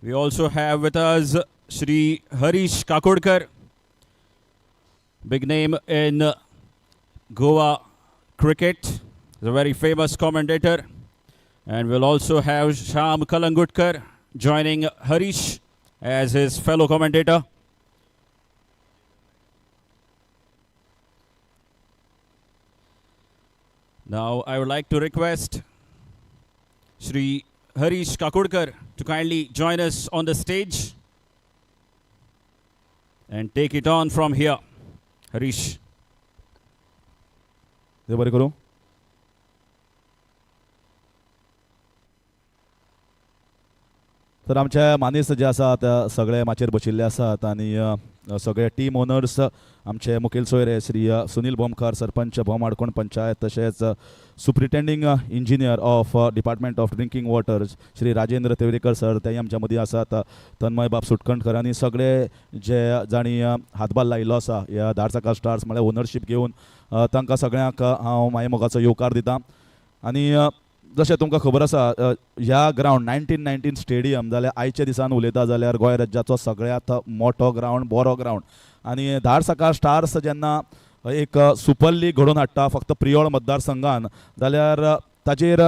We also have with us Shri Harish Kakodkar, big name in Goa cricket. He's a very famous commentator. And we'll also have Sham Kalangutkar joining Harish as his fellow commentator. Now I would like to request Shri Harish Kakodkar to kindly join us on the stage and take it on from here. Harish. देव बरें करूं. तर आमचे मानेस्त जे आसात सगळे माचेर बशिल्ले आसात आनी सगळे टीम ओनर्स आमचे मुखेल सोयरे श्री सुनील भोमकार सरपंच भोम आडकोण पंचायत तशेंच superintending engineer of department of drinking water Shri Rajendra Tewrekar sir तेय आमच्या मदीं आसात. तन्मय बाब सुटकणकर आनी सगळे जे जाणी हातभार लायिल्लो आसा ह्या धाडसकाळ स्टार्स म्हळ्यार ओनरशीप घेवन तांकां सगळ्यांक हांव माये मोगाचो येवकार दितां. आनी जशें तुमकां खबर आसा ह्या ग्रावंड 1919 स्टेडियम जाल्यार आयच्या दिसान उलयता जाल्यार गोंय राज्याचो सगळ्यांत मोठो ग्रावंड बरो ग्रावंड. आनी धाडसकाळ स्टार्स जेन्ना एक सुपर लीग घडोवन हाडटा फक्त प्रियोळ मतदारसंघान जाल्यार ताचेर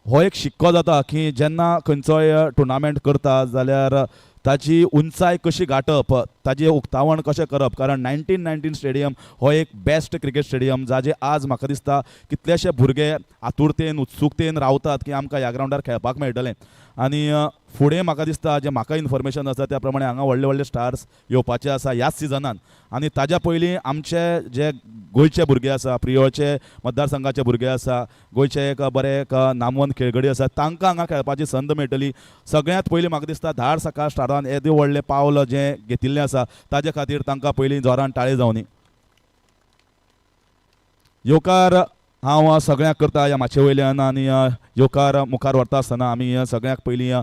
हो एक शिक्को जाता की जेन्ना खंयचोय टुर्नामेंट करता जाल्यार ताची उंचाय कशी गाठप ताजें उक्तावण कशें करप. कारण 1919 स्टेडियम हो एक बेस्ट क्रिकेट स्टेडियम जाचे आज म्हाका दिसता कितलेशे भुरगे आतुरतेन उत्सुकतेन रावतात की आमकां ह्या ग्रावंडार खेळपाक मेळटलें. आनी फुडें म्हाका दिसता जें म्हाका इन्फॉर्मेशन आसा त्या प्रमाणे हांगा व्हडले व्हडले स्टार्स येवपाचे आसा ह्याच सिजनान. आनी ताज्या पयलीं आमचे जे गोंयचे भुरगे आसा प्रियोळचे मतदारसंघाचे भुरगे आसा गोंयचे एक बरे एक नामवंत खेळगडे आसा तांकां हांगा खेळपाची संद मेळटली. सगळ्यांत पयलीं म्हाका दिसता धाडसकाळ स्टारान येदें व्हडलें पावल जें घेतिल्लें आसा ताजे खातीर तांकां पयलीं जोरान ताळे जावनी. येवकार हांव सगळ्यांक करता ह्या माचे वयल्यान आनी येवकार मुखार व्हरता आसतना आमी सगळ्यांक पयलीं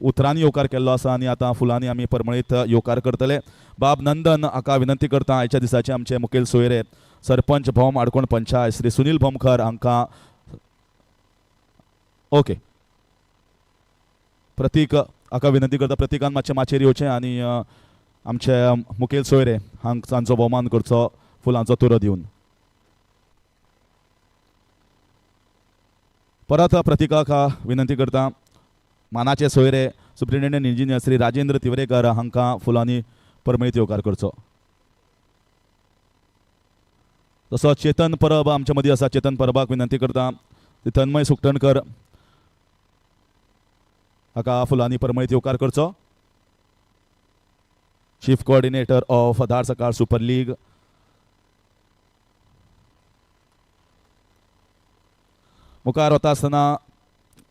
उतरांनी येवकार केल्लो आसा आनी आतां फुलांनी आमी परमळीत येवकार करतले. बाब नंदन हाका विनंती करता आयच्या दिसाचे आमचे मुखेल सोयरे सरपंच भोम आडकोण पंचायत श्री सुनील भोमकर हांकां ओके प्रतीक हाका विनंती करता प्रतीकान मातशें माचेर येवचें आनी आमचे मुखेल सोयरे हांकां तांचो भोवमान करचो फुलांचो तुरो दिवन. परत प्रतीकाक विनंती करता मानाचे सोयरे सुप्रिटेंडंट इंजिनियर श्री राजेंद्र तिवरेकर हांकां फुलांनी परमळीत येवकार करचो. तसो चेतन परब आमच्या मदीं आसा चेतन परबाक विनंती करता तन्मय सुकटणकर हाका फुलांनी परमळीत येवकार करचो. Chief coordinator of Dhadaskal super league मुखार वता आसतना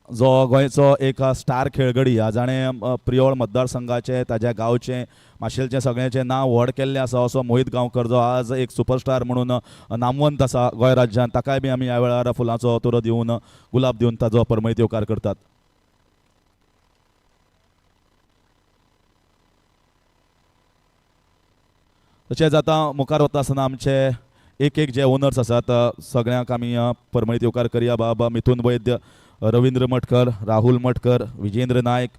जो गोंयचो एक स्टार खेळगडी जाणें प्रियोळ मतदारसंघाचे ताज्या गांवचें माशेलचें सगळ्यांचें नांव व्हड केल्लें आसा असो मोहित गांवकर जो आज एक सुपरस्टार म्हणून नामवंत आसा गोंय राज्यांत ताकाय बी आमी ह्या वेळार फुलांचो तुरो दिवन गुलाब दिवन ताजो परमळीत येवकार करतात. तशेंच आतां मुखार वता आसतना आमचे एक एक जे ओनर्स आसात सगळ्यांक आमी परमळीत येवकार करया. बाब मिथुन वैद्य रवींद्र मटकर राहुल मटकर विजेंद्र नायक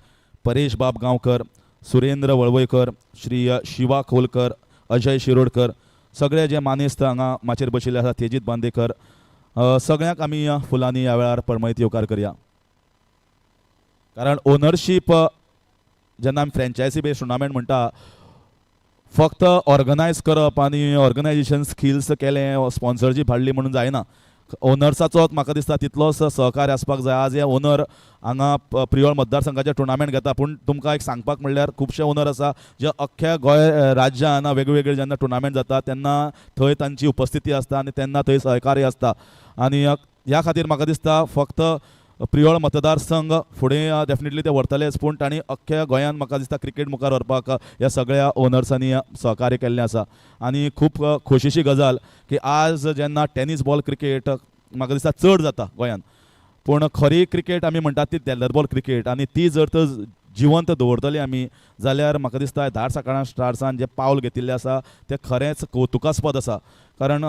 परेश बाब गांवकर सुरेंद्र वळवयकर श्री शिवा खोलकर अजय शिरोडकर सगळे जे मानेस्त हांगा माचेर बशिल्ले आसात तेजीत बांदेकर सगळ्यांक आमी फुलांनी ह्या वेळार परमळीत येवकार करया. कारण ओनरशीप जेन्ना आमी फ्रँचायजी बेस्ड टुर्नामेंट म्हणटा फक्त ऑर्गनायज करप आनी ऑर्गनायजेशन स्किल्स केलें स्पॉन्सरशीप हाडली म्हणून जायना. ओनर्साचो म्हाका दिसता तितलोच सहकार्य आसपाक जाय. आज हे ओनर हांगा प्रियोळ मतदारसंघाचे टुर्नामेंट घेता पूण तुमकां एक सांगपाक म्हणल्यार खुबशे ओनर आसा जे अख्ख्या गोंय राज्यान वेगवेगळे जेन्ना टुर्नामेंट जाता तेन्ना थंय तांची उपस्थिती आसता आनी तेन्ना थंय सहकार्य आसता. आनी ह्या खातीर म्हाका दिसता फक्त प्रियोळ मतदारसंघ फुडें डेफिनेटली ते व्हरतलेच पूण तांणी अख्ख्या गोंयांत म्हाका दिसता क्रिकेट मुखार व्हरपाक ह्या सगळ्या ओनर्सांनी सहकार्य केल्लें आसा. आनी खूब खोशयेची गजाल की आज जेन्ना टेनीस बॉल क्रिकेट म्हाका दिसता चड जाता गोंयांत पूण खरी क्रिकेट आमी म्हणटात ती तेल्लर बॉल क्रिकेट आनी ती जर तर जिवंत दवरतली आमी जाल्यार म्हाका दिसता धाडसकाळ स्टार्सान जें पावल घेतिल्लें आसा तें खरेंच कौतुकास्पद आसा. कारण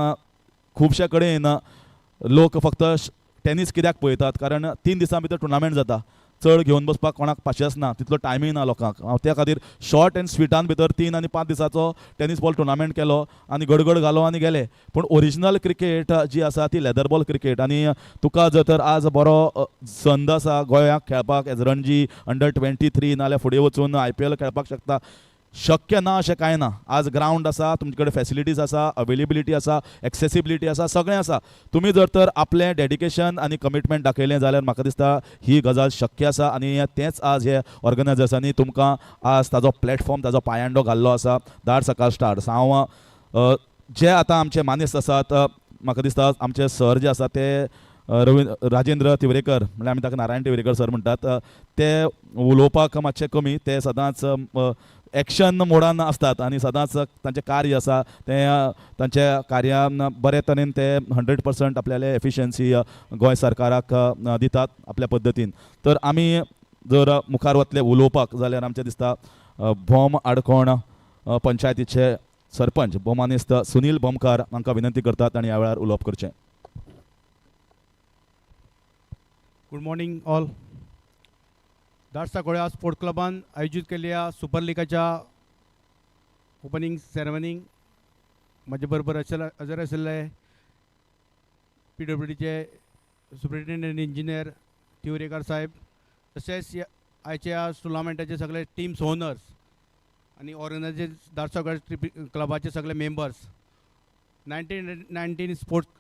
खुबशे कडेन लोक फक्त टेनीस कित्याक पळयतात कारण 3 दिसां भितर टुर्नामेंट जाता चड घेवन बसपाक कोणाक पाशियेंस ना, तितलो टायमय ना लोकांक. हांव त्या खातीर शॉर्ट एंड स्विटान भितर 3 आनी 5 दिसाचो टेनीस बॉल टुर्नामेंट केलो आनी गडगड घालो आनी गेले. पूण ओरिजिनल क्रिकेट जी आसा ती लेदर बॉल क्रिकेट. आनी तुका जर तर आज बरो संद आसा गोंयाक खेळपाक एज रणजी अंडर-23 नाल्यार फुडें वचून IPL खेळपाक शकता, शक्य ना अशें कांय ना. आज ग्रावंड आसा, तुमचे कडेन फॅसिलिटीज आसा, अवेलेबिलिटी आसा, एक्सेसिबिलिटी आसा, सगळें आसा. तुमी जर तर आपलें डेडिकेशन आनी कमिटमेंट दाखयलें जाल्यार म्हाका दिसता ही गजाल शक्य आसा. आनी तेंच आज हे ऑर्गनायझर्सांनी तुमकां आज ताजो प्लॅटफॉर्म, ताजो पांयंडो घाल्लो आसा. धाडसकाळ स्टार्स. हांव जे आतां आमचे मानेस्त आसात, म्हाका दिसता आमचे सर जे आसा ते राजेंद्र तिवरेकर, म्हणल्यार आमी ताका नारायण तिवरेकर सर म्हणटात, ते उलोवपाक मातशे कमी. ते सदांच एक्शन मोडान असतात आनी सदांच तांचें कार्य आसा तें तांच्या कार्यान बरे तरेन ते 100% आपल्याले एफिशियन्सी गोंय सरकाराक दितात आपल्या पद्दतीन. तर आमी जर मुखार वतले उलोवपाक जाल्यार आमचें दिसता भोम आडकोण पंचायतीचे सरपंच भोमानिस्त सुनील भोमकार हांकां विनंती करतात आनी ह्या वेळार उलोवप करचें. Good morning all. Dhadaskhal sport क्लबान आयोजित केल्ल्या सुपर लिगाच्या ओपनिंग सेरेमनीक म्हजे बरोबर हजर आशिल्ले PWDचे सुप्रिटेंडंट इंजिनियर तिवरेकर साहेब, तशेंच आयच्या ह्या टुर्नामेंटाचे सगळे टीम्स ओनर्स आनी ऑर्गनायझर धाडसाखळ क्लबाचे सगळे मेंबर्स. 1919 स्पोर्ट्स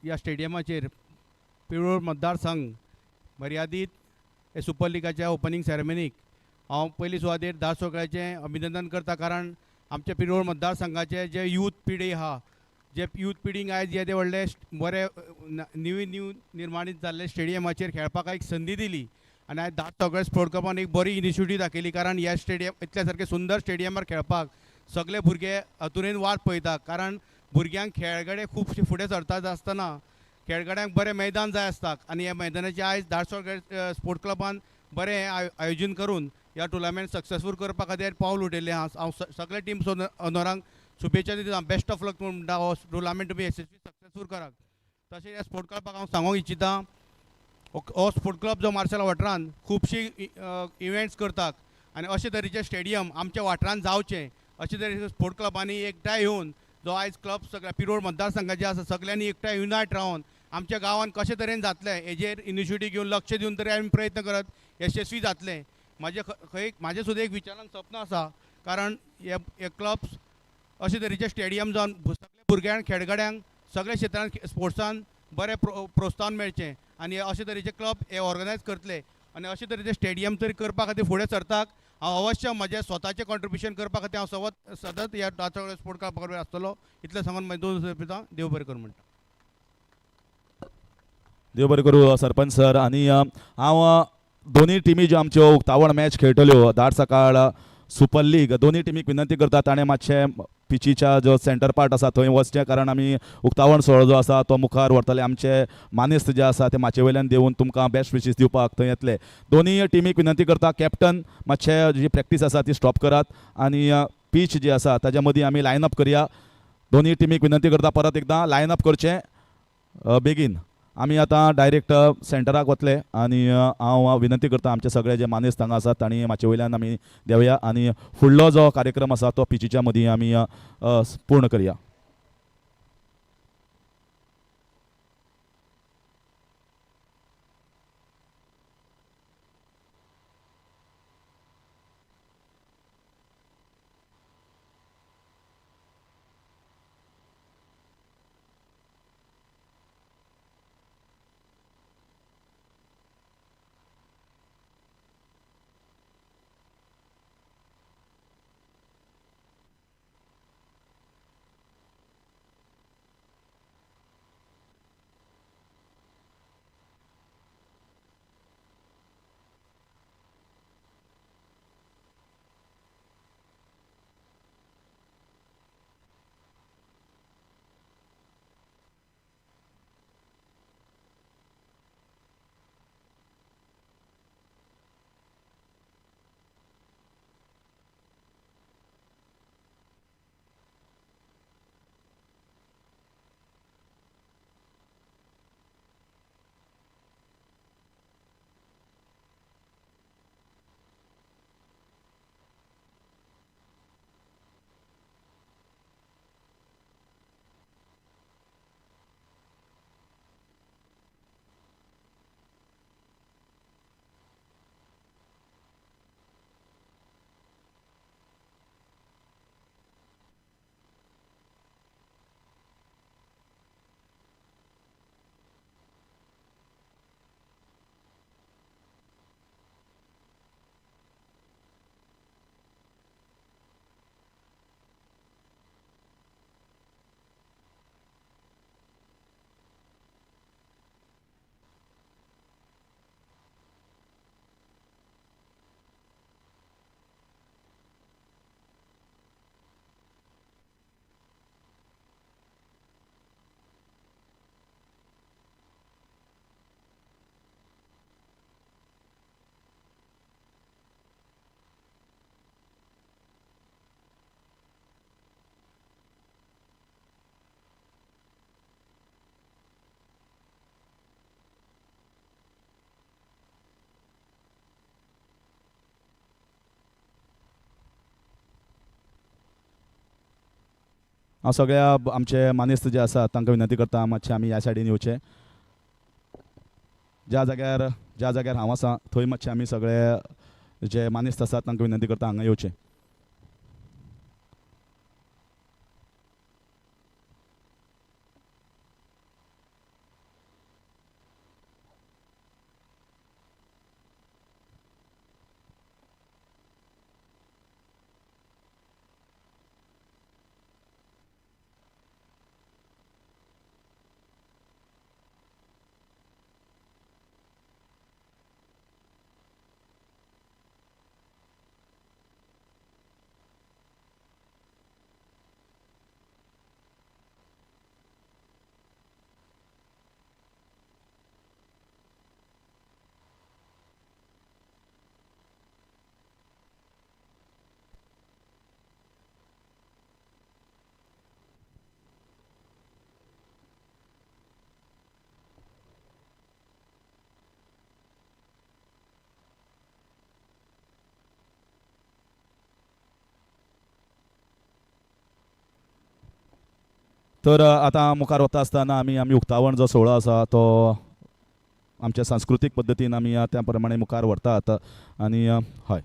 ह्या स्टेडियमाचेर पिळोर मतदारसंघ मर्यादीत हे सुपर लिगाच्या ओपनिंग सेरेमनीक हांव पयली सुवातेर धाडसाखळाचें अभिनंदन करता. कारण आमच्या पिळोर मतदारसंघाचे जे यूथ पिढी आहा, जे यूथ पिढींक आयज येदे व्हडले बरे न्यू निर्माणीत जाल्ले स्टेडियमाचेर खेळपाक एक संदी दिली. आनी आयज धाडसाखळ स्पोर्ट क्लबान एक बरी इनिशिएटीव दाखयली. कारण ह्या स्टेडियम इतल्या सारके सुंदर स्टेडियमार खेळपाक सगळे भुरगे हातून वाट पळयतात. कारण भुरग्यांक खेळगडे खूब फुडें सरता आसतना खेळगड्यांक बरें मैदान जाय आसता. आनी ह्या मैदानाचे आयज धाडसाखळ स्पोर्ट क्लबान बरें आयोजन करून ह्या टुर्नामेंट सक्सेसफूल करपा खातीर पावल उडयलें आहा. हांव सगळे टीम्स ओनरांक शुभेच्छा दिता. बेस्ट ऑफ लक म्हणटा हो टुर्नामेंट तुमी सक्सेसफूल करात. तशेंच ह्या स्पोर्ट क्लबाक हांव सांगूंक इच्छिता, हो स्पोर्ट क्लब जो मार्शल वाठारांत खुबशी इव्हेंट्स करतात आनी अशे तरेचे स्टेडियम आमच्या वाठारांत जावचे अशे तरेचे स्पोर्ट क्लबांनी एकठांय येवन जो आयज क्लब सगळ्या पिरोड मतदारसंघाचे आसा सगळ्यांनी एकठांय युनायट रावन आमच्या गांवांत कशे तरेन जातले हेजेर इनिशिएटीव घेवन लक्ष दिवन तरी आमी प्रयत्न करत यशस्वी जातले. म्हाजे सुद्दां एक विचारान सपन आसा. कारण हे क्लब्स अशे तरेचे स्टेडियम जावन सगळ्या भुरग्यांक खेळगड्यांक सगळ्या क्षेत्रांत स्पोर्ट्सान बरें प्रोत्साहन मेळचें आनी अशे तरेचे क्लब हे ऑर्गनायज करतले आनी अशे तरेचे स्टेडियम तरी करपा खातीर फुडें सरतात. हांव अवश्य म्हजें स्वताचें कॉन्ट्रिब्युशन करपा खातीर हांव सतत ह्या धाडसाखळ स्पोर्ट क्लबा बरोबर आसतलो. इतलें सांगून म्हाजे 2 दिता. देव बरें कर म्हणटा. देव बरें करूं सरपंच सर. आनी हांव दोनी टिमी ज्यो आमच्यो उक्तावण मॅच खेळटल्यो धाडसकाळ सुपर लीग दोनी टिमीक विनंती करता ताणें मातशें पिचीच्या जो सेंटर पार्ट आसा थंय वचचें. कारण आमी उक्तावण सुवाळो जो आसा तो मुखार व्हरतले. आमचे मानेस्त जे आसा ते माचे वयल्यान देवून तुमकां बेस्ट विशीस दिवपाक थंय येतले. दोनी टिमीक विनंती करता कॅप्टन मातशें जी प्रॅक्टीस आसा ती स्टॉप करात आनी पीच जी आसा ताच्या मदीं आमी लायन अप करया. दोनी टिमीक विनंती करता परत एकदां लायन अप करचें बेगीन. आमी आतां डायरेक्ट सेंटराक वतले आनी हांव विनंती करता आमचे सगळे जे मानेस्त हांगा आसात तांणी माचे वयल्यान आमी देवया आनी फुडलो जो कार्यक्रम आसा तो पिचीच्या मदीं आमी पूर्ण करया. हांव सगळ्या आमचे मानेस्त जे आसात तांकां विनंती करता मातशें आमी ह्या सायडीन येवचें. ज्या जाग्यार हांव आसा थंय मातशें आमी सगळे जे मानेस्त आसात तांकां विनंती करता हांगा येवचें. तर आतां मुखार वता आसतना आमी उक्तावण जो सोहळो आसा तो आमच्या सांस्कृतीक पद्दतीन आमी त्या प्रमाणे मुखार व्हरतात. आनी हय,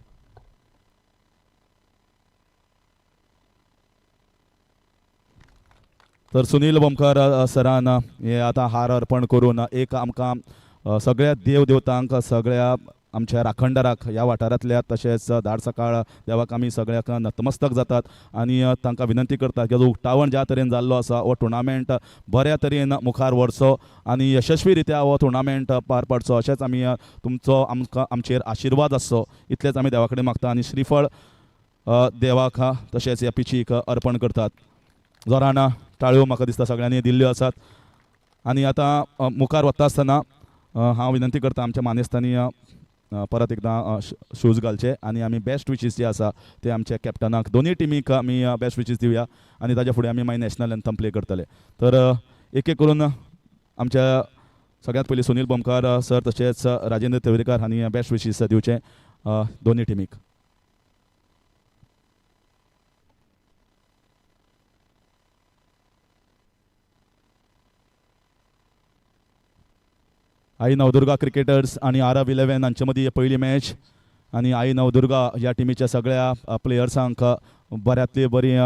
तर सुनील बोमकार सरान हे आतां हार अर्पण करून एक आमकां सगळ्या देव देवतांक, सगळ्या आमच्या राखणदाराक ह्या वाठारांतल्या तशेंच धाडसकाळ देवाक आमी सगळ्याक नतमस्तक जातात आनी तांकां विनंती करतात की जो उक्तावण ज्या तरेन जाल्लो आसा हो टुर्नामेंट बऱ्या तरेन मुखार व्हरचो आनी यशस्वी रित्या हो टुर्नामेंट पार पाडचो अशेंच आमी तुमचो आमचेर आशिर्वाद आसचो इतलेंच आमी देवा कडेन मागता आनी श्रीफळ देवाक तशेंच ह्या पिचीक अर्पण करतात. जोरान ताळयो म्हाका दिसता सगळ्यांनी दिल्ल्यो आसात. आनी आतां मुखार वता आसतना हांव विनंती करता आमच्या मानेस्तांनी परत एकदां शूज घालचे आनी आमी बेस्ट विशीस जे आसा ते आमच्या कॅप्टनाक दोनूय टिमीक आमी बेस्ट विशीस दिवया आनी ताज्या फुडें आमी मागीर नॅशनल एंथम प्ले करतले. तर एक एक करून आमच्या सगळ्यांत पयलीं सुनील बोमकार सर तशेंच राजेंद्र तवरेकार हांणी बेस्ट विशीस दिवचे दोनूय टिमीक. आई नवदुर्गा क्रिकेटर्स आणि आरव 11 हांचे मदीं पयली मॅच आनी आई नवदुर्गा ह्या टिमीच्या सगळ्या प्लेयर्सांक बऱ्यांतली बरी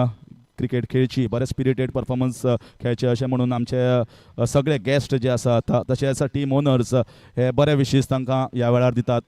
क्रिकेट खेळची, बरे स्पिरिटेड परफॉर्मन्स खेळचे अशें म्हणून आमचे सगळे गेस्ट जे आसात तशेंच टीम ओनर्स हे बरे विशीस तांकां ह्या वेळार दितात.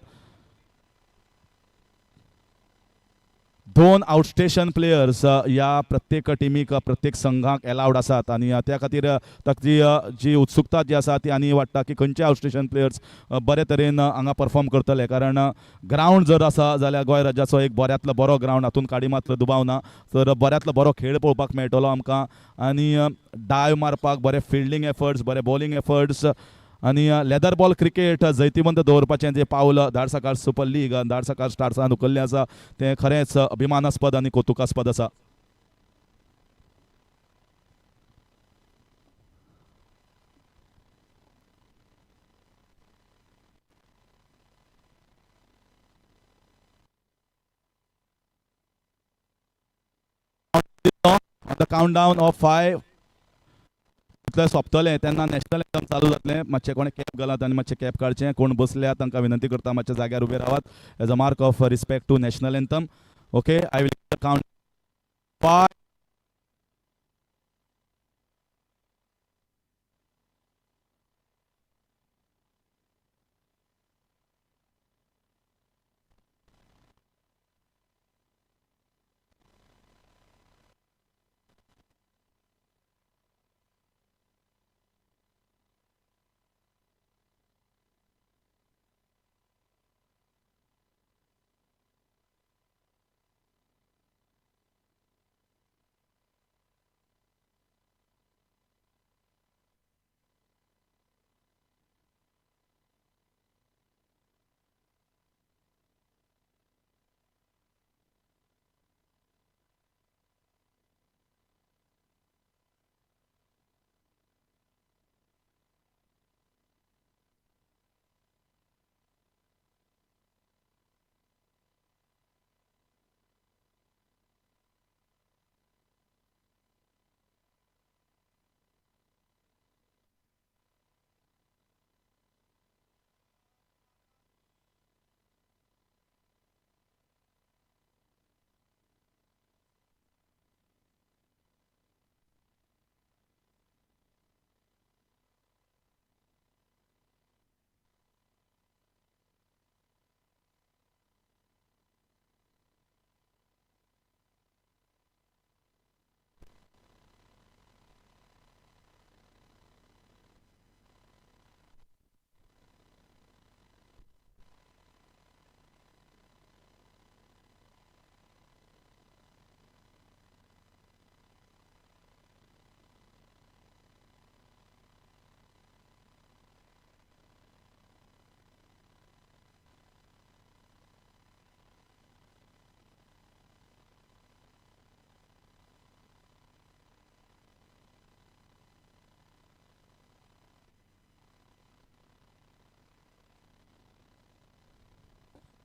दोन आउटस्टेशन प्लेयर्स ह्या प्रत्येक टिमीक प्रत्येक संघाक एलावड आसात आनी त्या खातीर ताची जी उत्सुकता जी आसा ती आनी वाडटा की खंयचे आउटस्टेशन प्लेयर्स बरे तरेन हांगा परफॉर्म करतले. कारण ग्रावंड जर आसा जाल्यार गोंय राज्याचो एक बऱ्यांतलो बरो ग्रावंड, हातून काडी मात्र दुबाव ना. तर बऱ्यांतलो बरो खेळ पळोवपाक मेळटलो आमकां आनी डायव मारपाक बरे फिल्डिंग एफर्ट्स, बरे बॉलिंग एफर्ट्स आनी लेदर बॉल क्रिकेट जैतिवंत दवरपाचें जें पावल धाडसकाळ सुपर लीग, धाडसकाळ स्टार्सान उखल्लें आसा तें खरेंच अभिमानास्पद आनी कौतुकास्पद आसा. द काउंटडावन ऑफ 5 इतलें सोंपतलें तेन्ना नॅशनल एंथम चालू जातलें. मातशें कोणें कॅप घालात आनी मातशें कॅप काडचें. कोण बसल्या तांकां विनंती करता मातशें जाग्यार उबे रावात as a mark of respect to national anthem. Okay, I will count 5.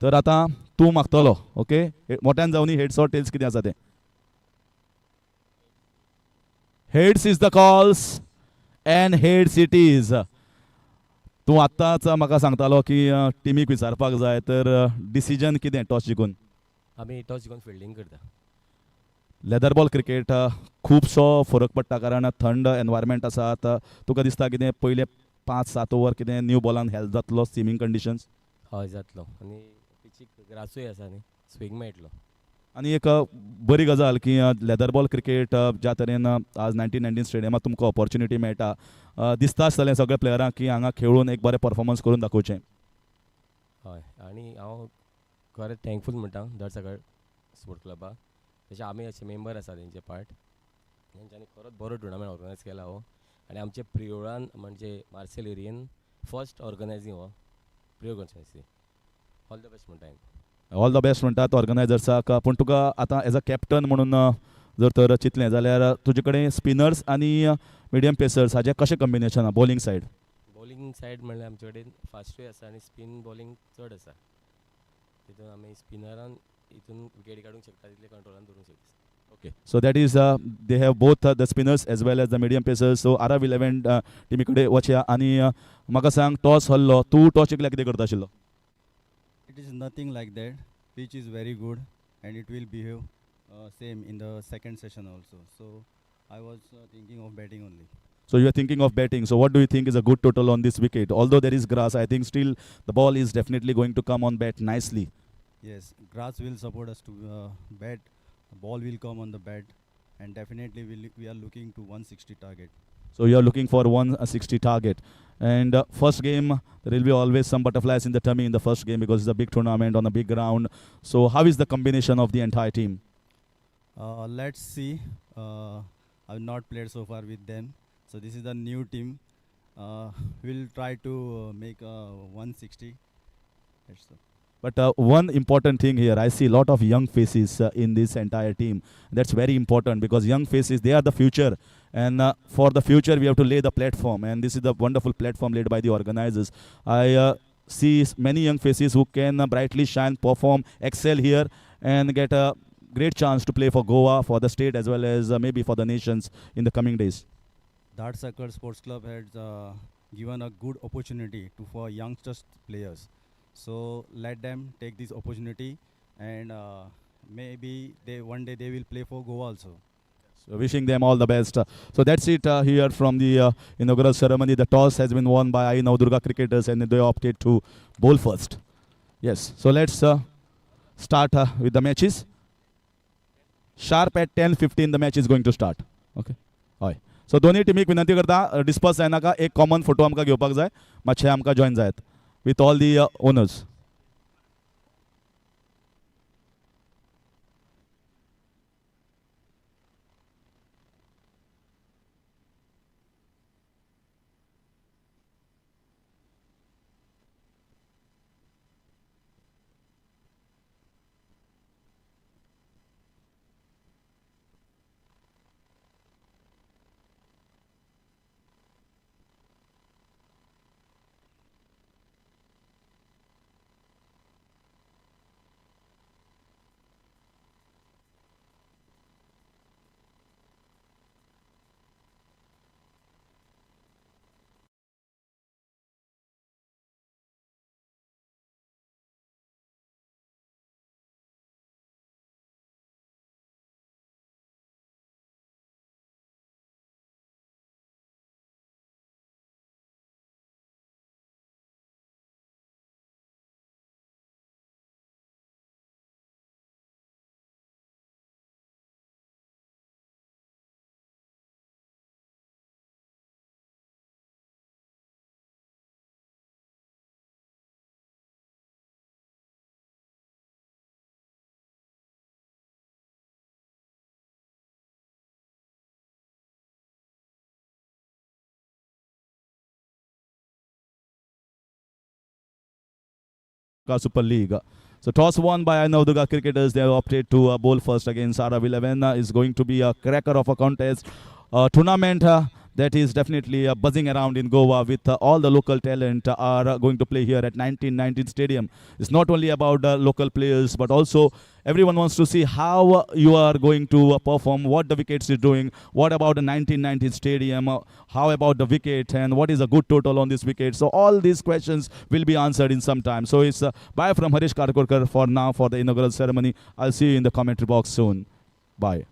तर आतां तूं मागतलो ओके मोठ्यान जावनी हेड्स ऑर टेल्स कितें आसा तें heads is the calls and heads it is तूं आत्ताच म्हाका सांगतालो की टिमीक विचारपाक जाय तर डिसिजन कितें टॉस जिखून आमी टॉस जिखून फिल्डिंग करता लेदर बॉल क्रिकेट खुबसो फरक पडटा कारण थंड एनवायरमेंट आसात तुका दिसता कितें पयले 5-7 ओवर कितें न्यू बॉलान हेल्प जातलो स्विमींग कंडिशन्स हय जातलो आनी पिचीक ग्रासूय आसा न्ही स्विंग मेळटलो आनी एक बरी गजाल की लेदर बॉल क्रिकेट ज्या तरेन आज 1919 स्टेडियमात तुमकां ऑपॉर्च्युनिटी मेळटा दिसता आसतलें सगळ्या प्लेयरांक की हांगा खेळून एक बरें परफॉर्मन्स करून दाखोवचें हय आनी हांव खरेंच थँकफूल म्हणटा धडसकाळ स्पोर्ट क्लबाक तशें आमी अशे मेंबर आसा तेंचे पार्ट तेंच्यांनी खरोच बरो टुर्नामेंट ऑर्गनायज केला हो आनी आमचे प्रियोळान म्हणजे मार्सेल एरियेन फर्स्ट ऑर्गनायजींग हो प्रियो कॉन्स्टिट्युएन्सी ऑल द बेस्ट म्हणटा हांवें ऑल द बेस्ट म्हणटात ऑर्गनायझर्साक पूण तुका आतां एज अ कॅप्टन म्हणून जर तर चिंतलें जाल्यार तुजे कडेन स्पिनर्स आनी मिडियम पेसर्स हाजें कशें कॉम्बिनेशन आहा बॉलिंग सायड म्हणल्यार आमचे कडेन फास्टूय आसा आनी स्पीन बॉलिंग चड आसा तितून आमी स्पिनरान हितून विकेटी काडूंक शकता तितले कंट्रोलान दवरूंक शकता Okay, so that is they have both the spinners as well as the medium pacers. So Aarav XI टीमी कडेन वचया आनी म्हाका सांग टॉस हरलो तूं टॉस जिखल्यार कितें करता आशिल्लो It is nothing like that. Pitch is very good and it will behave same in the second session also. So I was thinking of batting only. So you are thinking of batting. So what do you think is a good total on this wicket? Although there is grass, I think still the ball is definitely going to come on bat nicely. Yes, grass will support us to bat. Ball will come on the bat and definitely we are looking to 160 target. So you are looking for 160 target. And first game, there will be always some butterflies in the tummy in the first game because it's a big tournament on a big ground. So how is the combination of the entire team? Let's see. I've not played so far with them. So this is the new team. We'll try to make 160. That's all. But one important thing here, I see a lot of young faces in this entire team. That's very important because young faces, they are the future. And for the future, we have to lay the platform. And this is the wonderful platform laid by the organizers. I see many young faces who can brightly shine, perform, excel here, and get a great chance to play for Goa, for the state, as well as maybe for the nations in the coming days. Dhadsakhal Sports Club has given a good opportunity for youngsters players. So let them take this opportunity and maybe one day they will play for Goa also. So wishing them all the best. So that's it here from the inaugural ceremony. The toss has been won by Aai Navdurga cricketers and they opted to bowl first. Yes, so let's start with the matches. Sharp at 10:15 the match is going to start. Okay. Hi. So दोन्ही टिमीक विनंती करता disperse जायनाका एक common photo आमकां घेवपाक जाय मातशे आमकां जॉइन जायत with all the owners. Super League. So toss won by Aai Navdurga cricketers. They have opted to bowl first against Aarav XI. Is going to be a cracker of a contest. Tournament that is definitely buzzing around in Goa with all the local talent are going to play here at 1919 Stadium. It's not only about local players, but also everyone wants to see how you are going to perform, what the wickets is doing, what about the 1919 Stadium, how about the wicket, and what is a good total on this wicket. So all these questions will be answered in some time. So it's bye from Harish Karkorkar for now for the inaugural ceremony. I'll see you in the commentary box soon. Bye.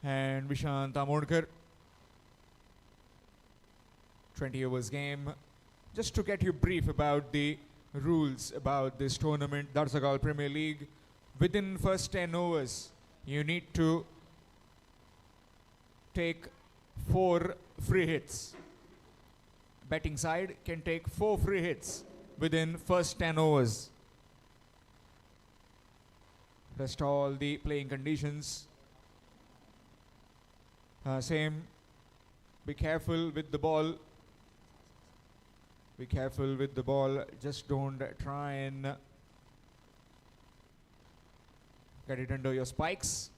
and Vishant Amodkar. 20 overs game. Just to get you brief about the rules about this tournament, Dhadsakhal Premier League, within first 10 overs, you need to take 4 free hits. Betting side can take 4 free hits within first 10 overs. Rest all the playing conditions. Same. Be careful with the ball. Be careful with the ball. Just don't try and get it under your spikes.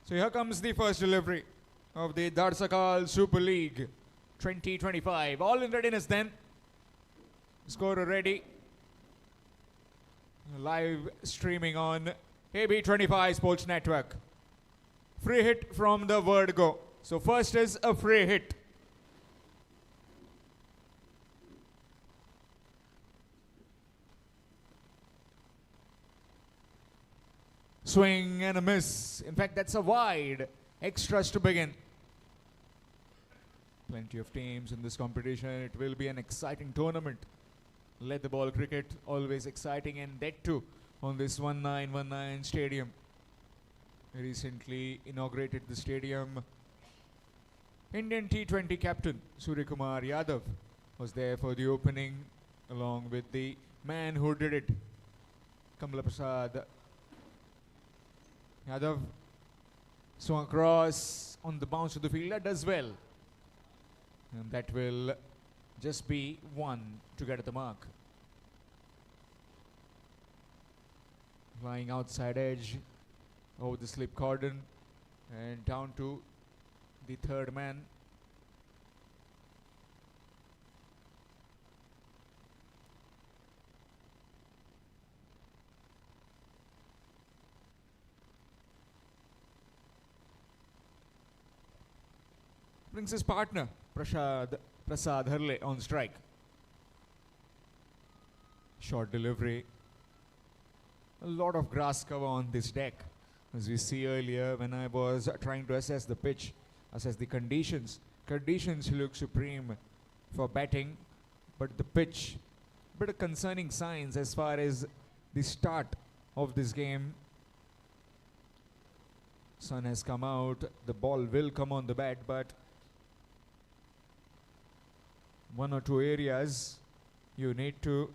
So here comes the first delivery of the Dhadsakhal Super League 2025. All in readiness then. Scorer ready. Live streaming on AB25 Sports Network. Free hit from the word go. So first is a free hit. Swing and a miss. In fact, that's a wide. Extras to begin. Plenty of teams in this competition. It will be an exciting tournament. Let the ball cricket, always exciting, and that too on this 1919 stadium. Recently inaugurated the stadium. Indian T20 captain Surya Kumar Yadav was there for the opening along with the man who did it, Kamala Prasad Yadav. Swung across on the bounce of the fielder, does well. And that will just be 1 to get at the mark. Flying outside edge over the slip cordon and down to the third man. Brings his partner Prasad Harle on strike. Short delivery. A lot of grass cover on this deck. As we see earlier when I was trying to assess the pitch, assess the conditions. Conditions look supreme for batting, but the pitch, bit of concerning signs as far as the start of this game. Sun has come out, the ball will come on the bat, but 1 or 2 areas you need to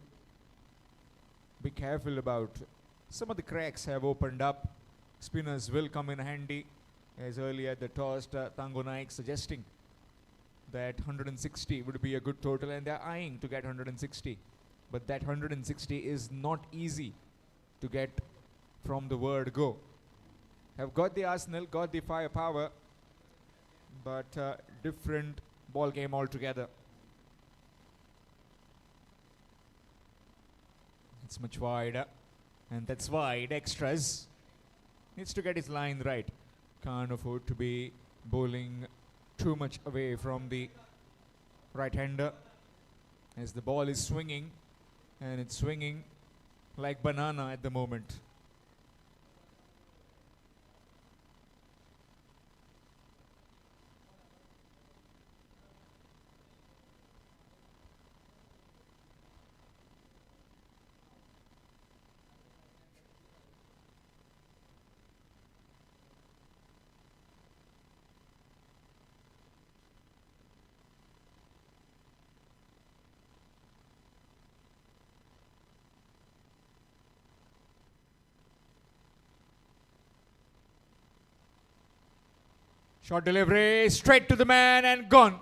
be careful about. Some of the cracks have opened up. Spinners will come in handy. As earlier the tossed Tango Naik suggesting that 160 would be a good total, and they're eyeing to get 160. But that 160 is not easy to get from the word go. Have got the arsenal, got the firepower, but different ball game altogether. It's much wider, and that's wide. Extras. Needs to get his line right. Can't afford to be bowling too much away from the right-hander as the ball is swinging, and it's swinging like banana at the moment. Short delivery, straight to the man and gone.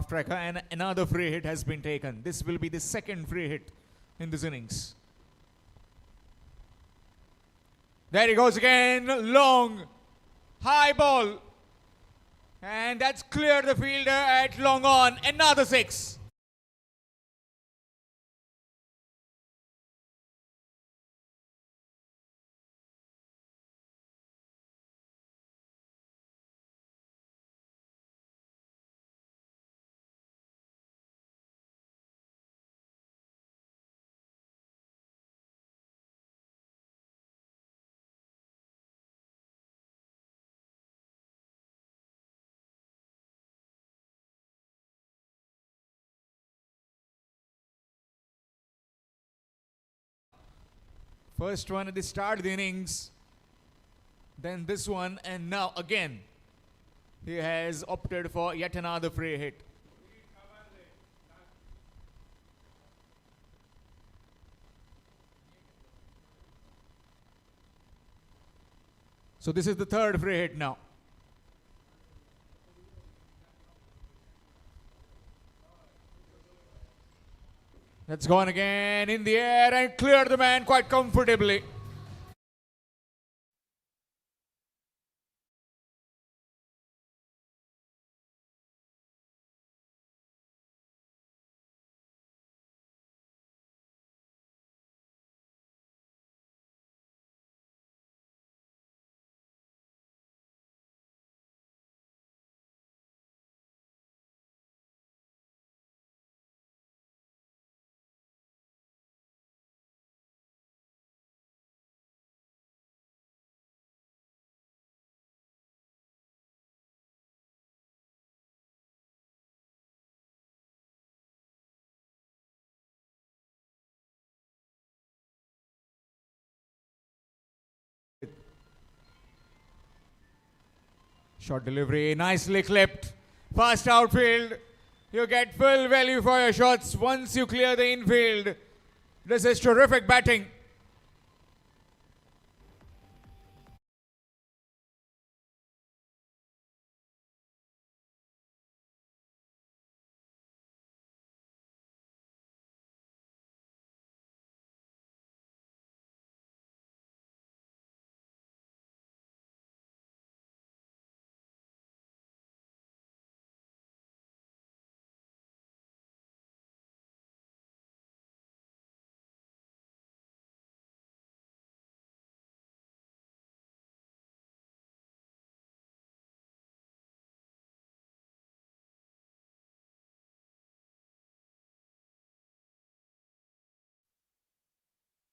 Tracker, and another free hit has been taken. This will be the second free hit in this innings. There he goes again, long, high ball. And that's cleared the fielder at long on. Another 6. First one at the start of the innings, then this one, and now again he has opted for yet another free hit. So this is the third free hit now. That's gone again in the air and cleared the man quite comfortably. Short delivery, nicely clipped. Fast outfield. You get full value for your shots once you clear the infield. This is terrific batting.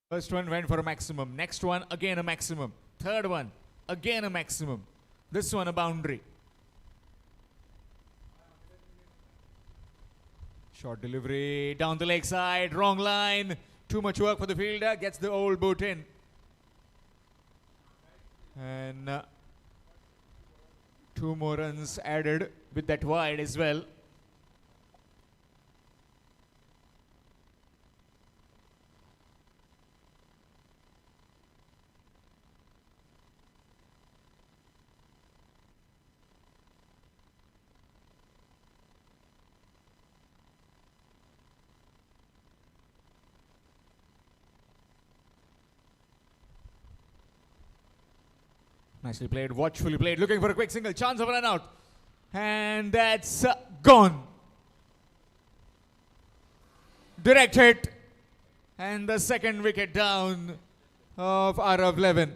First one went for a maximum. Next one, again a maximum. Third one, again a maximum. This one a boundary. Short delivery down the leg side, wrong line. Too much work for the fielder, gets the old boot in. And 2 more runs added with that wide as well. Nicely played, watchfully played, looking for a quick single, chance of a run out. And that's gone. Direct hit. And the second wicket down of Aarav XI.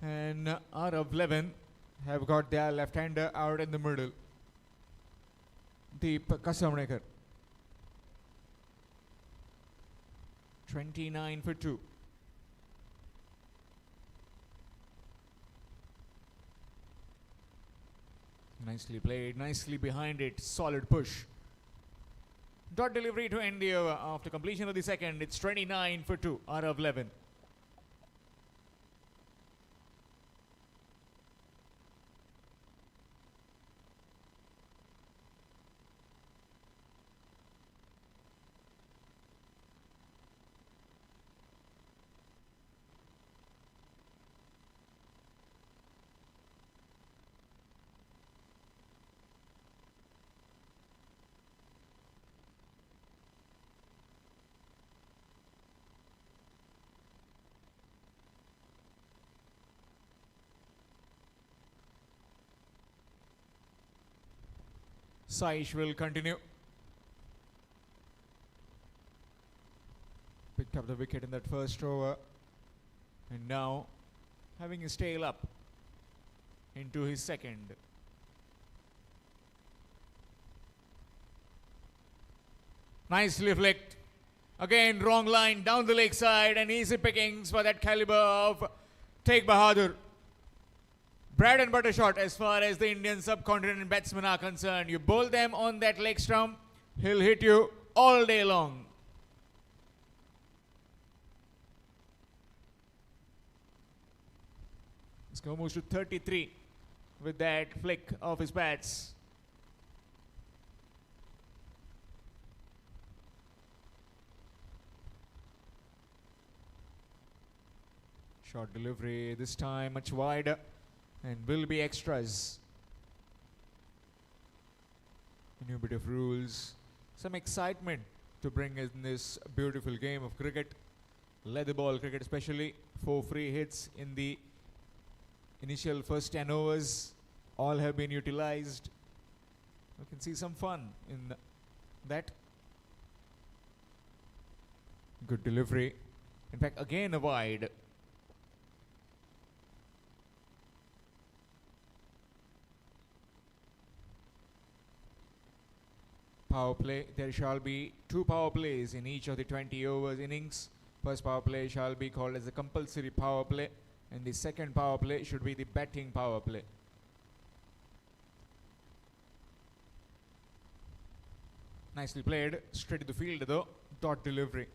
And Aarav XI have got their left-hander out in the middle. Deep Kasamnekar. 29 for 2. Nicely played, nicely behind it, solid push. Dot delivery to end the over after completion of the second. It's 29 for 2, Aarav XI. Saish will continue. Picked up the wicket in that first over. And now having his tail up into his second. Nicely flicked. Again, wrong line down the leg side and easy pickings for that caliber of Tegh Bahadur. Bread and butter shot as far as the Indian subcontinent batsmen are concerned. You bowl them on that leg stump, he'll hit you all day long. Score moves to 33 with that flick of his bats. Short delivery this time much wider and will be extras. A new bit of rules, some excitement to bring in this beautiful game of cricket. Leather ball cricket especially. 4 free hits in the initial first 10 overs. All have been utilized. You can see some fun in that. Good delivery. In fact, again a wide. Power play. There shall be 2 power plays in each of the 20 overs innings. First power play shall be called as a compulsory power play, and the second power play should be the batting power play. Nicely played. Straight to the field though. Dot delivery.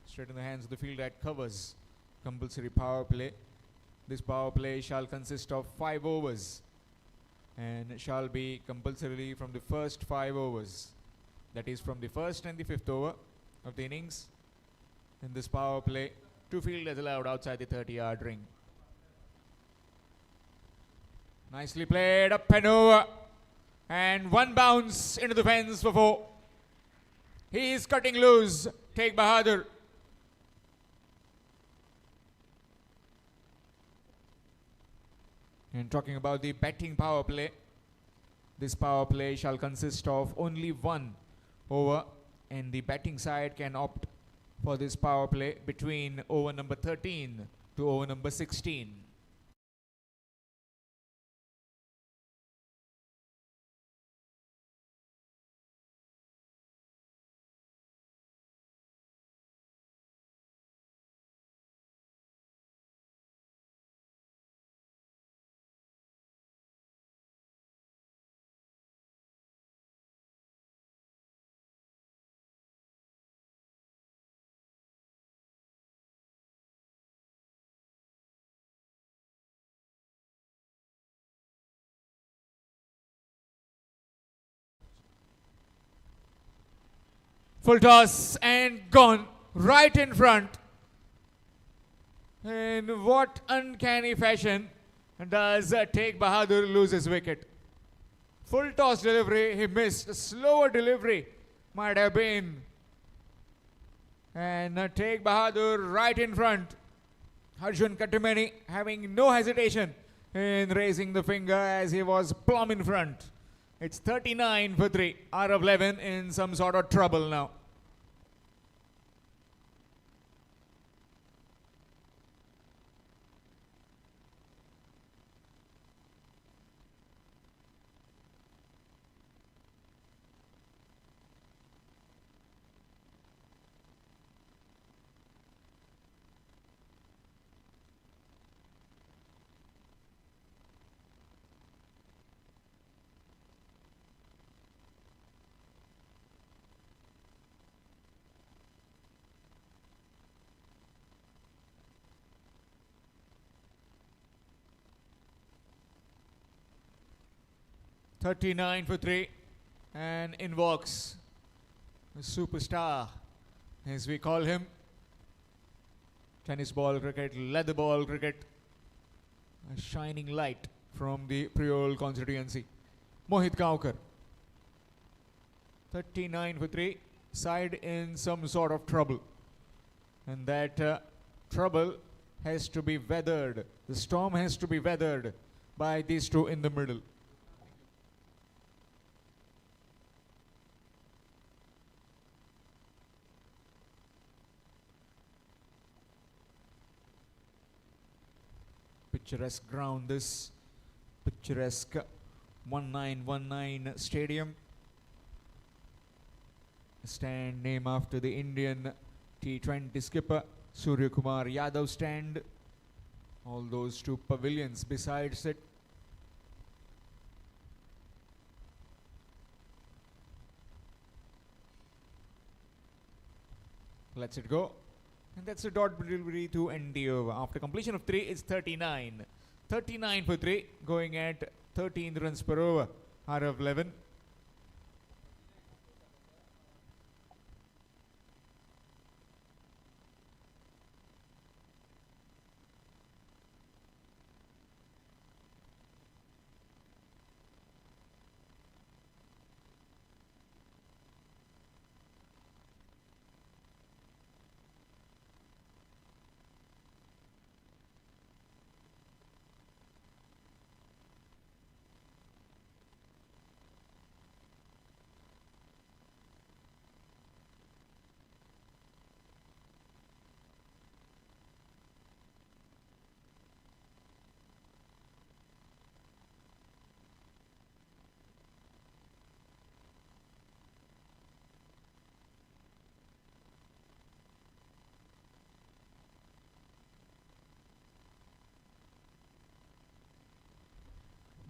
Straight in the hands of the field that covers. Compulsory power play. This power play shall consist of 5 overs and shall be compulsorily from the first 5 overs. That is from the first and the 5th over of the innings. In this power play, 2 fielders allowed outside the 30-yard ring. Nicely played, up and over. And 1 bounce into the fence for 4. He is cutting loose, Tegh Bahadur. And talking about the batting power play, this power play shall consist of only 1 over, and the batting side can opt for this power play between over number 13 to over number 16. Full toss and gone right in front. In what uncanny fashion does Tegh Bahadur lose his wicket? Full toss delivery, he missed. A slower delivery might have been. And Tegh Bahadur right in front. Arjun Kattimeni having no hesitation in raising the finger as he was plumb in front. It's 39 for 3. Aarav XI in some sort of trouble now. 39 for 3 and invokes the superstar, as we call him. Tennis ball cricket, leather ball cricket, a shining light from the Priol constituency. Mohit Gaonkar. 39 for 3, side in some sort of trouble. And that trouble has to be weathered. The storm has to be weathered by these two in the middle. Picturesque ground, this picturesque 1919 stadium. A stand named after the Indian T20 skipper Surya Kumar Yadav stand. All those two pavilions besides it. Lets it go. And that's a dot delivery to end the over. After completion of 3, it's 39. 39 for 3, going at 13 runs per over. Aarav 11.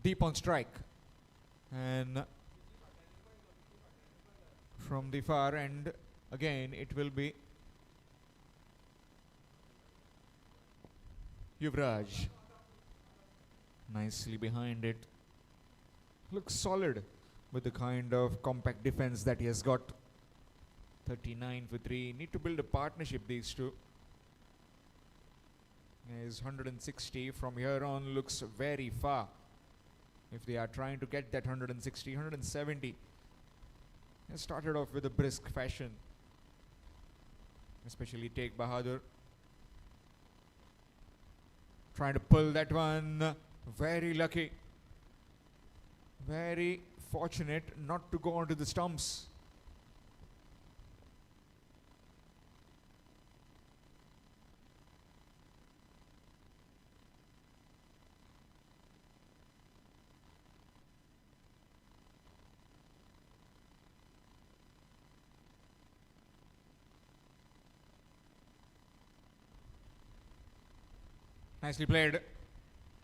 Deep on strike, and from the far end again it will be Yuvraj. Nicely behind it. Looks solid with the kind of compact defense that he has got. 39 for 3. Need to build a partnership, these two. His 160 from here on looks very far. If they are trying to get that 160, 170. They started off with a brisk fashion. Especially Take Bahadur. Trying to pull that one. Very lucky. Very fortunate not to go onto the stumps. Nicely played.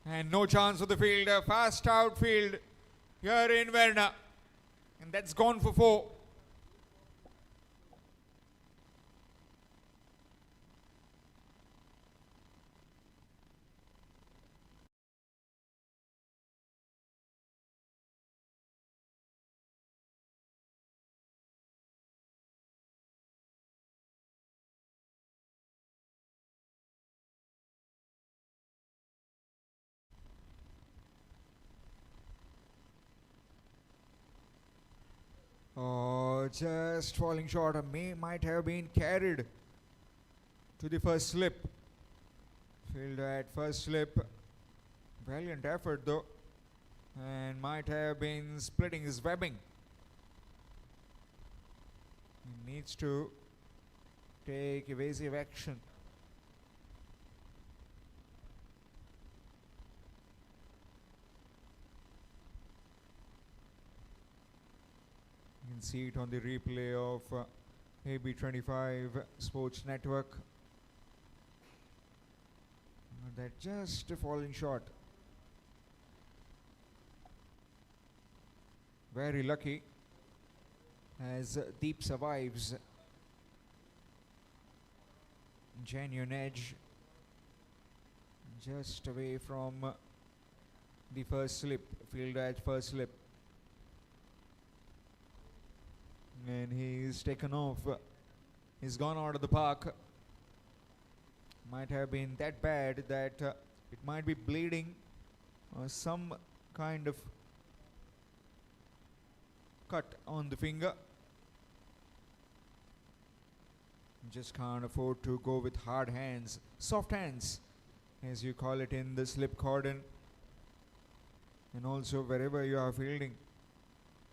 And no chance for the fielder. Fast outfield here in Verna. And that's gone for 4. Oh, just falling short. Might have been carried to the first slip. Fielder at first slip. Valiant effort though. And might have been splitting his webbing. He needs to take evasive action. You can see it on the replay of AB25 Sports Network. That just falling short. Very lucky as Deep survives. Genuine edge. Just away from the first slip. Fielder at first slip. and he's taken off. He's gone out of the park. Might have been that bad that it might be bleeding or some kind of cut on the finger. Just can't afford to go with hard hands, soft hands, as you call it in the slip cordon. And also wherever you are fielding.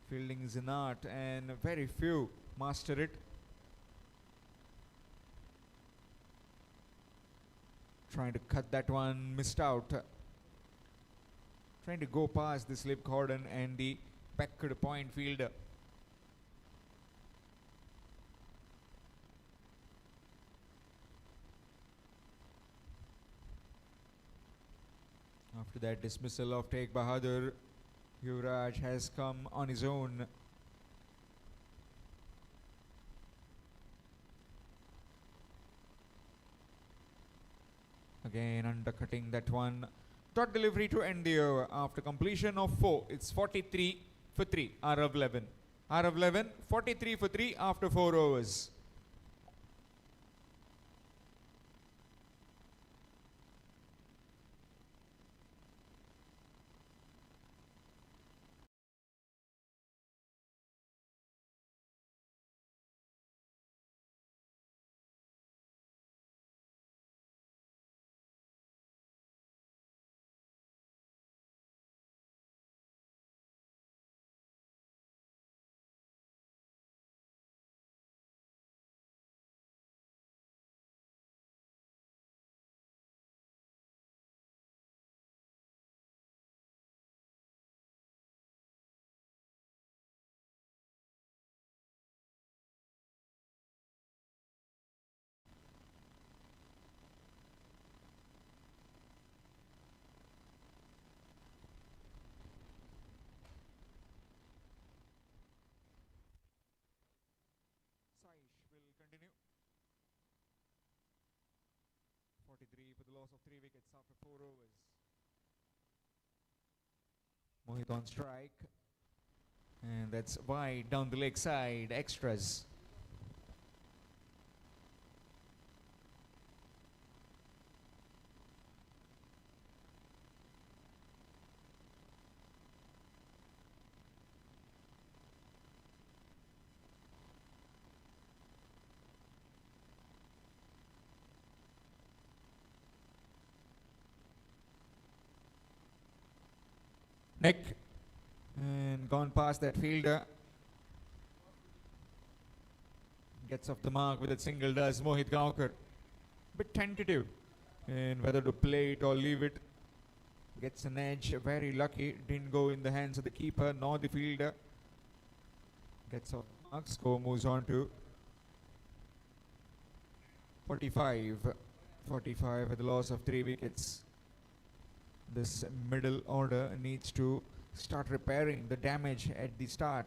Fielding is an art and very few master it. Trying to cut that one, missed out. Trying to go past the slip cordon and the backward point fielder. After that dismissal of Tegh Bahadur, Yuvraj has come on his own. Again undercutting that one. Dot delivery to end the over after completion of 4. It's 43 for 3. Aarav 11. Aarav 11, 43 for 3 after 4 overs. Will continue. 43 for the loss of 3 wickets after 4 overs. Mohit on strike. And that's wide down the leg side. Extras. Nick, and gone past that fielder. Gets off the mark with a single, does Mohit Gaonkar. Bit tentative in whether to play it or leave it. Gets an edge, very lucky. Didn't go in the hands of the keeper nor the fielder. Gets off the mark. Score moves on to 45. 45 at the loss of 3 wickets. This middle order needs to start repairing the damage at the start.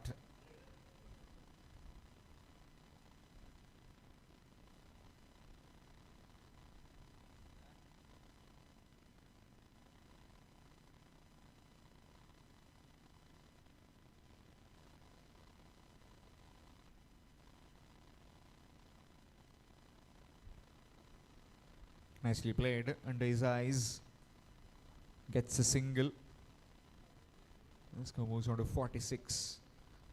Nicely played under his eyes. Gets a single. This guy moves on to 46.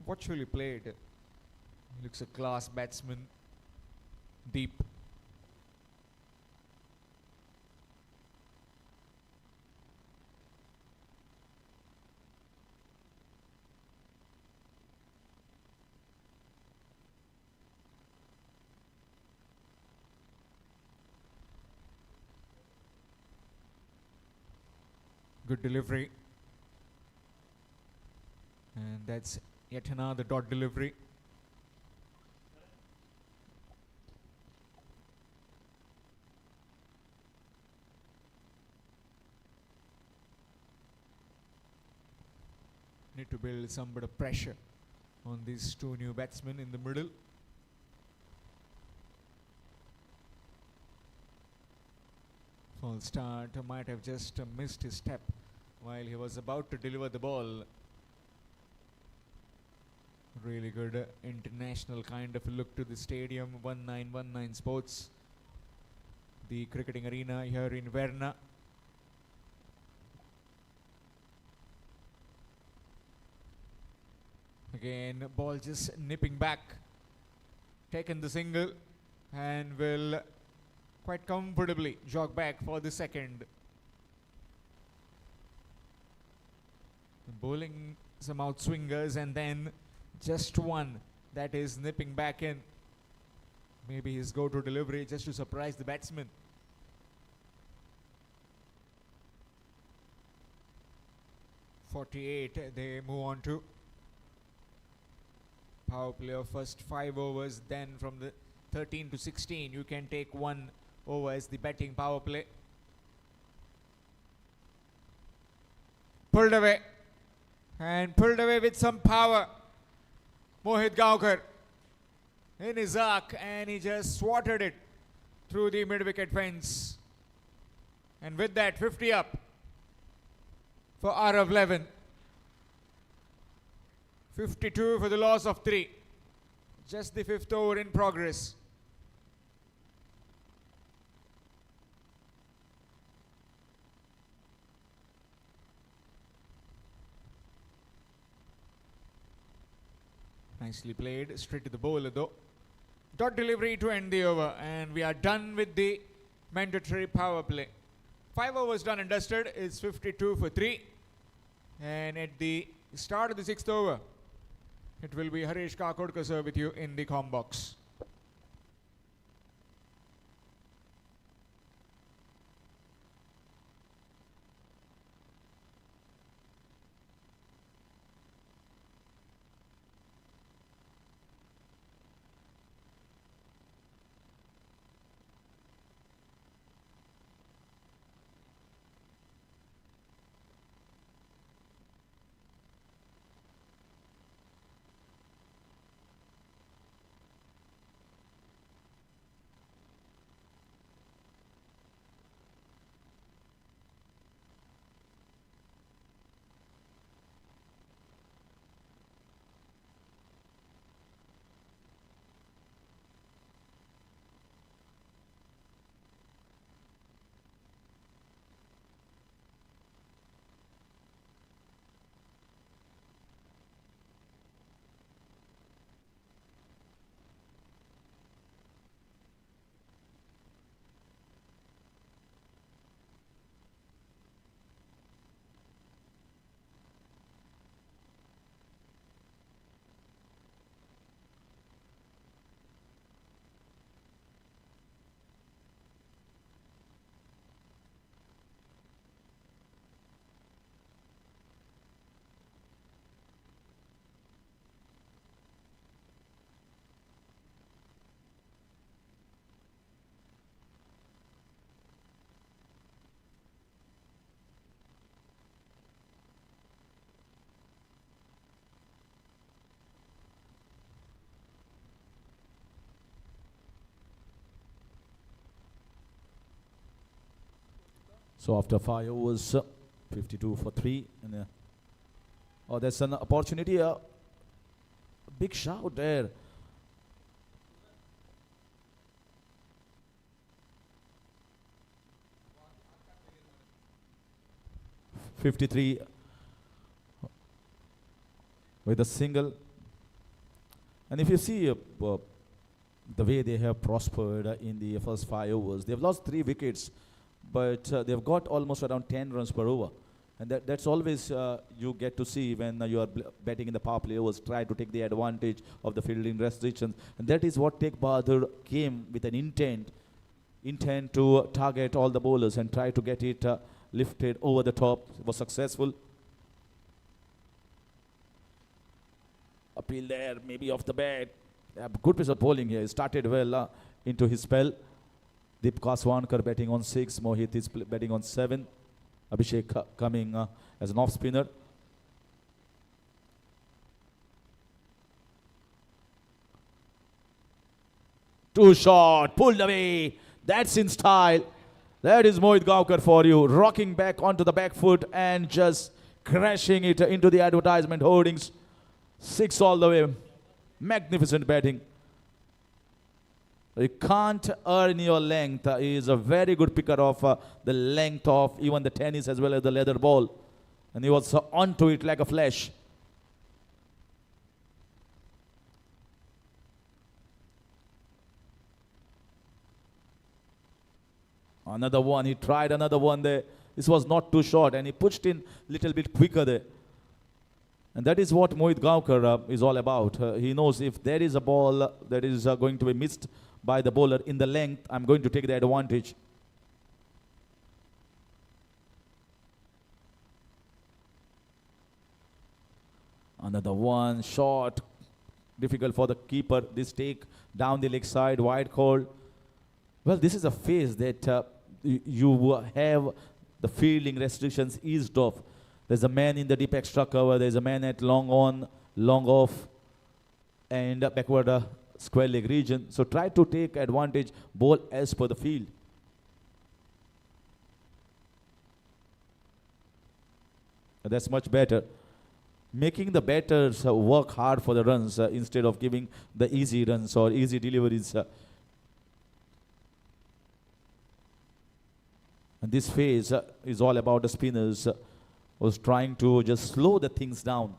Virtually played. He looks a class batsman. Deep. Good delivery. And that's yet another dot delivery. Need to build some bit of pressure on these two new batsmen in the middle. False start, might have just missed his step while he was about to deliver the ball. Really good international kind of look to the stadium. 1919 Sports, the cricketing arena here in Verna. Again, ball just nipping back. Taken the single and will quite comfortably jog back for the second. Bowling some out swingers and then just one that is nipping back in. Maybe his go-to delivery just to surprise the batsman. .48 they move on to. Power play of first 5 overs, then from the 13 to 16 you can take 1 over as the batting power play. Pulled away, and pulled away with some power. Mohit Gaonkar in his arc, and he just swatted it through the mid-wicket fence. And with that, 50 up for Aarav XI. 52 for the loss of 3. Just the 5th over in progress. Nicely played, straight to the bowler though. Dot delivery to end the over, and we are done with the mandatory power play. 5 overs done and dusted. It's 52 for 3. And at the start of the 6th over, it will be Harish Kakodkar sir with you in the comm box. So after 5 overs, 52 for 3. And, oh, there's an opportunity. Big shout there. .53 with a single. And if you see the way they have prospered in the first 5 overs, they've lost 3 wickets, but they've got almost around 10 runs per over. And that's always you get to see when you are batting in the power play overs, try to take the advantage of the fielding restrictions. And that is what Tegh Bahadur came with an intent to target all the bowlers and try to get it lifted over the top. It was successful. Appeal there, maybe off the bat. Good piece of bowling here. He started well into his spell. Deep Kaswankar batting on 6. Mohit is batting on 7. Abhishek coming as an off-spinner. Two shot, pulled away. That's in style. That is Mohit Gaonkar for you. Rocking back onto the back foot and just crashing it into the advertisement hoardings. 6 all the way. Magnificent batting. You can't earn your length. He is a very good picker of the length of even the tennis as well as the leather ball. And he was onto it like a flash. Another one. He tried another one there. This was not too short and he pushed in a little bit quicker there. And that is what Mohit Gavkar is all about. He knows if there is a ball that is going to be missed by the bowler in the length, I'm going to take the advantage. Another one, short, difficult for the keeper. This take down the leg side, wide call. Well, this is a phase that you have the fielding restrictions eased off. There's a man in the deep extra cover. There's a man at long on, long off, and backward square leg region. So try to take advantage, bowl as per the field. That's much better. Making the batters work hard for the runs instead of giving the easy runs or easy deliveries. And this phase is all about the spinners was trying to just slow the things down.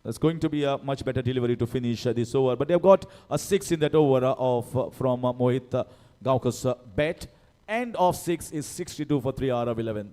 It's going to be a much better delivery to finish this over. But they've got a 6 in that over from Mohit Gavkar's bat. End of 6 is 62 for 3 Aarav 11.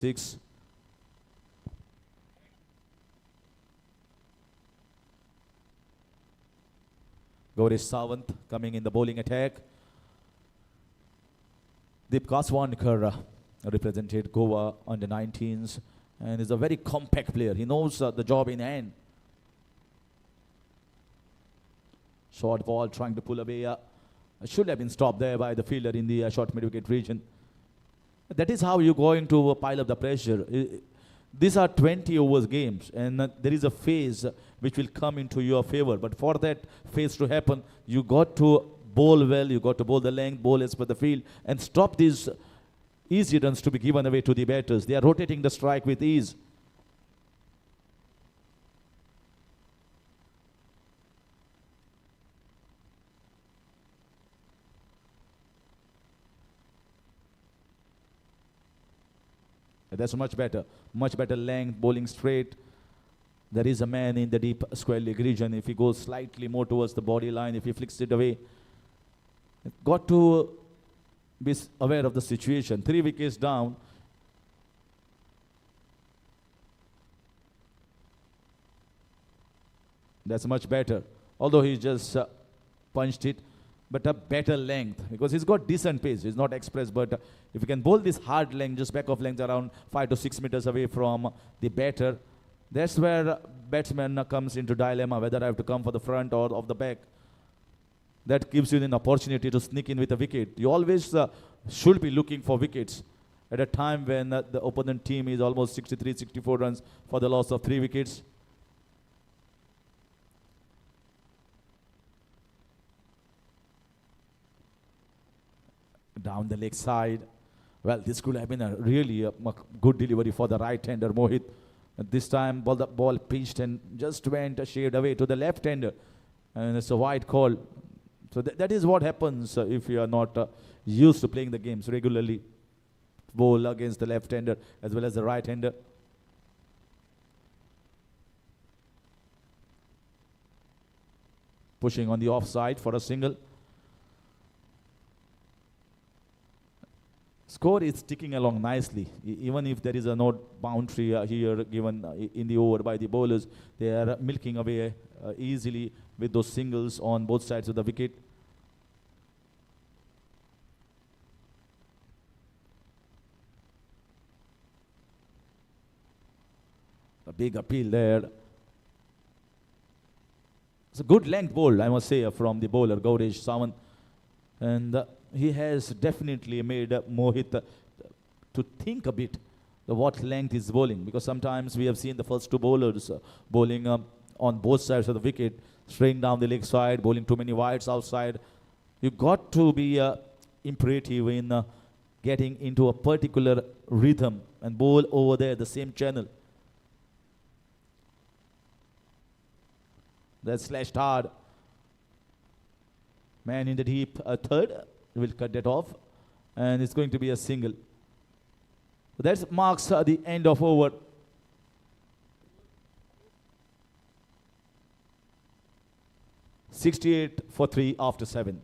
Six. Gauri Sawant coming in the bowling attack. Deep Kaswankar represented Goa under 19s and is a very compact player. He knows the job in hand. Short ball trying to pull away. Should have been stopped there by the fielder in the short mid-wicket region. That is how you're going to pile up the pressure. These are 20 overs games and there is a phase which will come into your favor. But for that phase to happen, you got to bowl well, you got to bowl the length, bowl as per the field and stop these easy runs to be given away to the batters. They are rotating the strike with ease. That's much better length, bowling straight. There is a man in the deep square leg region. If he goes slightly more towards the body line, if he flicks it away, got to be aware of the situation. 3 wickets down. That's much better. Although he just punched it, but a better length because he's got decent pace. He's not express, but if you can bowl this hard length, just back of length around 5 to 6 meters away from the batter, that's where batsman comes into dilemma whether I have to come for the front or of the back. That gives you an opportunity to sneak in with a wicket. You always should be looking for wickets at a time when the opponent team is almost 63, 64 runs for the loss of 3 wickets. Down the leg side. Well, this could have been a really good delivery for the right-hander Mohit. This time the ball pitched and just went a shade away to the left-hander. And it's a wide call. So that is what happens if you are not used to playing the games regularly. Bowl against the left-hander as well as the right-hander. pushing on the offside for a single. Score is ticking along nicely. Even if there is a no boundary here given in the over by the bowlers, they are milking away easily with those singles on both sides of the wicket. A big appeal there. It's a good length bowl, I must say, from the bowler, Gauresh Sawant. And he has definitely made Mohit to think a bit what length is bowling, because sometimes we have seen the first two bowlers bowling on both sides of the wicket, straying down the leg side, bowling too many wides outside. You got to be imperative in getting into a particular rhythm and bowl over there the same channel. That's slashed hard. Man in the deep, a third. Will cut that off. And it's going to be a single. That marks the end of over. (68 for 3 after 7).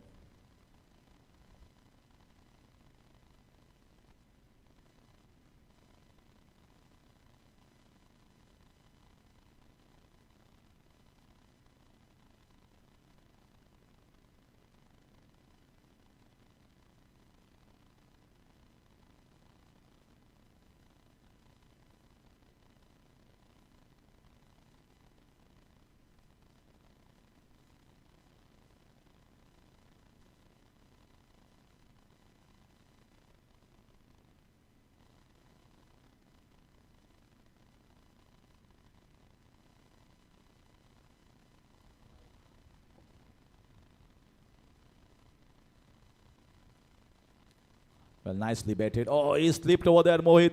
Well, nicely batted. Oh, he slipped over there, Mohit.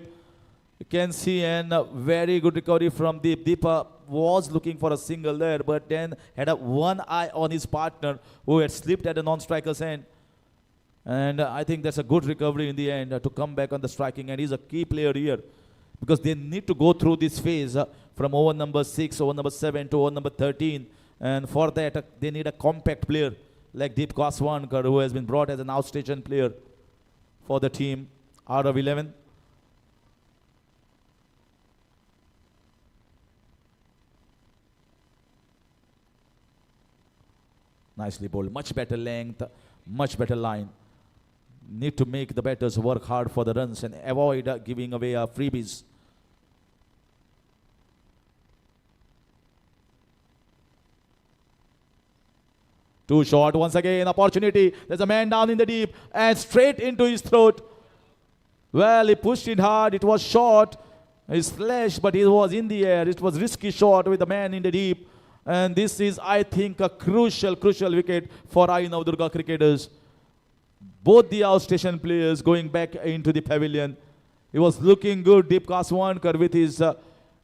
You can see and very good recovery from Deep. Deep was looking for a single there, but then had a one eye on his partner who had slipped at a non-striker's end. And I think that's a good recovery in the end to come back on the striking. And he's a key player here because they need to go through this phase from over number 6, over number 7 to over number 13. And for that, they need a compact player like Deep Kaswankar, who has been brought as an outstation player for the team, Aarav XI. Nicely bowled, much better length, much better line. Need to make the batters work hard for the runs and avoid giving away freebies. Too short once again, opportunity. There's a man down in the deep and straight into his throat. Well, he pushed it hard. It was short. He slashed, but it was in the air. It was risky shot with the man in the deep. And this is, I think, a crucial wicket for Aai Navdurga cricketers. Both the outstation players going back into the pavilion. He was looking good, Deep Kaswankar, with his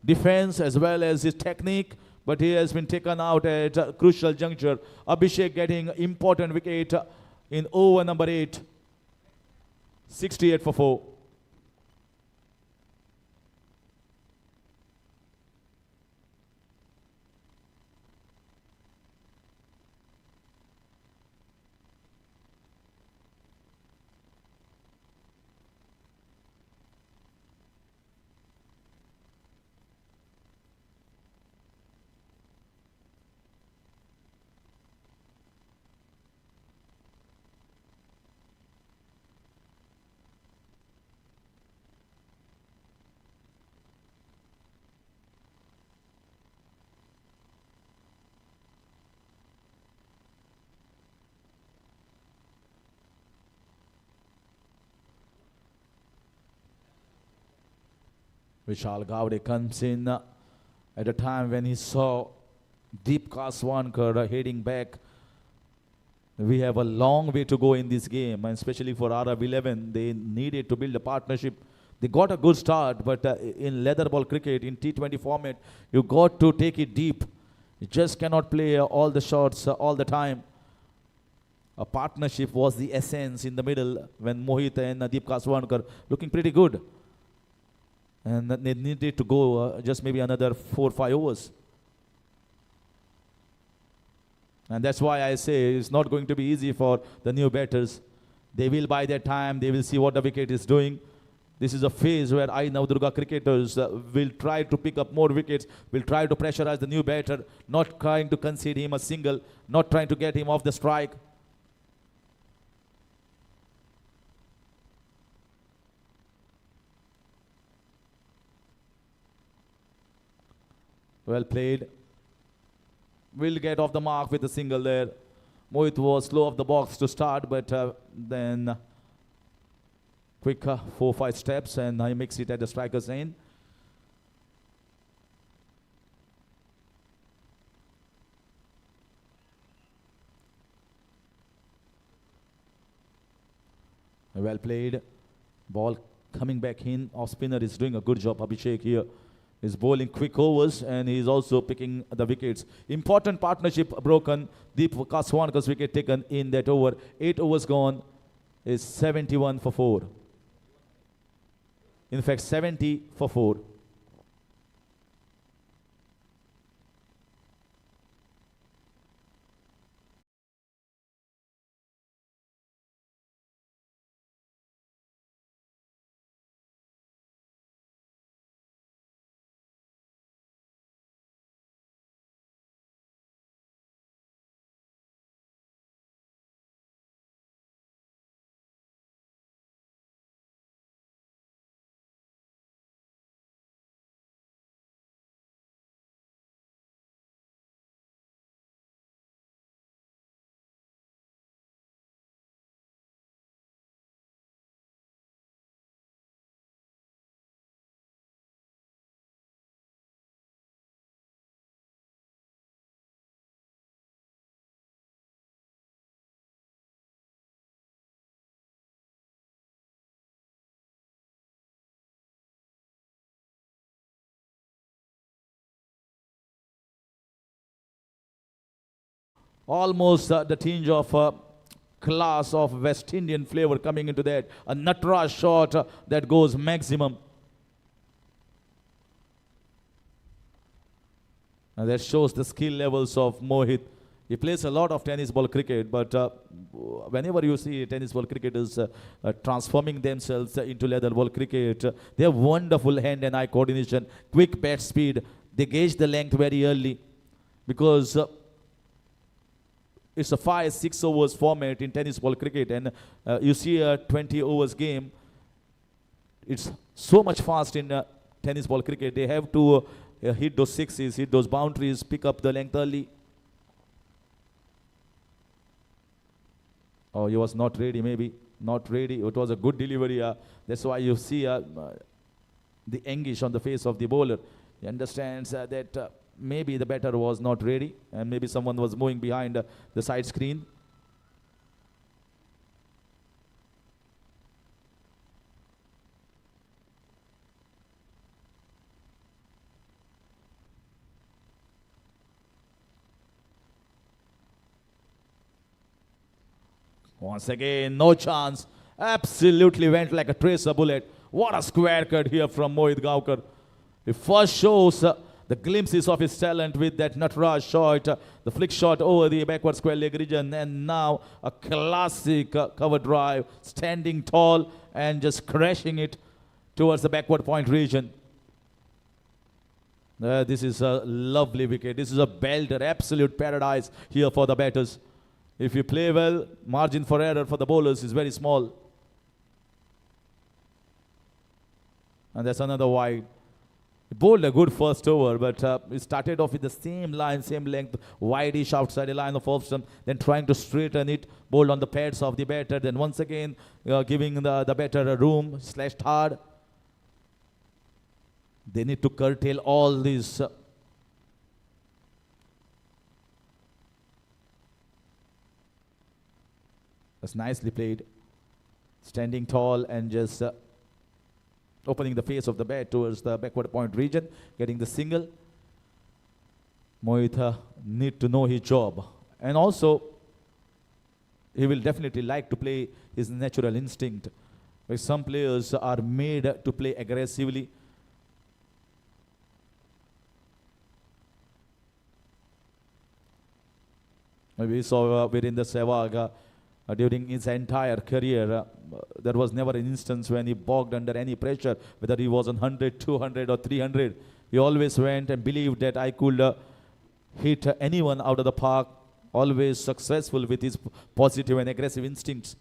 defense as well as his technique. But he has been taken out at a crucial juncture. Abhishek getting important wicket in over number 8. 68 for 4. Vishal Gowde comes in at a time when he saw Deep Kaswankar heading back. We have a long way to go in this game, and especially for Aarav XI, they needed to build a partnership. They got a good start, but in leather ball cricket, in T20 format, you got to take it deep. You just cannot play all the shots all the time. A partnership was the essence in the middle when Mohit and Deep Kaswankar looking pretty good. And they needed to go just maybe another 4 or 5 overs. And that's why I say it's not going to be easy for the new batters. They will buy their time. They will see what the wicket is doing. This is a phase where Aai Navdurga cricketers will try to pick up more wickets, will try to pressurize the new batter, not trying to concede him a single, not trying to get him off the strike. Well played. Will get off the mark with a single there. Mohit was slow off the box to start, but then quick 4-5 steps and he makes it at the striker's end. Well played. Ball coming back in. Off spinner is doing a good job. Abhishek here is bowling quick overs and he is also picking the wickets. Important partnership broken. Deep Kaswankar's wicket taken in that over. 8 overs gone is 71 for 4. In fact, 70 for 4. Almost the tinge of class of West Indian flavor coming into that. A Natraj shot that goes maximum. And that shows the skill levels of Mohit. He plays a lot of tennis ball cricket, but whenever you see tennis ball cricketers transforming themselves into leather ball cricket, they have wonderful hand and eye coordination, quick bat speed. They gauge the length very early because it's a 5-6 overs format in tennis ball cricket, and you see a 20 overs game. It's so much fast in tennis ball cricket. They have to hit those sixes, hit those boundaries, pick up the length early. Oh, he was not ready, maybe. Not ready. It was a good delivery. That's why you see the anguish on the face of the bowler. He understands that maybe the batter was not ready and maybe someone was moving behind the side screen. Once again, no chance. Absolutely went like a tracer bullet. What a square cut here from Mohit Gaonkar. He first shows the glimpses of his talent with that Natraj shot, the flick shot over the backward square leg region, and now a classic cover drive, standing tall and just crashing it towards the backward point region. This is a lovely wicket. This is a belter, absolute paradise here for the batters. If you play well, margin for error for the bowlers is very small. And that's another wide. He bowled a good first over, but he started off with the same line, same length, wide-ish outside the line of off stump, then trying to straighten it, bowled on the pads of the batter, then once again giving the batter a room, slashed hard. They need to curtail all these. That's nicely played. Standing tall and just opening the face of the bat towards the backward point region, getting the single. Mohit need to know his job. And also, he will definitely like to play his natural instinct. Where some players are made to play aggressively. We saw Virendra Sehwag during his entire career. There was never an instance when he bogged under any pressure, whether he was on 100, 200 or 300. He always went and believed that I could hit anyone out of the park, always successful with his positive and aggressive instincts.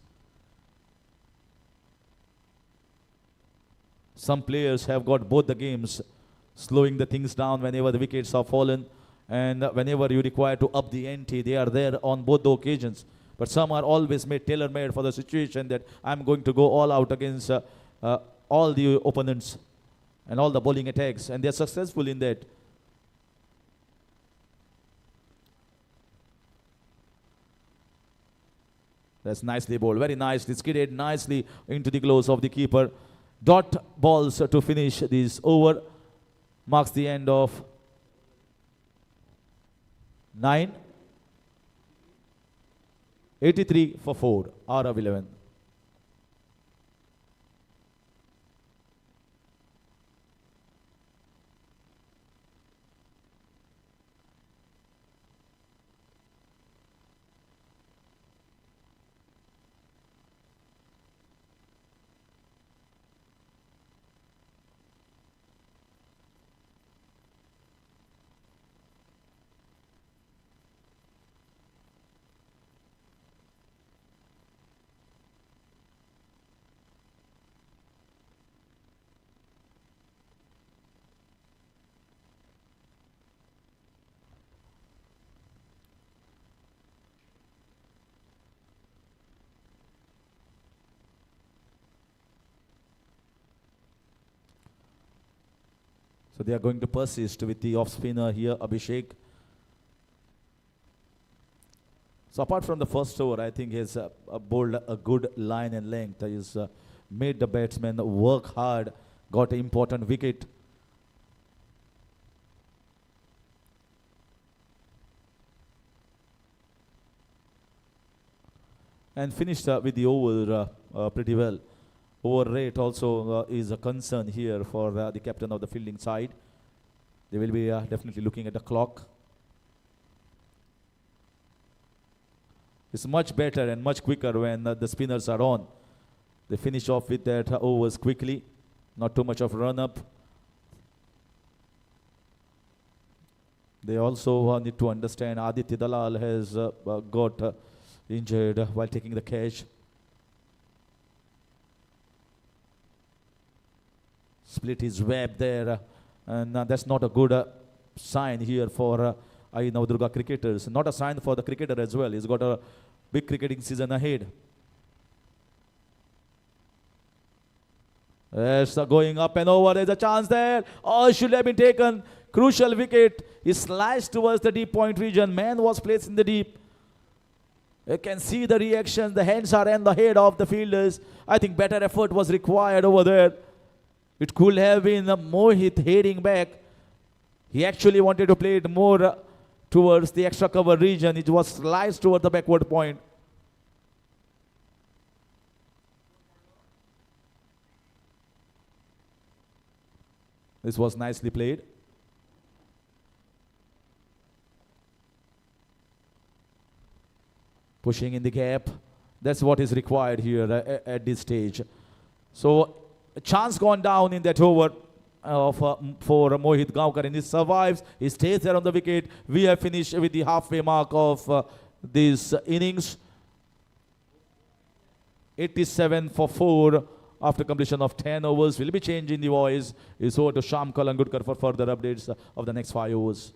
Some players have got both the games, slowing the things down whenever the wickets are fallen, and whenever you require to up the ante, they are there on both the occasions. But some are always made tailor-made for the situation that I'm going to go all out against all the opponents and all the bowling attacks, and they're successful in that. That's nicely bowled, very nicely skidded nicely into the gloves of the keeper. Dot balls to finish this over. Marks the end of 9. 83 for 4. Aarav 11. So they are going to persist with the off spinner here, Abhishek. So apart from the first over, I think he's bowled a good line and length. He's made the batsman work hard, got an important wicket. And finished with the over pretty well. Over rate also is a concern here for the captain of the fielding side. They will be definitely looking at the clock. It's much better and much quicker when the spinners are on. They finish off with that overs quickly. Not too much of run up. They also need to understand Aditya Dalal has got injured while taking the catch. Split his web there, and that's not a good sign here for Aai Navdurga cricketers. Not a sign for the cricketer as well. He's got a big cricketing season ahead. Yes, going up and over. There's a chance there. Oh, should have been taken. Crucial wicket. He sliced towards the deep point region. Man was placed in the deep. You can see the reaction. The hands are on the head of the fielders. I think better effort was required over there. It could have been Mohit heading back. He actually wanted to play it more towards the extra cover region. It was sliced toward the backward point. This was nicely played. Pushing in the gap. That's what is required here at this stage. So, a chance gone down in that over for Mohit Gaonkar, and he survives. He stays there on the wicket. We have finished with the halfway mark of this innings. 87 for 4 after completion of 10 overs. We'll be changing the voice. It's over to Shyam Kalangudkar for further updates of the next 5 overs.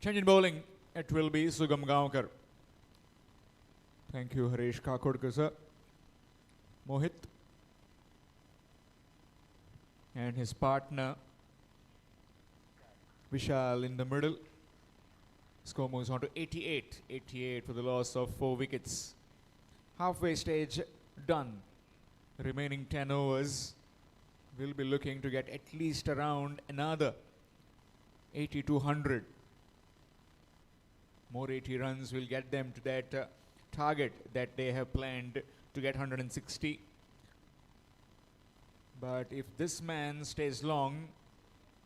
Change in bowling, it will be Sugam Gaonkar. Thank you, Harish Kakodkar, sir. Mohit and his partner Vishal in the middle. Score moves on to 88. 88 for the loss of 4 wickets. Halfway stage done. Remaining 10 overs. We'll be looking to get at least around another 80 to 100. More 80 runs will get them to that target that they have planned to get 160. But if this man stays long,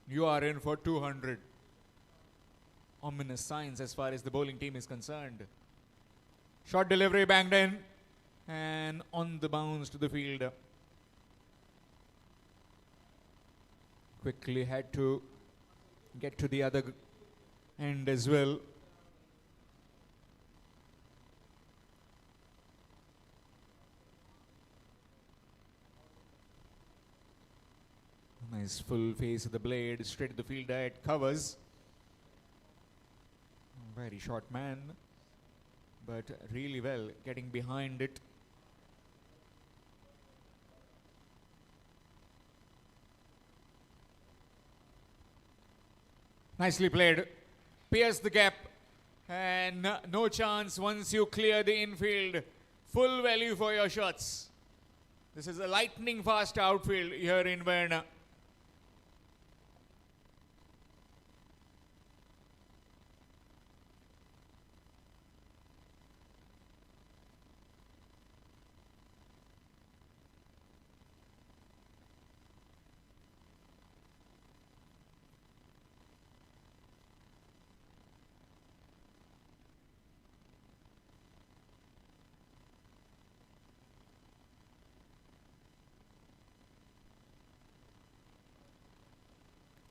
you are in for 200. Ominous signs as far as the bowling team is concerned. Short delivery banged in and on the bounce to the field. Quickly had to get to the other end as well. Nice full face of the blade, straight to the fielder, it covers. Very short man, but really well getting behind it. Nicely played. Pierce the gap and no chance once you clear the infield. Full value for your shots. This is a lightning fast outfield here in Verna.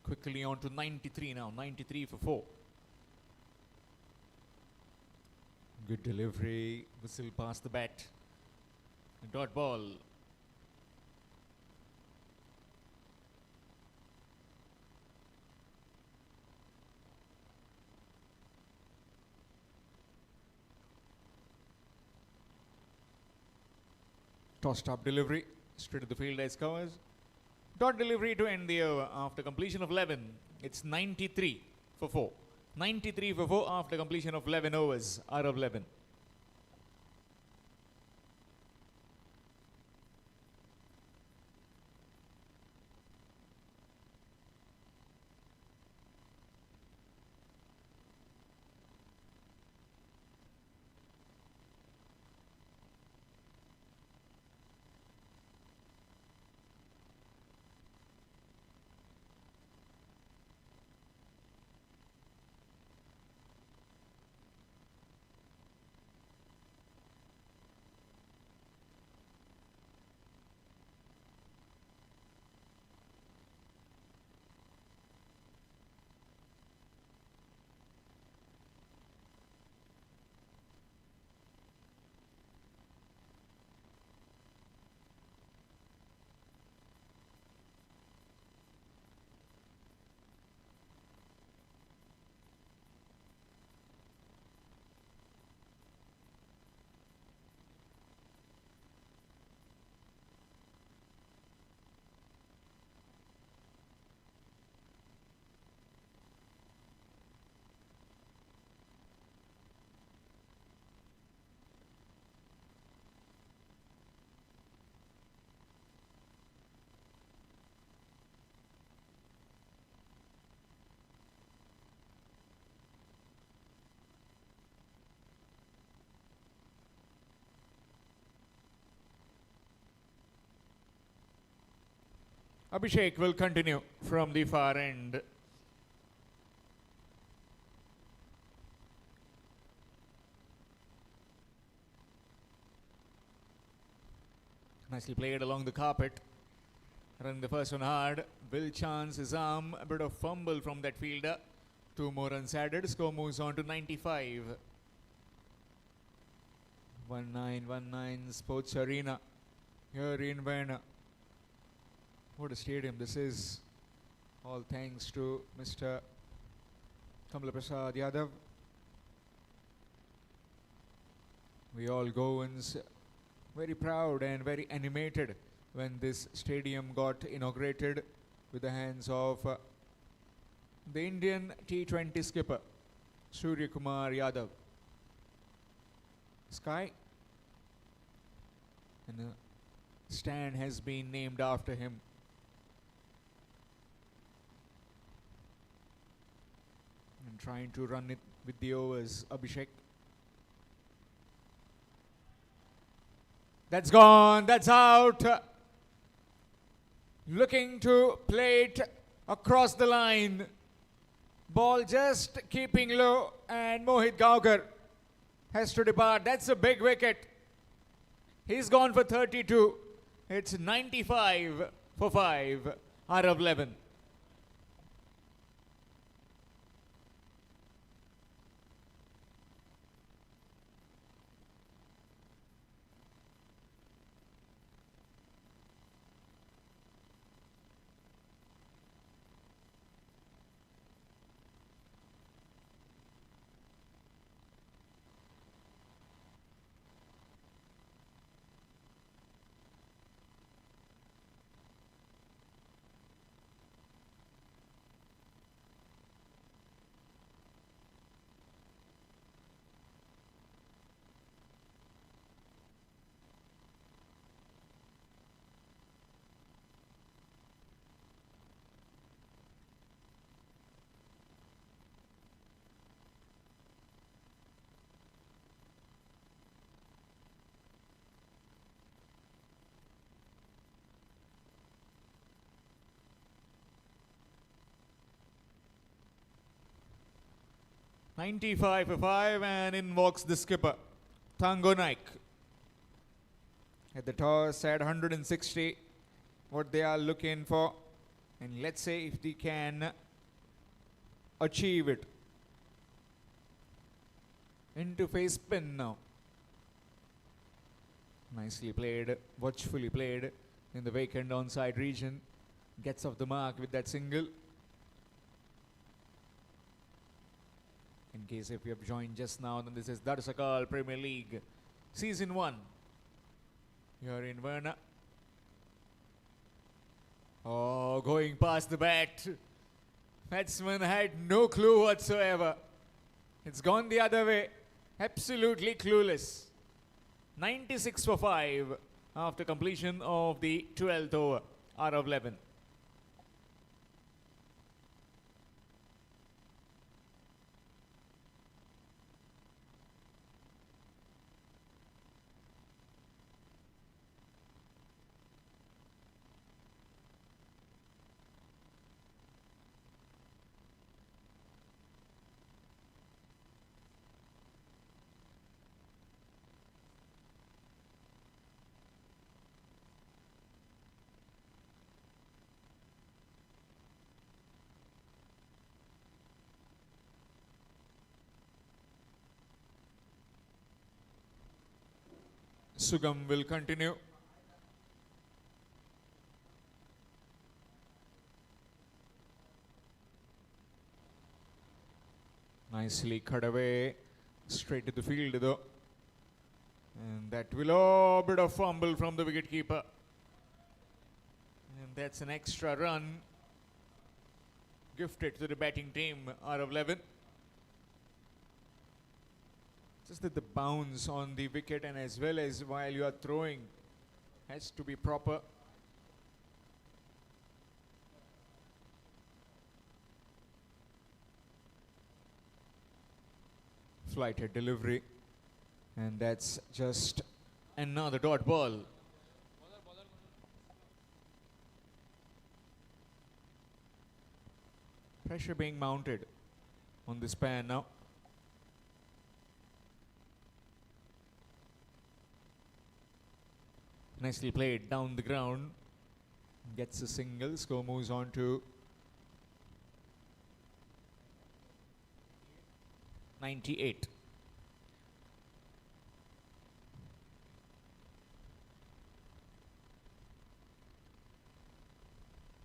Quickly on to 93 now, 93 for 4. Good delivery, whistle past the bat. Dot ball. Tossed up delivery, straight to the field as covers. Dot delivery to end the over after completion of 11. It's 93 for 4. 93 for 4 after completion of 11 overs out of 11. Abhishek will continue from the far end. Nicely played along the carpet. Running the first one hard. Will chance his arm. A bit of fumble from that fielder. 2 more runs added. Score moves on to 95. 1919 Sports Arena here in Vienna. What a stadium this is. All thanks to Mr. Kamala Prasad Yadav. We all Goans very proud and very animated when this stadium got inaugurated with the hands of the Indian T20 skipper Surya Kumar Yadav. Sky, and a stand has been named after him. And trying to run it with the overs, Abhishek. That's gone, that's out. Looking to play it across the line. Ball just keeping low, and Mohit Gaukar has to depart. That's a big wicket. He's gone for 32. It's 95 for 5 out of 11. "95 for 5, and in walks the skipper, Tango Naik. At the toss at 160, what they are looking for. And let's say if they can achieve it. Into face spin now. Nicely played, watchfully played in the vacant onside region. Gets off the mark with that single. In case if you have joined just now, then this is Dhadsakhal Premier League Season 1. Here in Verna. Oh, going past the bat. Batsman had no clue whatsoever. It's gone the other way. Absolutely clueless. 96 for 5 after completion of the 12th over out of 11. Sugam will continue. Nicely cut away, straight to the field though. And that will, oh, bit of fumble from the wicketkeeper. And that's an extra run gifted to the batting team out of 11. Just that the bounce on the wicket and as well as while you are throwing has to be proper. Flighted delivery, and that's just another dot ball. Pressure being mounted on this pan now. Nicely played down the ground. Gets a single. Score moves on to 98.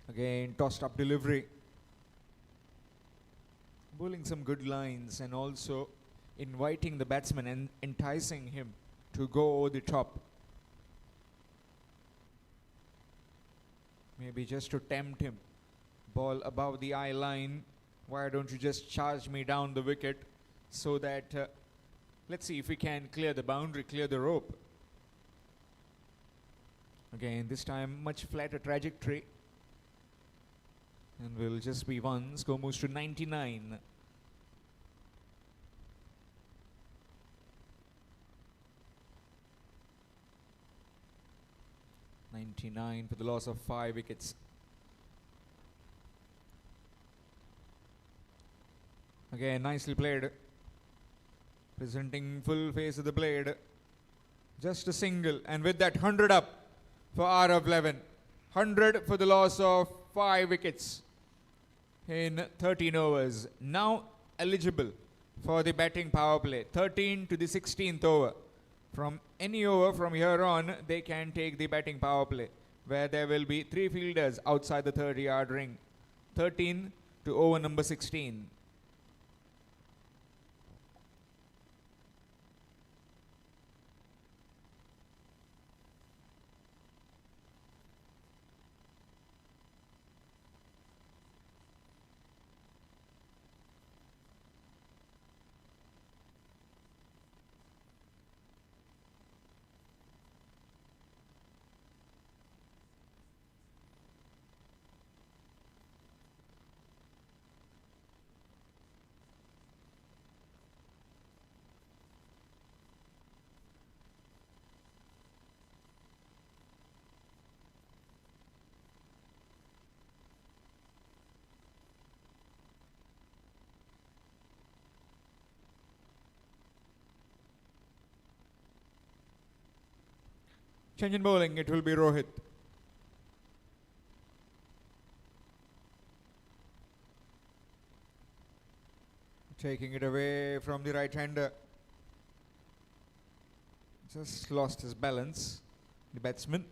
Again, tossed up delivery. pulling some good lines and also inviting the batsman and enticing him to go over the top. Maybe just to tempt him. Ball above the eye line. Why don't you just charge me down the wicket so that let's see if we can clear the boundary, clear the rope. Again, this time much flatter trajectory. And will just be one. Score moves to 99. For the loss of 5 wickets. Again, nicely played. Presenting full face of the blade. Just a single, and with that 100 up for Aarav XI. 100 for the loss of 5 wickets in 13 overs. Now eligible for the batting power play. 13 to the 16th over. From any over from here on, they can take the batting power play, where there will be 3 fielders outside the 30-yard ring. 13 to over number 16. Change in bowling, it will be Rohit. Taking it away from the right-hander. Just lost his balance, the batsman.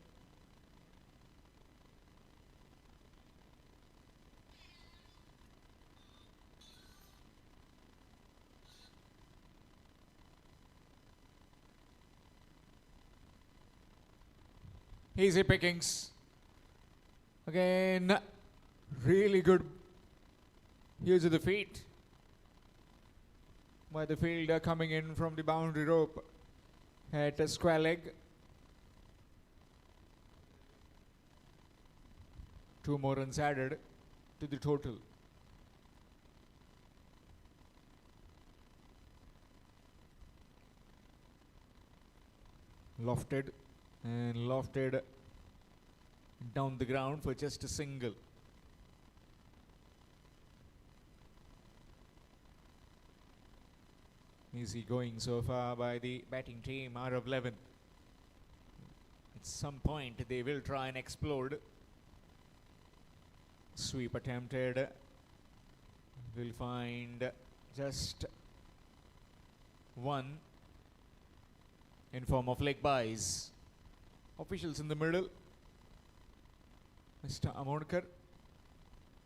Easy pickings. Again, really good use of the feet by the fielder coming in from the boundary rope at a square leg. 2 more runs added to the total. Lofted and lofted down the ground for just a single. Easy going so far by the batting team, Aarav XI. At some point they will try and explode. Sweep attempted. Will find just one in form of leg byes. Officials in the middle. Mr. Amodkar,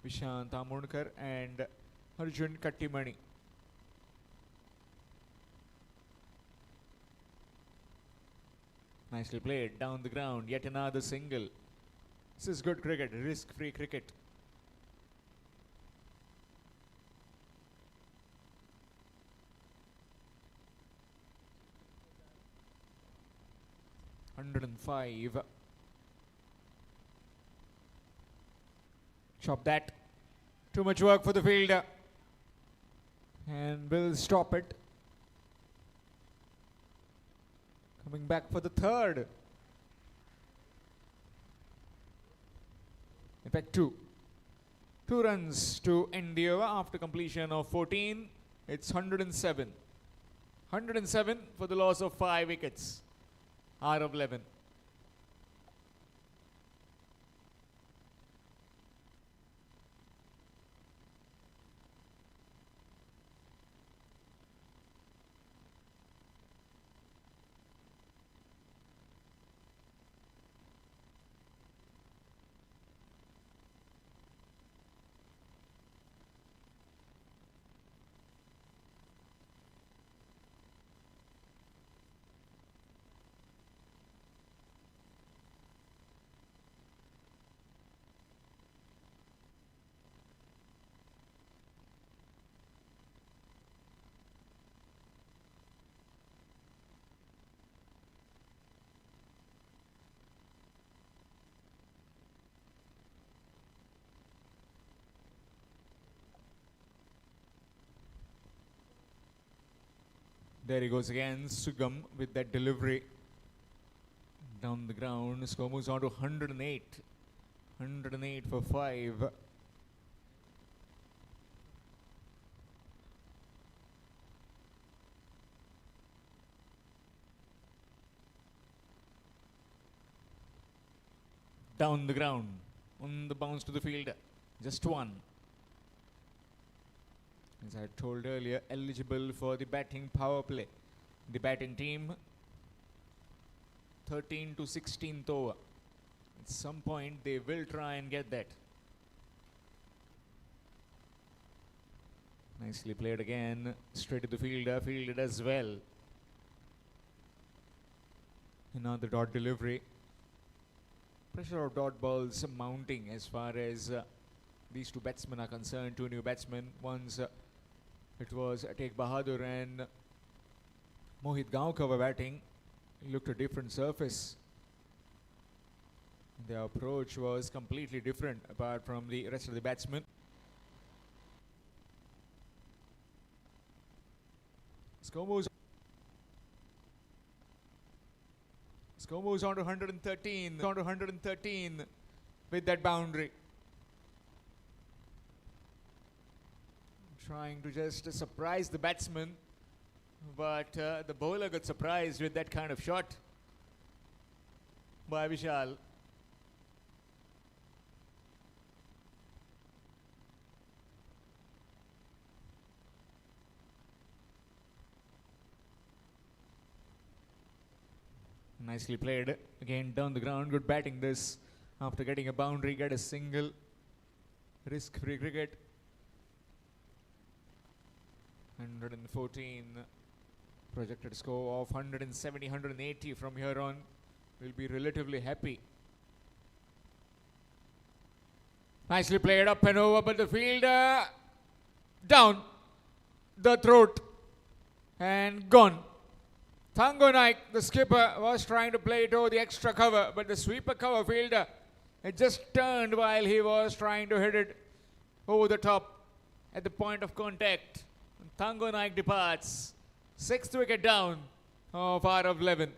Vishant Amodkar and Arjun Kattimani. Nicely played down the ground. Yet another single. This is good cricket, risk-free cricket. (105). Chop that. Too much work for the fielder. And will stop it. Coming back for the third. In fact, 2. 2 runs to end the over after completion of 14. It's 107. 107 for the loss of 5 wickets. Aarav XI. There he goes again, Sugam with that delivery. Down the ground, score moves on to 108. 108 for 5. Down the ground, on the bounce to the field, just one. As I told earlier, eligible for the batting power play. The batting team, 13 to 16th over. At some point, they will try and get that. Nicely played again, straight to the fielder, fielded as well. Another dot delivery. Pressure of dot balls mounting as far as these two batsmen are concerned. Two new batsmen. Once it was Teck Bahadur and Mohit Gaonkar were batting. It looked a different surface. Their approach was completely different apart from the rest of the batsmen. Score moves on to 113. On to 113 with that boundary. Trying to just surprise the batsman, but the bowler got surprised with that kind of shot by Vishal. Nicely played. Again down the ground. Good batting this. After getting a boundary, get a single. Risk-free cricket. 114. Projected score of 170, 180 from here on. Will be relatively happy. Nicely played up and over, but the fielder down the throat and gone. Thango Naik, the skipper, was trying to play it over the extra cover, but the sweeper cover fielder, it just turned while he was trying to hit it over the top at the point of contact. Thango Naik departs. 6th wicket down of Aarav XI.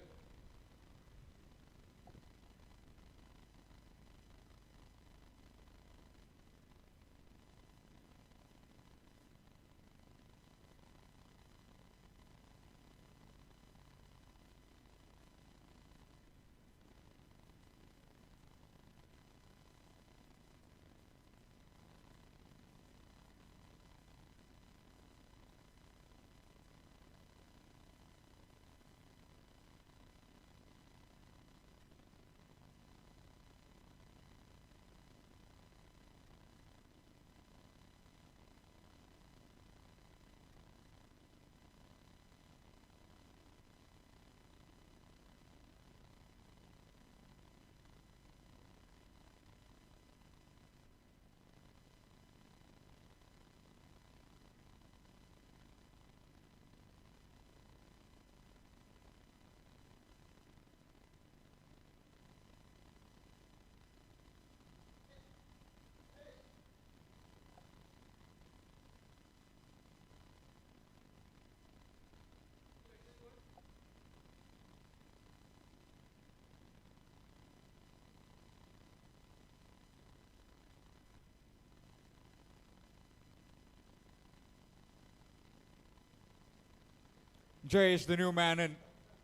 Jayesh, the new man, in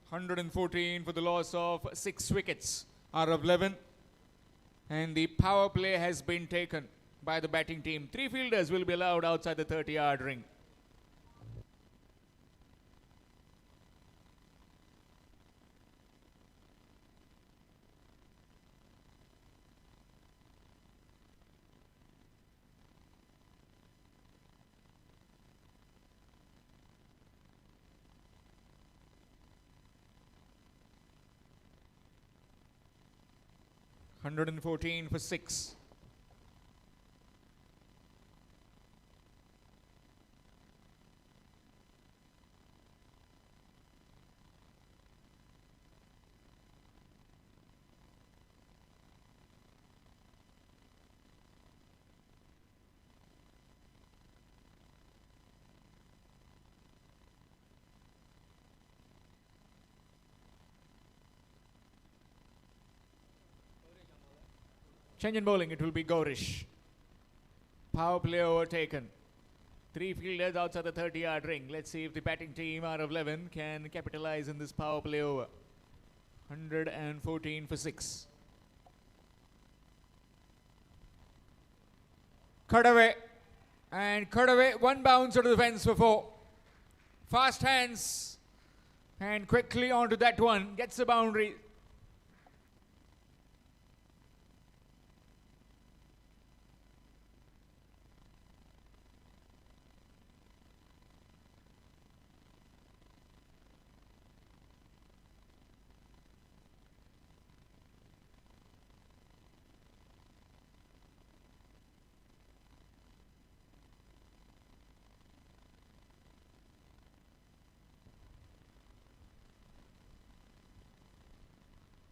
114 for the loss of 6 wickets. Aarav XI. And the power play has been taken by the batting team. 3 fielders will be allowed outside the 30-yard ring. $114 for 6. Change in bowling, it will be Gaurish. Power play overtaken. 3 fielders outside the 30-yard ring. Let's see if the batting team Aarav 11 can capitalize in this power play over. 114 for 6. Cut away. And cut away. One bounce out of the fence for 4. Fast hands. And quickly onto that one. Gets the boundary.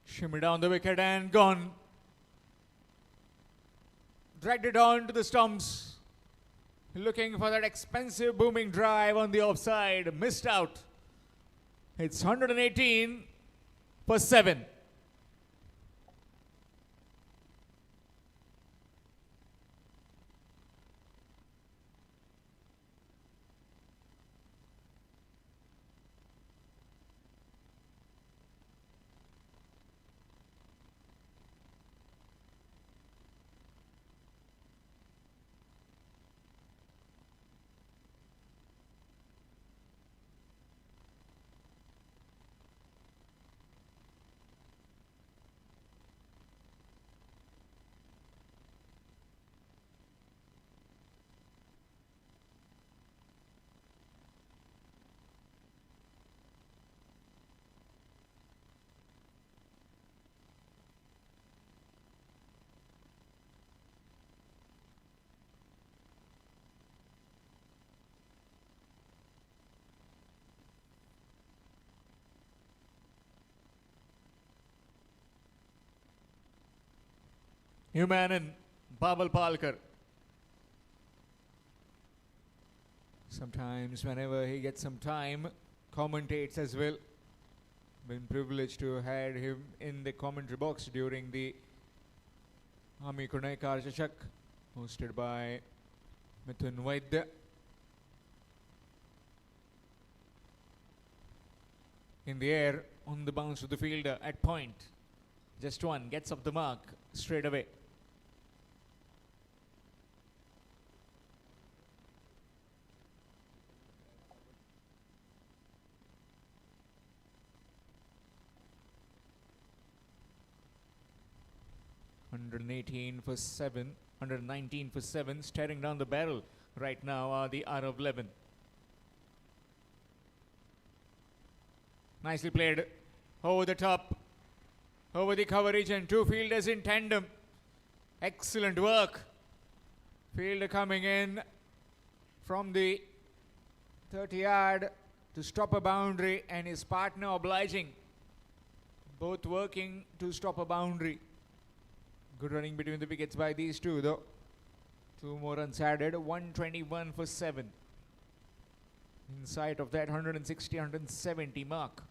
Shimmy down the wicket and gone. Dragged it on to the stumps. Looking for that expensive booming drive on the offside. Missed out. It's 118 for 7. Humanan, Babal Palkar. Sometimes whenever he gets some time, commentates as well. Been privileged to have had him in the commentary box during the Ami Kunai Karjashak, hosted by Mithun Vaidya. In the air, on the bounce to the fielder at point. Just one, gets up the mark straight away. For 7, 119 for 7, staring down the barrel right now are the Aarav 11. Nicely played over the top, over the coverage, and 2 fielders in tandem. Excellent work. Fielder coming in from the 30-yard to stop a boundary, and his partner obliging. Both working to stop a boundary. Good running between the wickets by these two though. 2 more runs added. 121 for 7. In sight of that 160, 170 mark.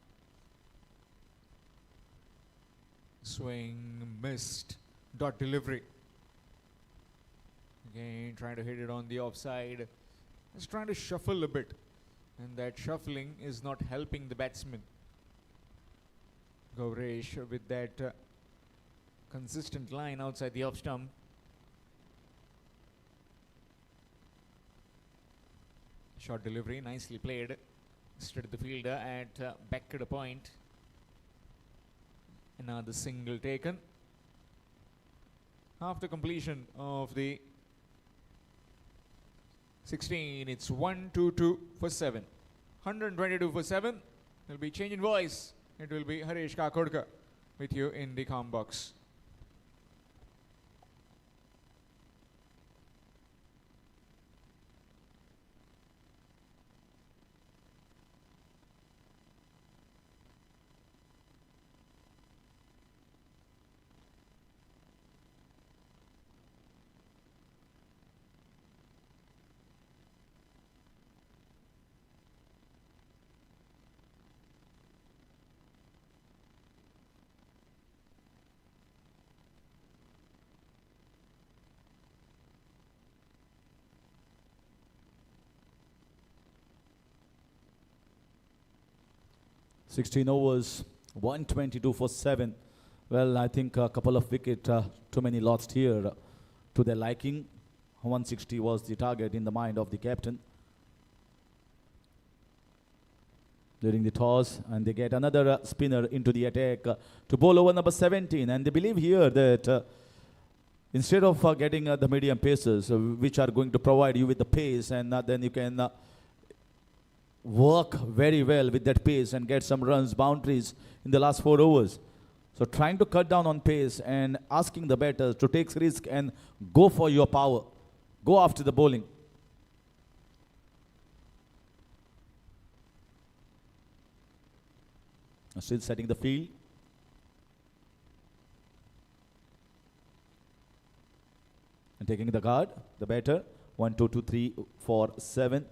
Swing missed. Dot delivery. Again trying to hit it on the offside. Just trying to shuffle a bit. And that shuffling is not helping the batsman. Gaurish with that consistent line outside the off stump. Short delivery, nicely played. Straight the fielder at back at a point. Another single taken. After completion of the 16, it's 122 for 7. 122 for 7. There will be change in voice. It will be Harish Kakodkar with you in the comm box. 16 overs, 122 for 7. Well, I think a couple of wickets, too many lost here to their liking. 160 was the target in the mind of the captain. During the toss, and they get another spinner into the attack to bowl over number 17. And they believe here that instead of getting the medium paces, which are going to provide you with the pace, and then you can work very well with that pace and get some runs, boundaries in the last 4 overs. So trying to cut down on pace and asking the batters to take risk and go for your power. Go after the bowling. Still setting the field. And taking the guard, the batter. 1, 2, 2, 3, 4, 7.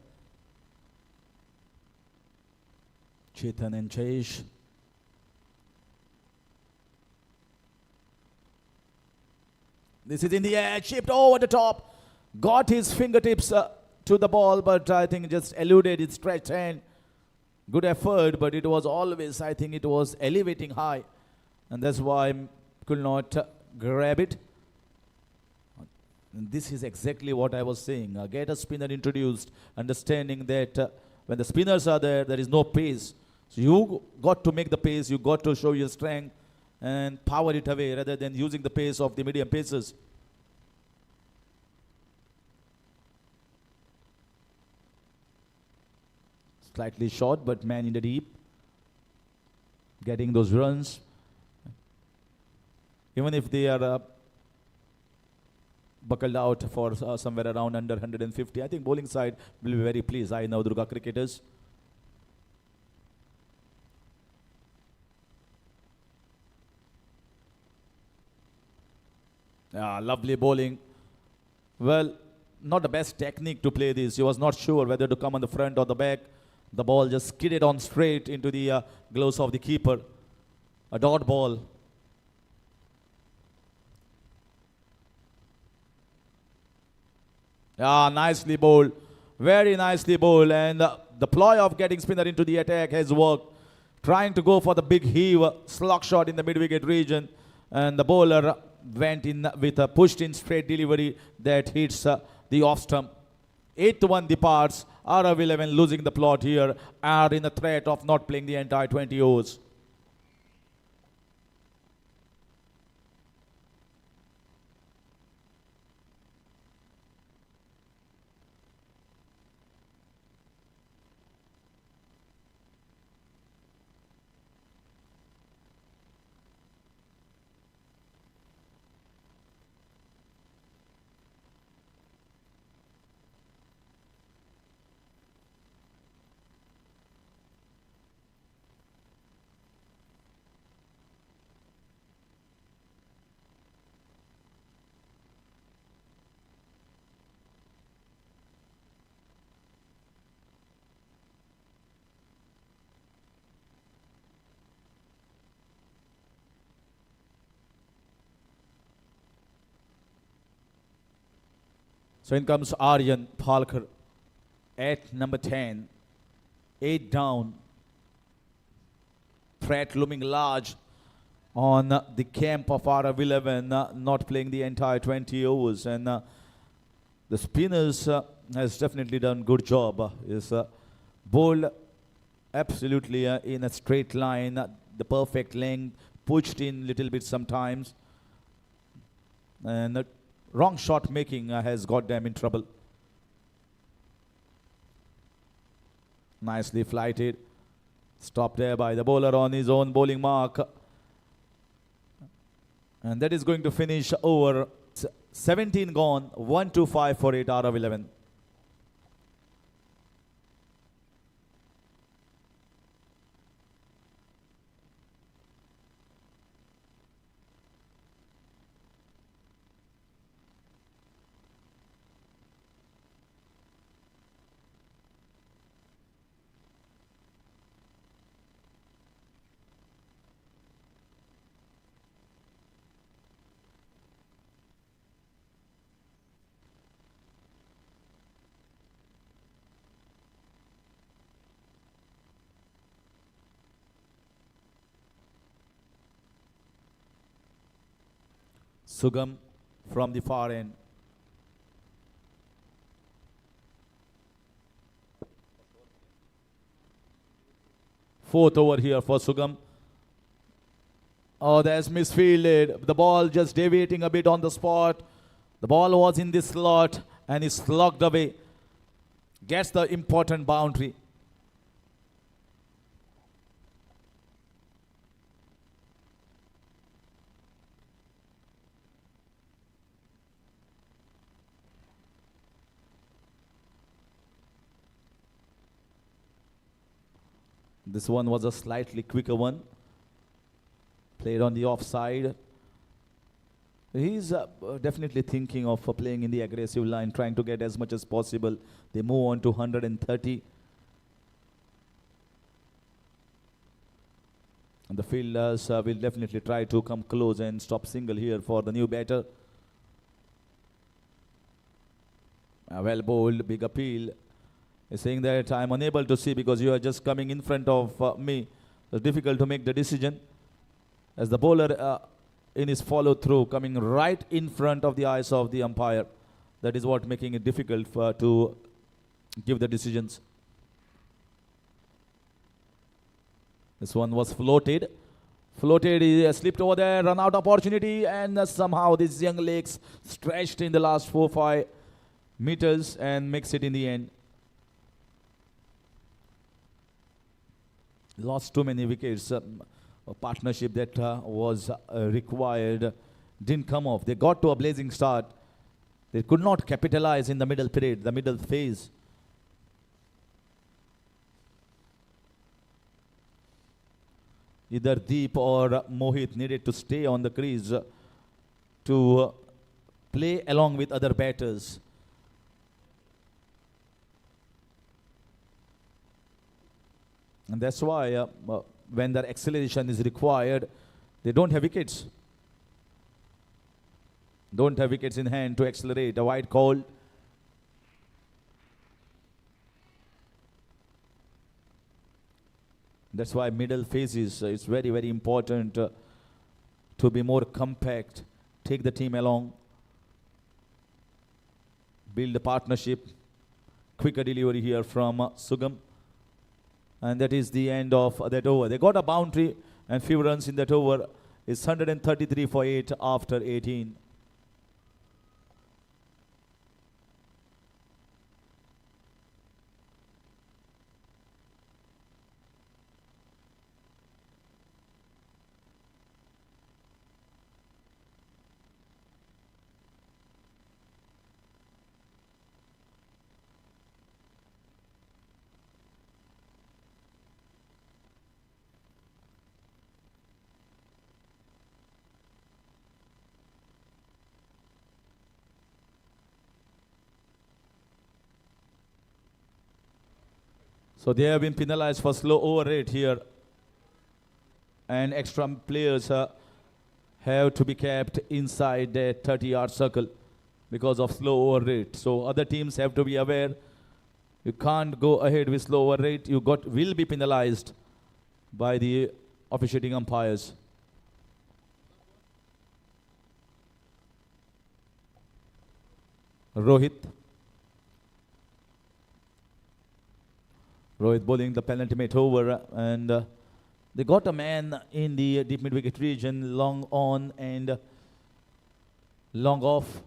Chetan and Jayesh. This is in the air, chipped over the top. Got his fingertips to the ball, but I think just eluded its stretched hand. Good effort, but it was always, I think it was elevating high. And that's why I could not grab it. And this is exactly what I was saying. Get a spinner introduced, understanding that when the spinners are there, there is no pace. So you got to make the pace, you got to show your strength and power it away rather than using the pace of the medium paces. Slightly short, but man in the deep. Getting those runs. Even if they are buckled out for somewhere around under 150, I think bowling side will be very pleased. Aai Navdurga cricketers. Lovely bowling. Well, not the best technique to play this. He was not sure whether to come on the front or the back. The ball just skidded on straight into the gloves of the keeper. A dot ball. Nicely bowled. Very nicely bowled. And the ploy of getting spinner into the attack has worked. Trying to go for the big heave, slog shot in the mid-wicket region. And the bowler went in with a pushed in straight delivery that hits the off stump. 8-1 departs. Aarav XI losing the plot here, are in the threat of not playing the entire 20 overs. So in comes Aryan Palkar at number 10. 8 down. Threat looming large on the camp of Aarav XI, not playing the entire 20 overs. And the spinners has definitely done good job. Is bowled absolutely in a straight line, the perfect length, pushed in little bit sometimes. And wrong shot making has got them in trouble. Nicely flighted. Stopped there by the bowler on his own bowling mark. And that is going to finish over. 17 gone, 1-2-5 for 8 Aarav XI. Sugam from the far end. Fourth over here for Sugam. Oh, that's misfielded. The ball just deviating a bit on the spot. The ball was in the slot and is slugged away. Gets the important boundary. This one was a slightly quicker one. Played on the offside. He's definitely thinking of playing in the aggressive line, trying to get as much as possible. They move on to 130. And the fielders will definitely try to come close and stop single here for the new batter. Well bowled, big appeal. He's saying that I'm unable to see because you are just coming in front of me. It's difficult to make the decision. As the bowler in his follow through coming right in front of the eyes of the umpire. That is what making it difficult to give the decisions. This one was floated. Floated, he slipped over there, run out opportunity, and somehow these young legs stretched in the last 4-5 meters and makes it in the end. Lost too many wickets. A partnership that was required didn't come off. They got to a blazing start. They could not capitalize in the middle period, the middle phase. Either Deep or Mohit needed to stay on the crease to play along with other batters. And that's why when their acceleration is required, they don't have wickets. Don't have wickets in hand to accelerate. A wide call. That's why middle phases is very, very important to be more compact, take the team along, build a partnership. Quicker delivery here from Sugam. And that is the end of that over. They got a boundary and few runs in that over. It's 133 for 8 after 18. So they have been penalized for slow over rate here. And extra players have to be kept inside the 30-yard circle because of slow over rate. So other teams have to be aware. You can't go ahead with slow over rate. You will be penalized by the officiating umpires. Rohit bowling the penultimate over, and they got a man in the deep mid-wicket region, long on and long off,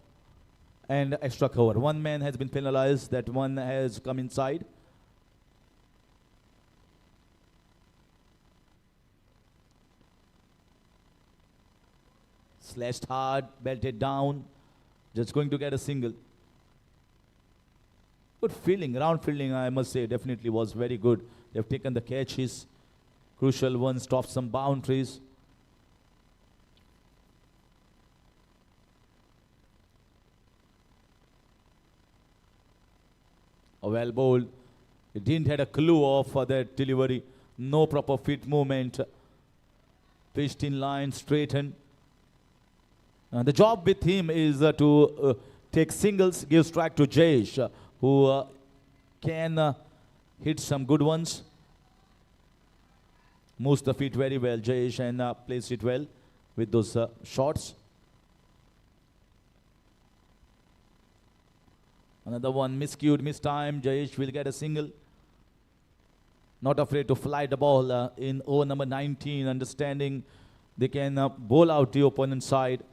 and extra cover. One man has been penalized, that one has come inside. Slashed hard, belted down, just going to get a single. Good fielding, round fielding, I must say, definitely was very good. They've taken the catches, crucial ones, stopped some boundaries. A well bowled. It didn't have a clue of that delivery. No proper feet movement. Pitched in line, straightened. The job with him is to take singles, give strike to Jayesh, who can hit some good ones. Moves the feet very well, Jayesh, and plays it well with those shots. Another one miscued, mistimed. Jayesh will get a single. Not afraid to fly the ball in over number 19, understanding they can bowl out the opponent's side.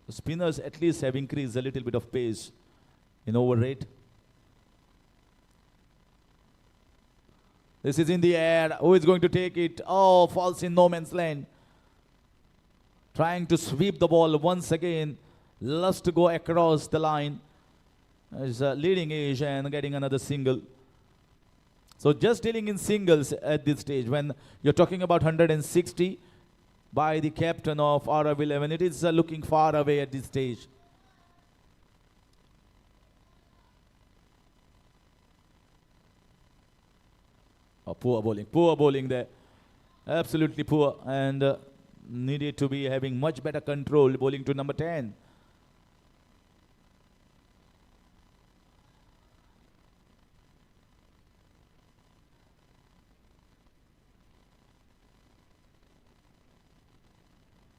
The spinners at least have increased a little bit of pace in over rate. This is in the air. Who is going to take it? Oh, falls in no man's land. Trying to sweep the ball once again. Loves to go across the line. Is leading edge and getting another single. So just dealing in singles at this stage. When you're talking about 160 by the captain of Aarav XI, it is looking far away at this stage. Oh, poor bowling there. Absolutely poor, and needed to be having much better control bowling to number 10.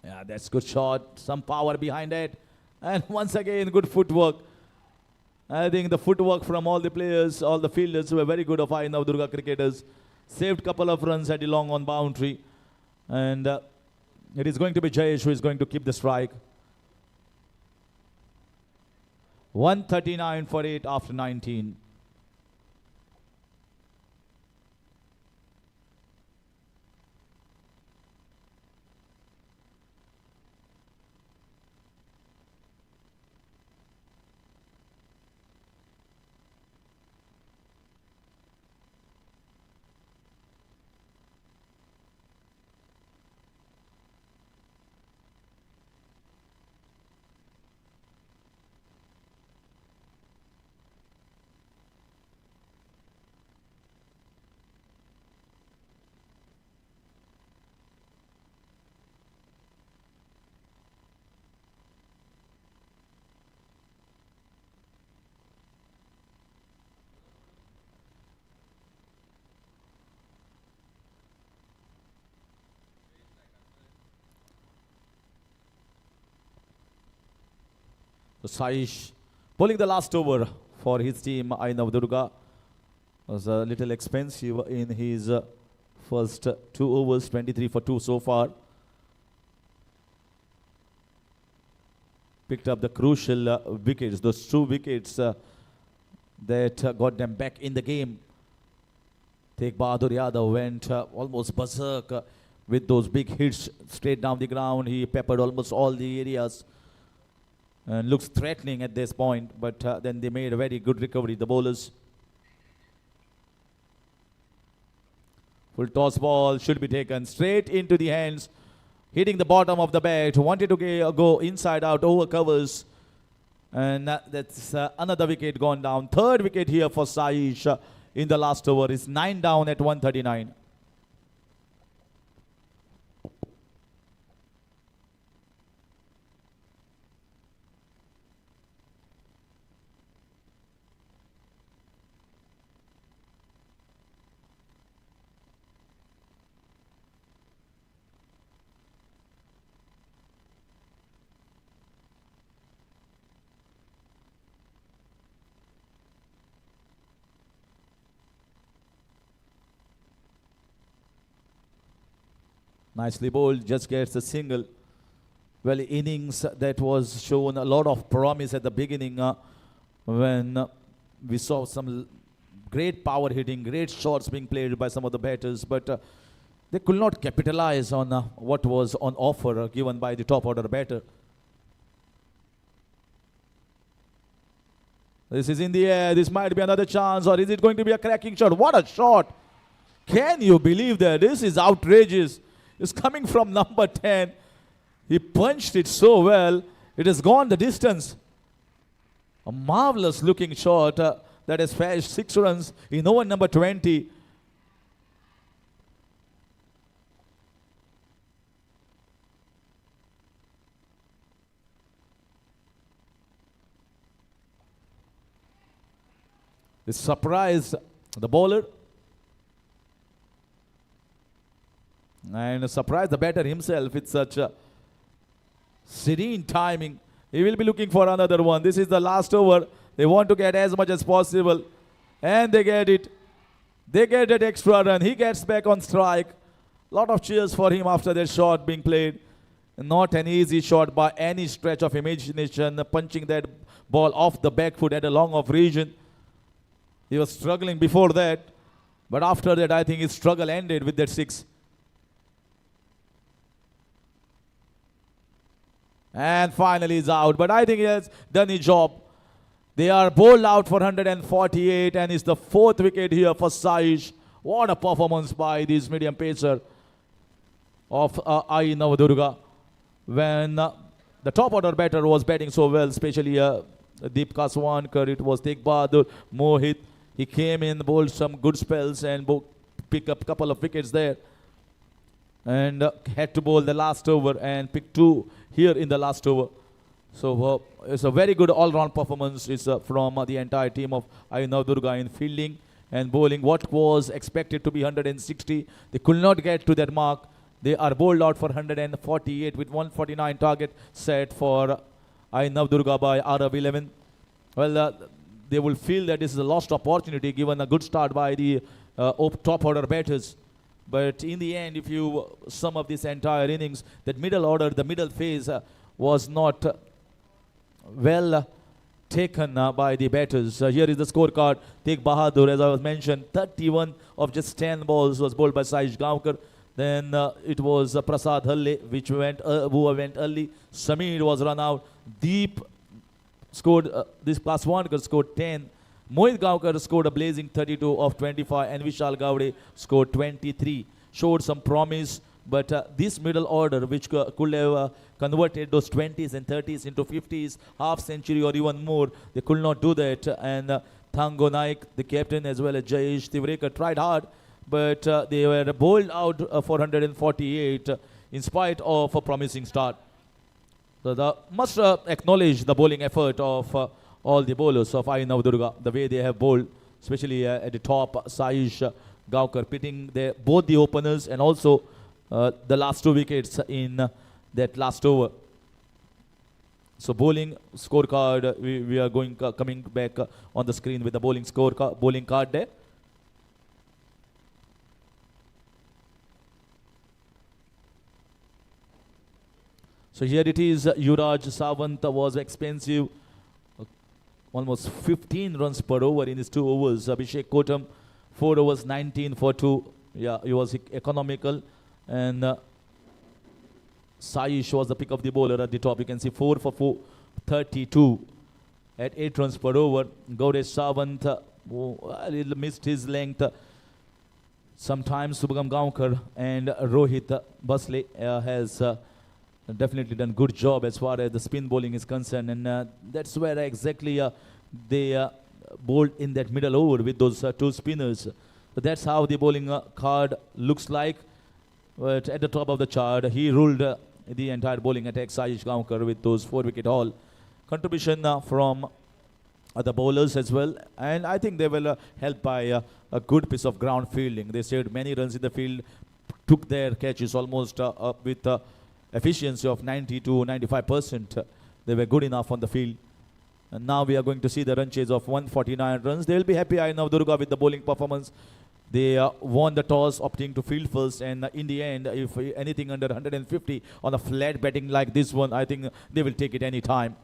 Yeah, that's good shot. Some power behind it. And once again, good footwork. I think the footwork from all the players, all the fielders were very good of Aai Navdurga cricketers. Saved couple of runs at the long on boundary. And it is going to be Jayesh who is going to keep the strike. 139 for 8 after 19. So Saish bowling the last over for his team. Aai Navdurga was a little expensive in his first 2 overs, 23 for 2 so far. Picked up the crucial wickets, those 2 wickets that got them back in the game. Tegh Bahadur Yadav went almost berserk with those big hits straight down the ground. He peppered almost all the areas and looks threatening at this point, but then they made a very good recovery, the bowlers. Full toss ball should be taken straight into the hands, hitting the bottom of the bat. Wanted to go inside out over covers, and that's another wicket gone down. 3rd wicket here for Saish in the last over. Is 9 down at 139. Nicely bowled, just gets a single. Well, innings that was shown a lot of promise at the beginning when we saw some great power hitting, great shots being played by some of the batters, but they could not capitalize on what was on offer given by the top order batter. This is in the air. This might be another chance, or is it going to be a cracking shot? What a shot! Can you believe that? This is outrageous. It's coming from number 10. He punched it so well. It has gone the distance. A marvelous looking shot that has fetched 6 runs in over number 20. It surprised the bowler and surprised the batter himself with such a serene timing He will be looking for another one. This is the last over. They want to get as much as possible. And they get it. They get that extra run. He gets back on strike. Lot of cheers for him after that shot being played. Not an easy shot by any stretch of imagination. Punching that ball off the back foot at a long off region. He was struggling before that. But after that, I think his struggle ended with that 6. And finally he's out. But I think he has done his job. They are bowled out for 148, and it's the 4th wicket here for Saish. What a performance by this medium pacer of Aai Navdurga. When the top order batter was batting so well, especially Deep Kaswankar, it was Tegh Bahadur, Mohit. He came in, bowled some good spells and picked up a couple of wickets there. And had to bowl the last over and pick 2 here in the last over. So it's a very good all-round performance from the entire team of Aai Navdurga in fielding and bowling. What was expected to be 160, they could not get to that mark. They are bowled out for 148 with 149 target set for Aai Navdurga by Aarav XI. Well, they will feel that this is a lost opportunity given a good start by the top order batters. But in the end, if you sum up this entire innings, that middle order, the middle phase was not well taken by the batters. Here is the scorecard. Tegh Bahadur, as I was mentioned, 31 of just 10 balls was bowled by Saish Gaonkar. Then it was Prasad Halle, who went early. Sameer was run out. Deep scored, this Kaswankar scored 10. Mohit Gaonkar scored a blazing 32 of 25, and Vishal Gowde scored 23. Showed some promise, but this middle order, which could have converted those 20s and 30s into 50s, half century or even more, they could not do that. And Thango Naik, the captain, as well as Jayesh Tivrekar tried hard, but they were bowled out for 148 in spite of a promising start. So must acknowledge the bowling effort of all the bowlers of Aai Navdurga, the way they have bowled, especially at the top, Saish Gaonkar pitting both the openers and also the last 2 wickets in that last over. So bowling scorecard, we are coming back on the screen with the bowling card there. So here it is. Yuvraj Sawant was expensive. Almost 15 runs per over in his 2 overs. Abhishek Kotam, 4 overs, 19 for 2. Yeah, he was economical. And Saish was the pick of the bowler at the top. You can see 4 for 4, 32 at 8 runs per over. Gaudesh Sawant missed his length. Sometimes Subham Gaonkar and Rohit Basle has definitely done good job as far as the spin bowling is concerned, and that's where exactly they bowled in that middle over with those 2 spinners. So that's how the bowling card looks like. But at the top of the chart, he ruled the entire bowling attack, Saish Gaonkar, with those 4 wicket haul. Contribution from the bowlers as well, and I think they were helped by a good piece of ground fielding. They saved many runs in the field, took their catches almost with efficiency of 90 to 95%. They were good enough on the field. And now we are going to see the run chase of 149 runs. They will be happy, Aai Navdurga, with the bowling performance. They won the toss, opting to field first. And in the end, if anything under 150 on a flat batting like this one, I think they will take it any time.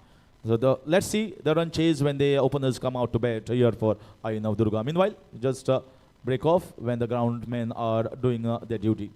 So let's see the run chase when the openers come out to bat here for Aai Navdurga. Meanwhile, just break off when the groundmen are doing their duty.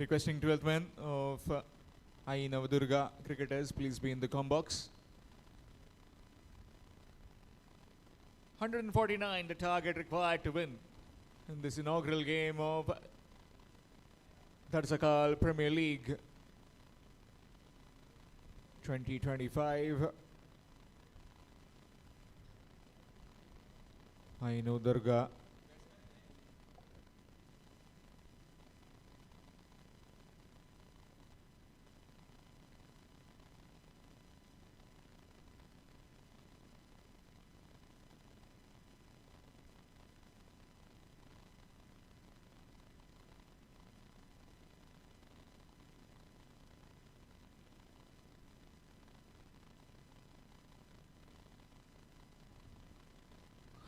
Requesting 12th man of Aai Navdurga cricketers, please be in the com box. 149 the target required to win in this inaugural game of Dhadsakhal Premier League 2025. Aai Navdurga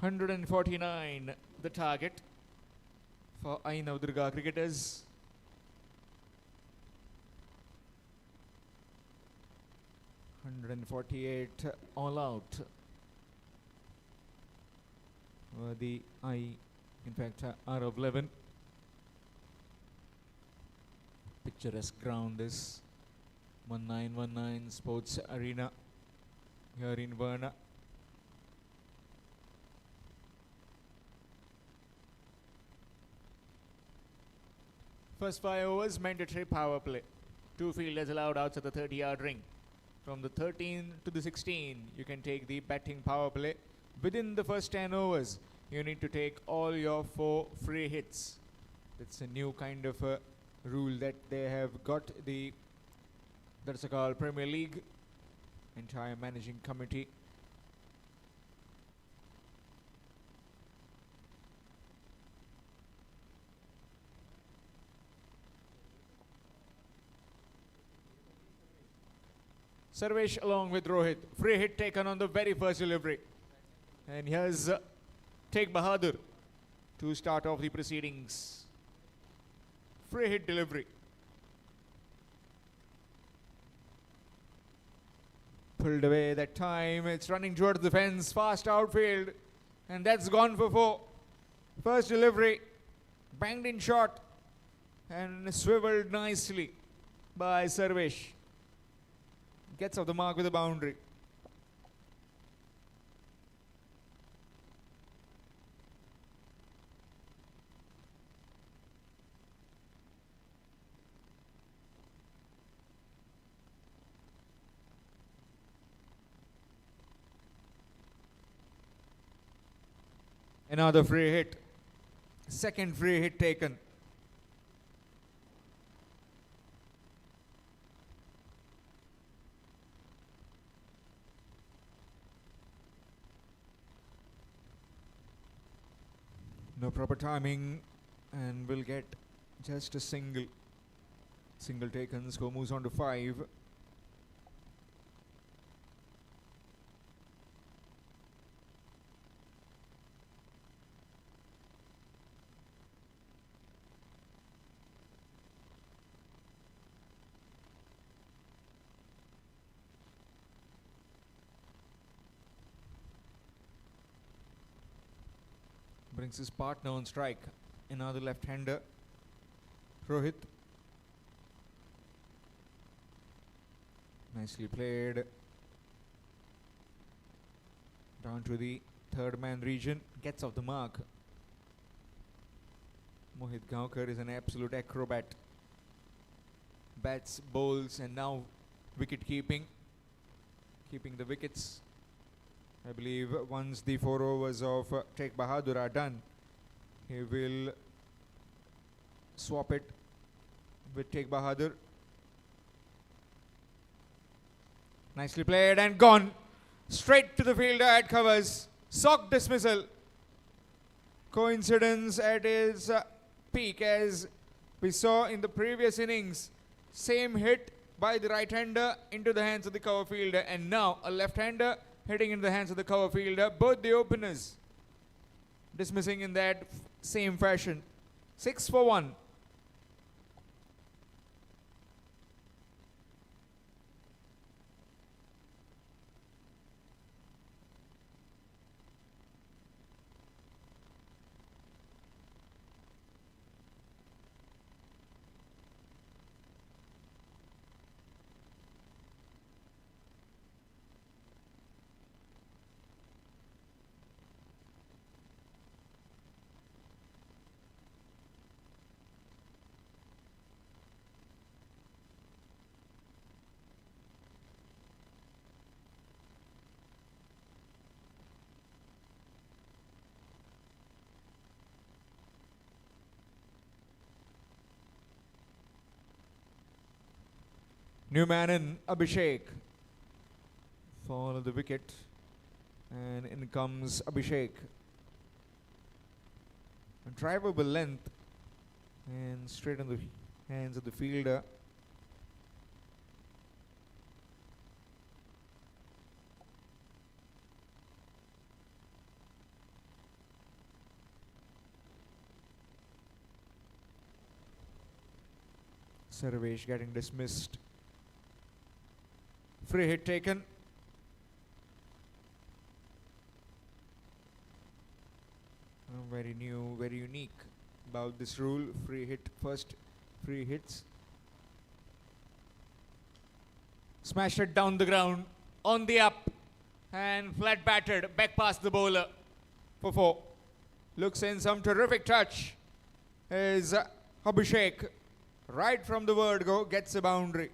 $149 the target for Aai Navdurga cricketers. $148 all out. The Aai, in fact, Aarav XI. Picturesque ground is 1919 Sports Arena here in Varna. First 5 overs, mandatory power play. 2 fielders allowed outside the 30-yard ring. From the 13 to the 16, you can take the batting power play. Within the first 10 overs, you need to take all your 4 free hits. It's a new kind of a rule that they have got, the Dhadsakhal Premier League entire managing committee. Sarvesh along with Rohit. Free hit taken on the very first delivery. And here's Tegh Bahadur to start off the proceedings. Free hit delivery. Pulled away that time. It's running towards the fence. Fast outfield. And that's gone for 4. First delivery. Banged in short. And swiveled nicely by Sarvesh. Gets off the mark with a boundary. Another free hit. Second free hit taken. No proper timing, and will get just a single. Single taken, score moves on to 5. Brings his partner on strike. Another left-hander, Rohit. Nicely played. Down to the third man region. Gets off the mark. Mohit Gaonkar is an absolute acrobat. Bats, bowls, and now wicket keeping. Keeping the wickets. I believe once the 4 overs of Tegh Bahadur are done, he will swap it with Tegh Bahadur. Nicely played and gone. Straight to the fielder at covers. Sock dismissal. Coincidence at its peak, as we saw in the previous innings. Same hit by the right-hander into the hands of the cover fielder, and now a left-hander hitting in the hands of the cover fielder. Both the openers dismissing in that same fashion. 6 for 1. New man in, Abhishek. Follow the wicket. And in comes Abhishek. A drivable length. And straight in the hands of the fielder. Sarvesh getting dismissed. Free hit taken. Very new, very unique about this rule. Free hit first, free hits. Smashed it down the ground, on the up, and flat batted back past the bowler for 4. Looks in some terrific touch. Is Abhishek right from the word go, gets a boundary.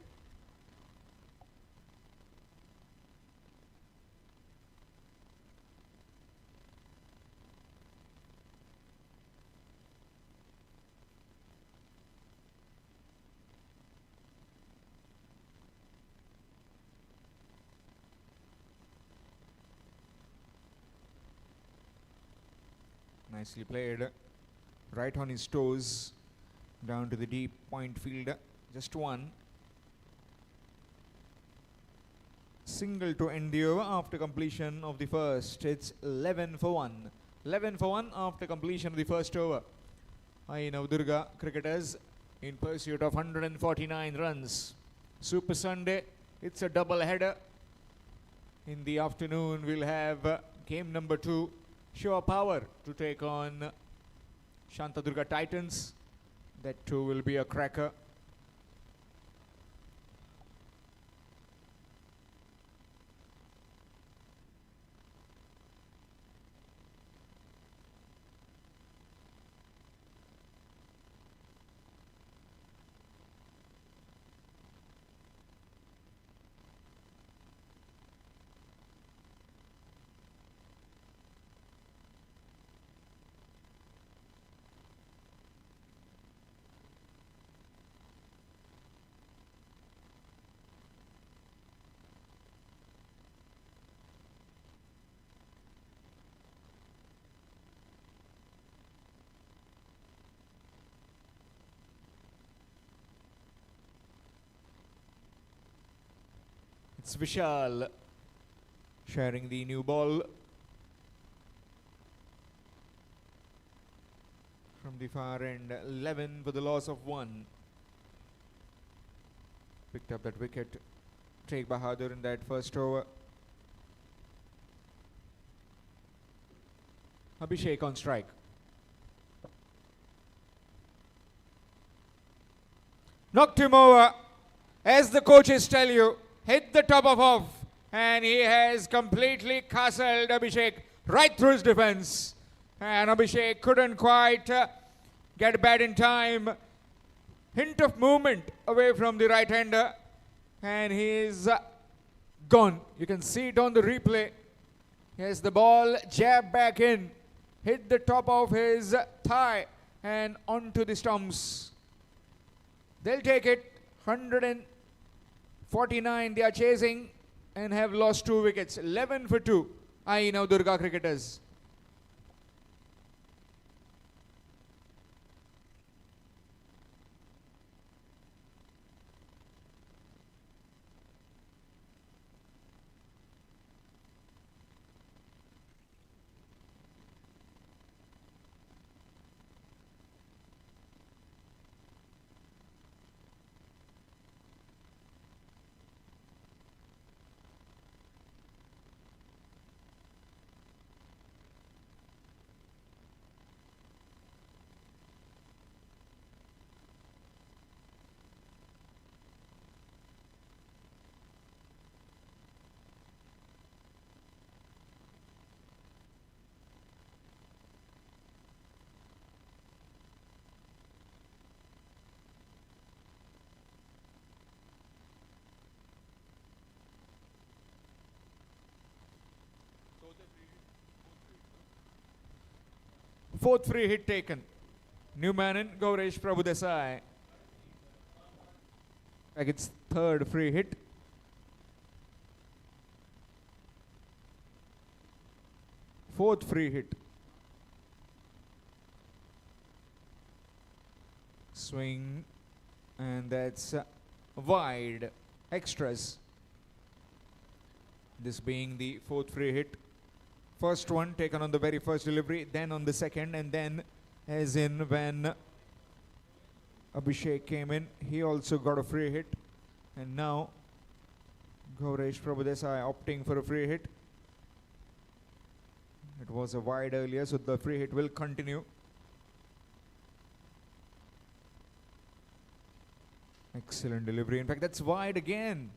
Nicely played. Right on his toes. Down to the deep point fielder. Just one. Single to end the over after completion of the first. It's 11 for 1. 11 for 1 after completion of the first over. Aai Navdurga cricketers in pursuit of 149 runs. Super Sunday. It's a double header. In the afternoon we'll have game number 2. Show of power to take on Shantadurga Titans. That too will be a cracker. It's Vishal sharing the new ball from the far end. 11 for the loss of 1. Picked up that wicket. Sheikh Bahadur in that first over. Abhishek on strike. Knocked him over. As the coaches tell you, hit the top of off, and he has completely castled Abhishek right through his defense. And Abhishek couldn't quite get bad in time. Hint of movement away from the right-hander, and he's gone. You can see it on the replay. Yes, the ball jabbed back in, hit the top of his thigh, and onto the stumps. They'll take it. 149 they are chasing and have lost 2 wickets. 11 for 2. Aai Navdurga cricketers. Fourth free hit taken. New man in, Gaurash Prabhu Desai. Like it's third free hit. Fourth free hit. Swing, and that's wide. Extras. This being the fourth free hit. First one taken on the very first delivery, then on the second, and then as in when Abhishek came in, he also got a free hit. And now Gaurash Prabhudesai opting for a free hit. It was a wide earlier, so the free hit will continue. Excellent delivery. In fact, that's wide again.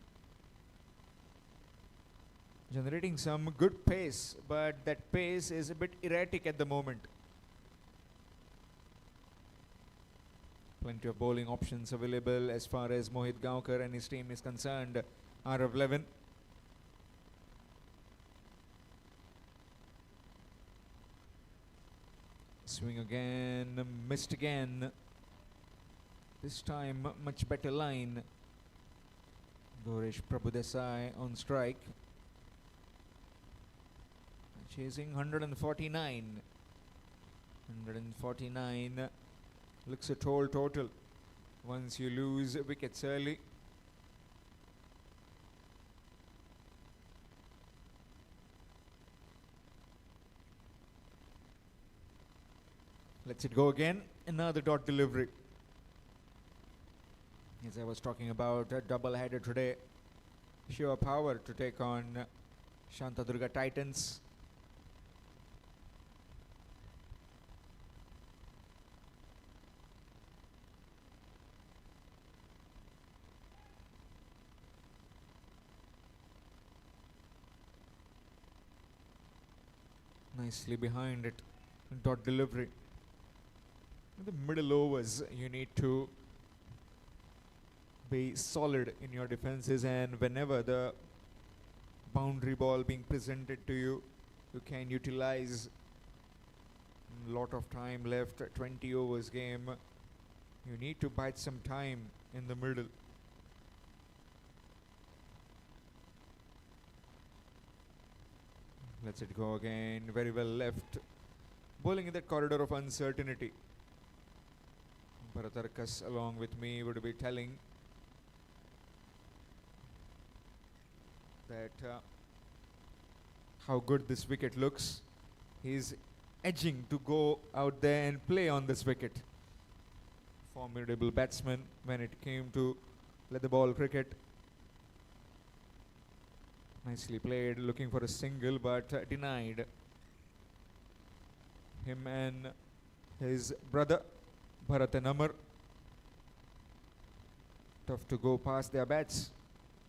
Generating some good pace, but that pace is a bit erratic at the moment. Plenty of bowling options available as far as Mohit Gaonkar and his team is concerned. Aarav XI. Swing again, missed again. This time much better line. Gaurash Prabhudesai on strike. Chasing 149. 149 looks a tall total once you lose wickets early. Let's it go again. Another dot delivery. As I was talking about, a double header today. Sheer power to take on Shantadurga Titans. Nicely behind it. Dot delivery. In the middle overs, you need to be solid in your defenses, and whenever the boundary ball being presented to you, you can utilize a lot of time left, 20 overs game. You need to bite some time in the middle. Let's it go again. Very well left. Bowling in that corridor of uncertainty. Bharat Arkas along with me would be telling that how good this wicket looks. He's edging to go out there and play on this wicket. Formidable batsman when it came to let the ball cricket. Nicely played, looking for a single but denied. Him and his brother Bharat and Amar. Tough to go past their bats.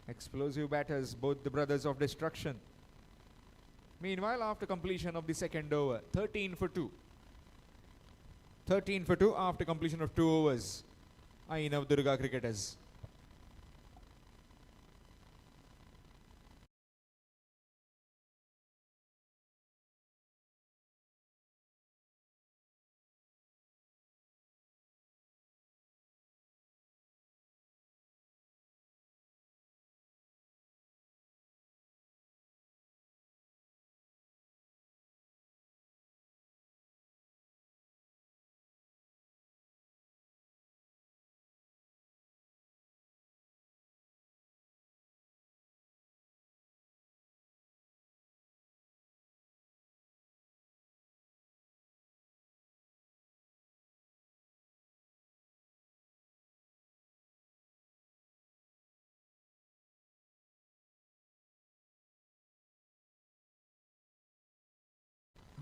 Explosive batters, both the brothers of destruction. Meanwhile, after completion of the second over, 13 for 2. 13 for 2 after completion of 2 overs. Aai Navdurga cricketers.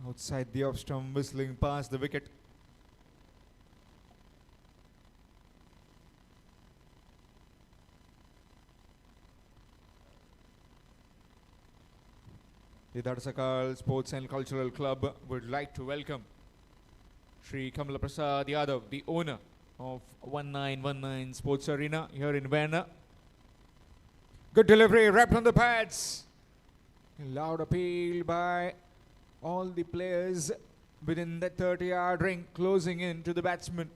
Outside the off stump, whistling past the wicket. The Dhadsakhal Sports and Cultural Club would like to welcome Shri Kamala Prasad Yadav, the owner of 1919 Sports Arena here in Vienna. Good delivery, wrapped on the pads. Loud appeal by all the players within the 30-yard ring, closing in to the batsman.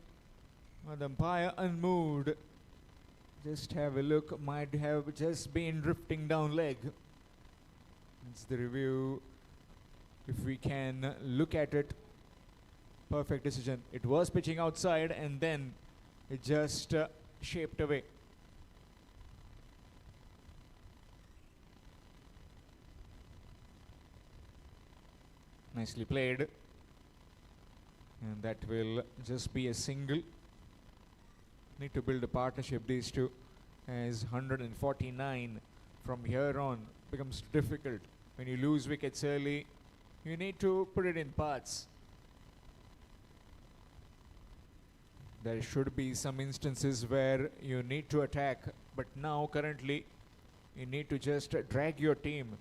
The umpire unmoved. Just have a look. Might have just been drifting down leg. It's the review. If we can look at it, perfect decision. It was pitching outside and then it just shaped away. Nicely played. And that will just be a single. Need to build a partnership, these two, as 149 from here on becomes difficult. When you lose wickets early, you need to put it in parts. There should be some instances where you need to attack, but now currently you need to just drag your team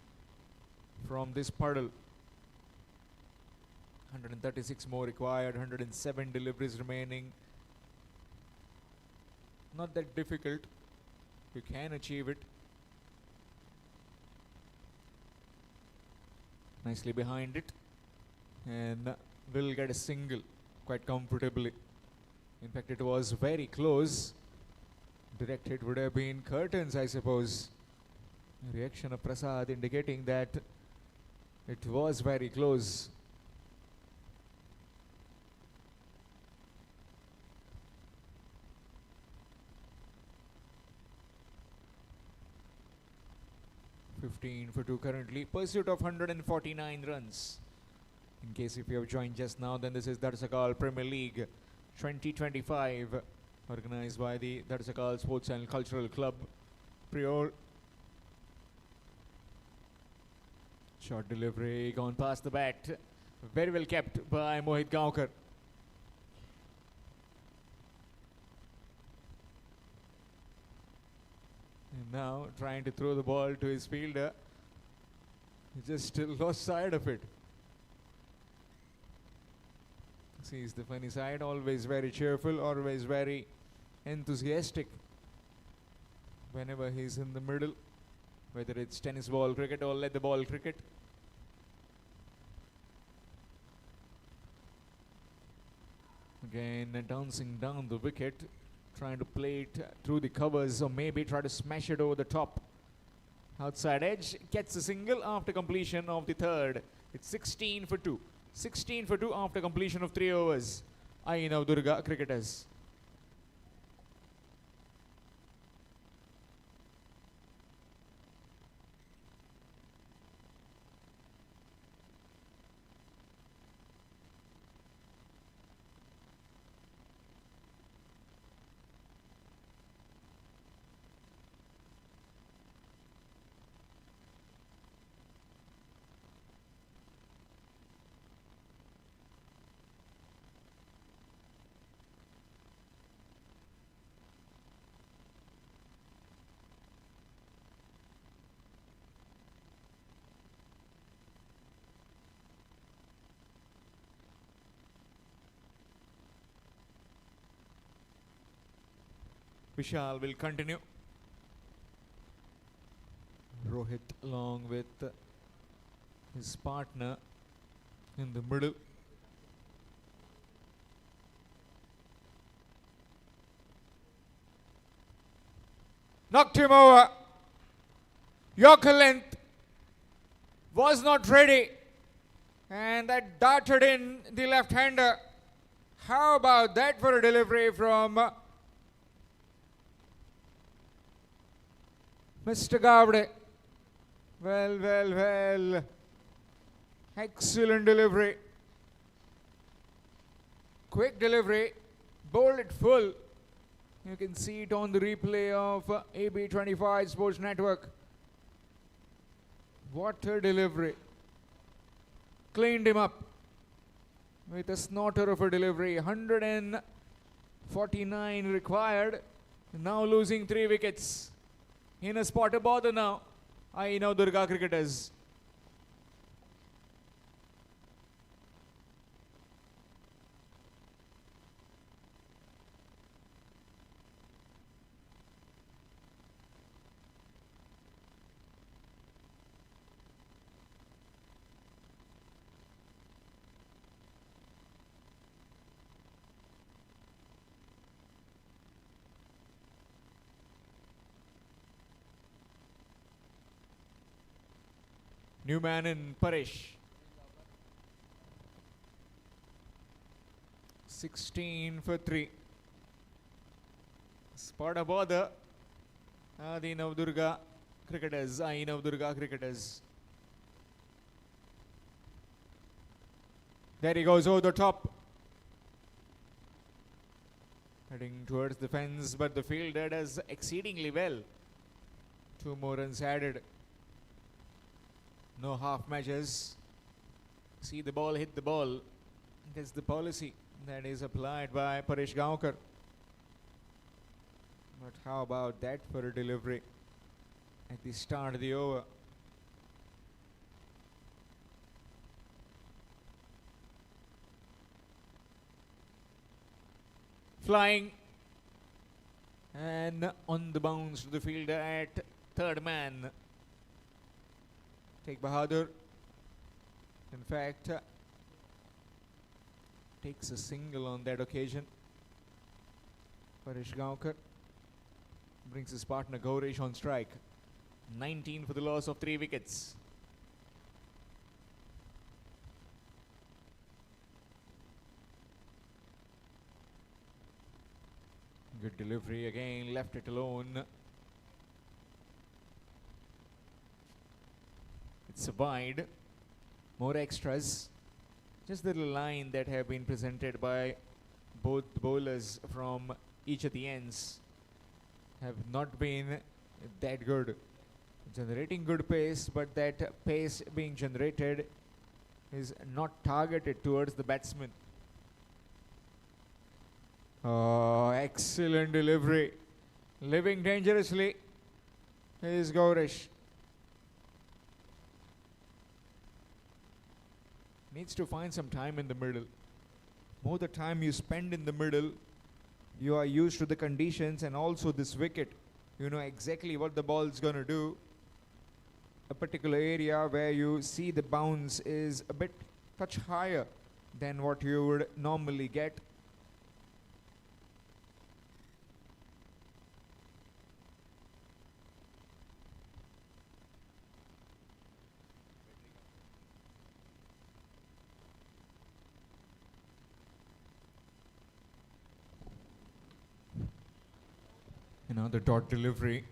from this puddle. 136 more required, 107 deliveries remaining. Not that difficult. You can achieve it. Nicely behind it. And will get a single quite comfortably. In fact, it was very close. Direct hit would have been curtains, I suppose. Reaction of Prasad indicating that it was very close. For 2 currently. Pursuit of 149 runs. In case if you have joined just now, then this is Dhadsakhal Premier League 2025, organized by the Dhadsakhal Sports and Cultural Club, Prior. Short delivery gone past the bat. Very well kept by Mohit Gaonkar. And now trying to throw the ball to his fielder. He just lost sight of it. Sees the funny side, always very cheerful, always very enthusiastic whenever he's in the middle, whether it's tennis ball cricket or leather ball cricket. Again, dancing down the wicket, trying to play it through the covers or maybe try to smash it over the top. Outside edge, gets a single after completion of the third. It's 16 for 2. 16 for 2 after completion of 3 overs. Aai Navdurga cricketers. Vishal will continue. Rohit along with his partner in the middle. Knocked him over. Yorker length was not ready. And that darted in the left-hander. How about that for a delivery from Mr. Gavde? Well, well, well. Excellent delivery. Quick delivery. Bowled it full. You can see it on the replay of AB25 Sports Network. What a delivery. Cleaned him up with a snorter of a delivery. 149 required. Now losing 3 wickets. In a spot of bother now. Aai Navdurga cricketers. New man in Paresh. 16 for 3. Spot a bother. Aai Navdurga cricketers. Aai Navdurga cricketers. There he goes over the top. Heading towards the fence, but the fielder does exceedingly well. 2 more runs added. No half measures. See the ball, hit the ball. That's the policy that is applied by Paresh Gaonkar. But how about that for a delivery at the start of the over? Flying and on the bounce to the fielder at third man. Take Bahadur. In fact, takes a single on that occasion. Paresh Gaonkar brings his partner Gaurish on strike. 19 for the loss of 3 wickets. Good delivery again, left it alone. It's a wide. More extras. Just the line that have been presented by both bowlers from each of the ends have not been that good. Generating good pace, but that pace being generated is not targeted towards the batsman. Oh, excellent delivery. Living dangerously is Gaurish. Needs to find some time in the middle. More the time you spend in the middle, you are used to the conditions and also this wicket. You know exactly what the ball is going to do. A particular area where you see the bounce is a bit touch higher than what you would normally get. Another dot delivery.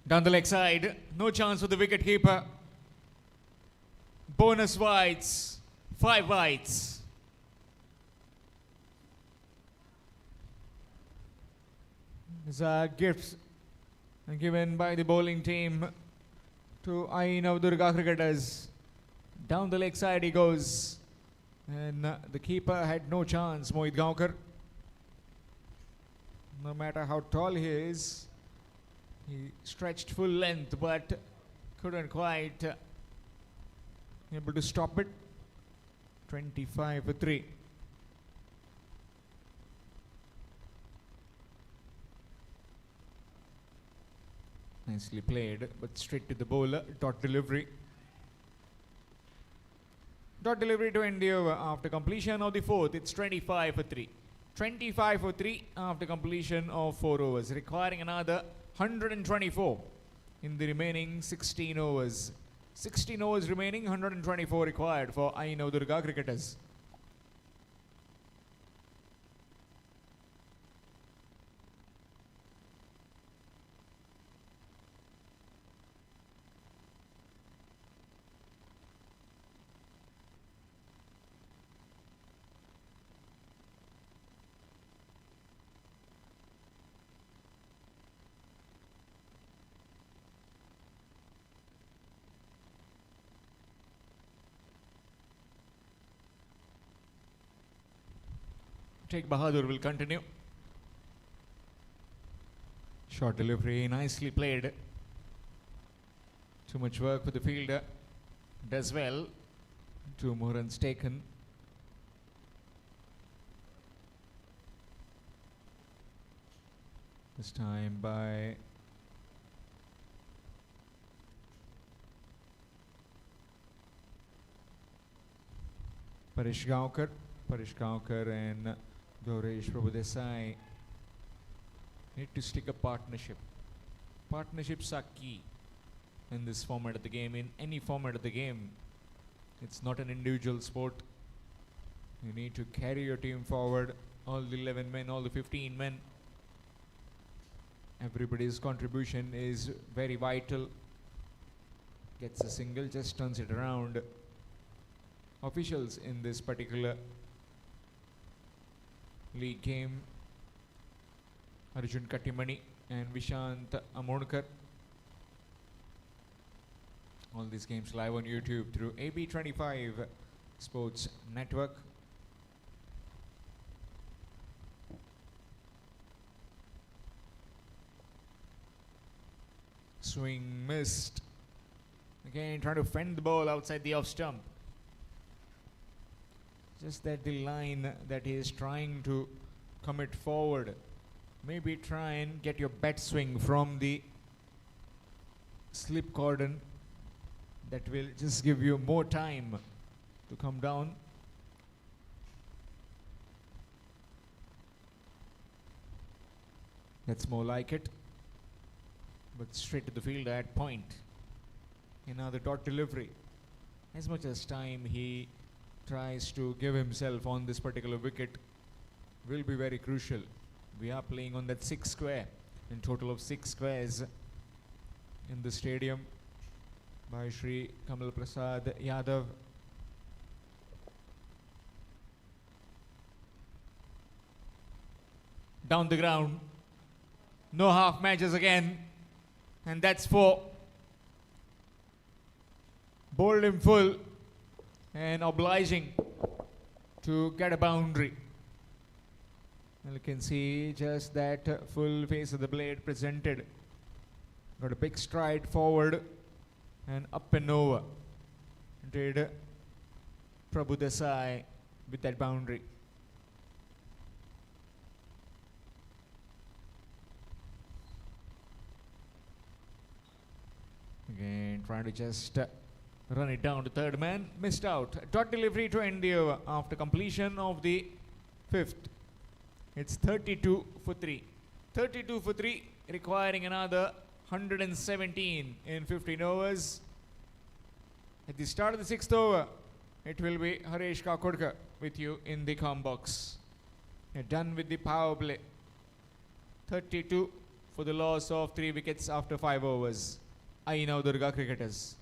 Down the leg side, no chance for the wicket keeper. Bonus wides, 5 wides. These are gifts given by the bowling team to Aai Navdurga cricketers. Down the leg side he goes. And the keeper had no chance, Mohit Gaonkar. No matter how tall he is, he stretched full length but couldn't quite able to stop it. 25 for 3. Nicely played, but straight to the bowler. Dot delivery. Dot delivery to end the over after completion of the 4th. It's 25 for 3. 25 for 3 after completion of 4 overs, requiring another 124 in the remaining 16 overs. 16 overs remaining, 124 required for Aai Navdurga cricketers. Sheikh Bahadur will continue. Short delivery, nicely played. Too much work for the fielder. Does well. 2 more runs taken. This time by Paresh Gaonkar. Parish Kankar and Gaurish Prabhudesai need to stick a partnership. Partnerships are key in this format of the game, in any format of the game. It's not an individual sport. You need to carry your team forward, all the 11 men, all the 15 men. Everybody's contribution is very vital. Gets a single, just turns it around. Officials in this particular league game, Arjun Kattimani and Vishant Amonkar. All these games live on YouTube through AB25 Sports Network. Swing missed. Again trying to fend the ball outside the off stump. Just that the line that he is trying to commit forward. Maybe try and get your bat swing from the slip cordon. That will just give you more time to come down. That's more like it. But straight to the field at point. Another dot delivery. As much as time he tries to give himself on this particular wicket will be very crucial. We are playing on that 6 square, in total of 6 squares in the stadium by Shri Kamal Prasad Yadav. Down the ground. No half matches again. And that's 4. Bowled him full and obliging to get a boundary. And you can see just that full face of the blade presented. Got a big stride forward and up and over. Did Prabhu Desai with that boundary. Again trying to just run it down to third man. Missed out. Dot delivery to end the over after completion of the 5th. It's 32 for 3. 32 for 3, requiring another 117 in 15 overs. At the start of the 6th over, it will be Haresh Kakodkar with you in the com box. You're done with the power play. 32 for the loss of 3 wickets after 5 overs. Aai Navdurga cricketers.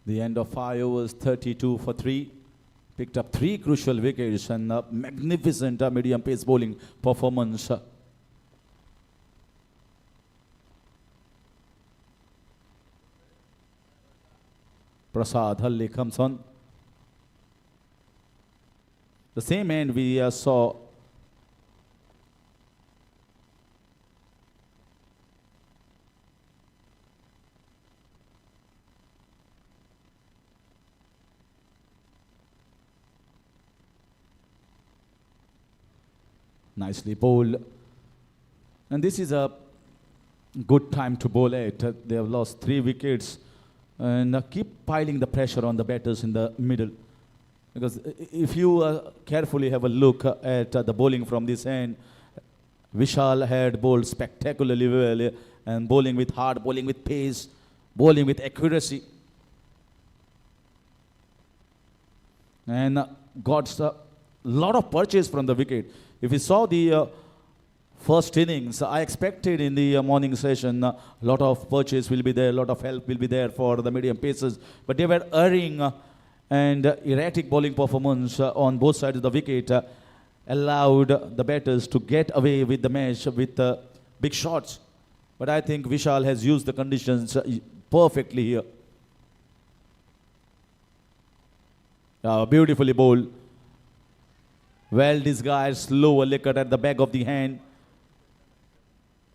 The end of 5 overs, 32 for 3. Picked up 3 crucial wickets and a magnificent medium pace bowling performance. Prasad Halli comes on. The same end we saw nicely bowled. And this is a good time to bowl it. They have lost 3 wickets and keep piling the pressure on the batters in the middle. Because if you carefully have a look at the bowling from this end, Vishal had bowled spectacularly well and bowling with heart, bowling with pace, bowling with accuracy. And got a lot of purchase from the wicket. If you saw the first innings, I expected in the morning session a lot of purchase will be there, a lot of help will be there for the medium pacers. But they were erring and erratic bowling performance on both sides of the wicket allowed the batters to get away with the match with big shots. But I think Vishal has used the conditions perfectly here. Beautifully bowled. Well disguised, slow cut at the back of the hand.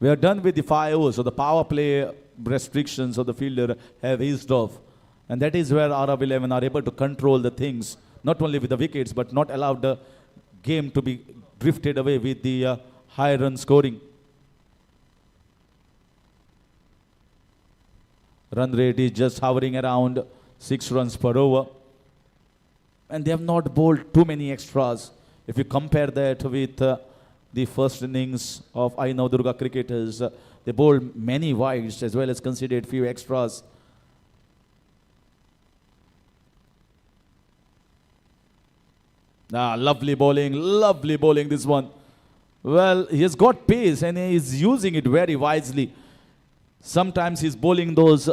We are done with the 5 overs, so the power play restrictions of the fielder have eased off. And that is where Aarav 11 are able to control the things, not only with the wickets, but not allow the game to be drifted away with the high run scoring. Run rate is just hovering around 6 runs per over. And they have not bowled too many extras. If you compare that with the first innings of Aai Navdurga cricketers, they bowled many wides as well as conceded few extras. Lovely bowling this one. Well, he has got pace and he is using it very wisely. Sometimes he's bowling those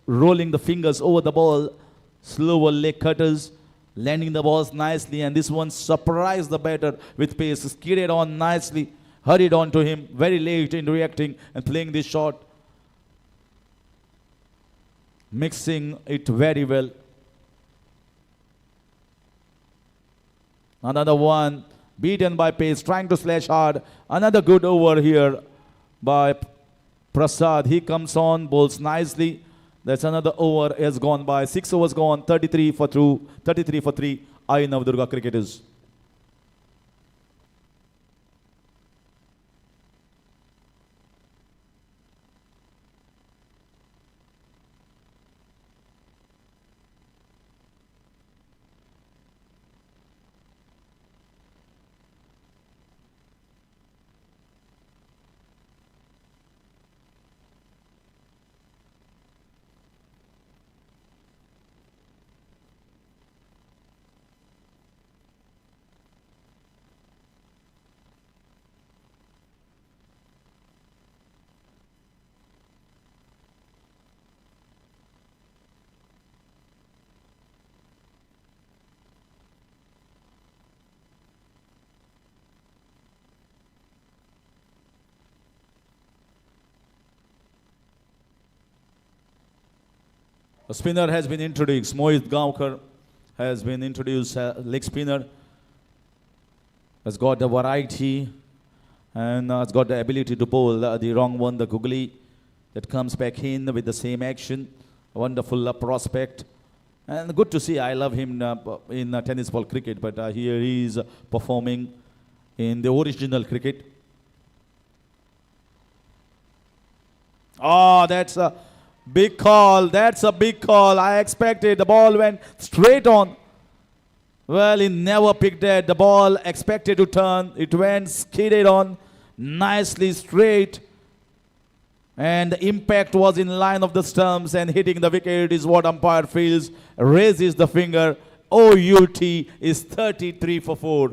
rolling the fingers over the ball, slower leg cutters, landing the balls nicely, and this one surprised the batter with pace, skidded on nicely, hurried on to him, very late in reacting and playing this shot. Mixing it very well. Another one, beaten by pace, trying to slash hard. Another good over here by Prasad. He comes on, bowls nicely. That's another over has gone by. 6 overs gone, 33 for 3. Aai Navdurga cricketers. A spinner has been introduced. Mohit Gaonkar has been introduced. Leg spinner has got the variety and has got the ability to bowl the wrong one, the googly that comes back in with the same action. A wonderful prospect. And good to see. I love him in tennis ball cricket, but here he is performing in the original cricket. Oh, that's a big call. That's a big call. I expected. The ball went straight on. Well, he never picked it. The ball expected to turn. It went skidded on nicely straight. And the impact was in line of the stumps and hitting the wicket is what umpire feels. Raises the finger. OUT is 33 for 4.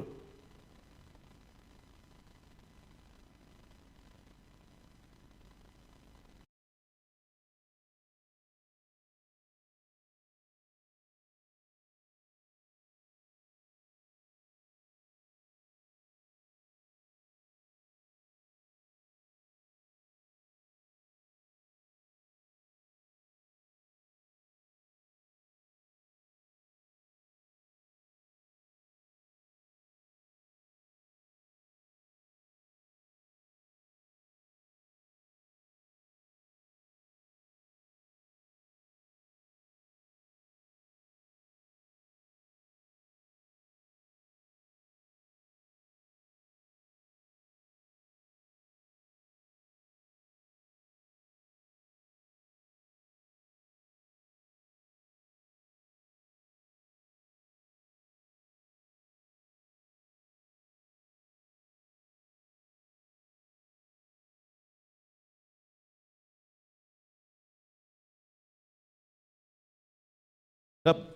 up.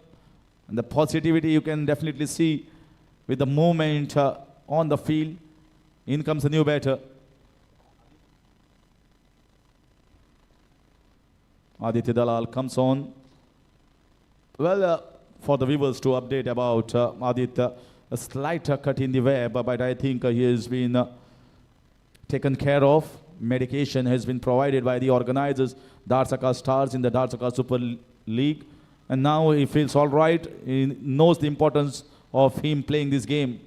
And the positivity you can definitely see with the movement on the field. In comes the new batter. Aditya Dalal comes on. Well, for the viewers to update about Aditya, a slight cut in the web, but I think he has been taken care of. Medication has been provided by the organizers, Dhadsakhal Stars in the Dhadsakhal Super League. And now he feels all right. He knows the importance of him playing this game.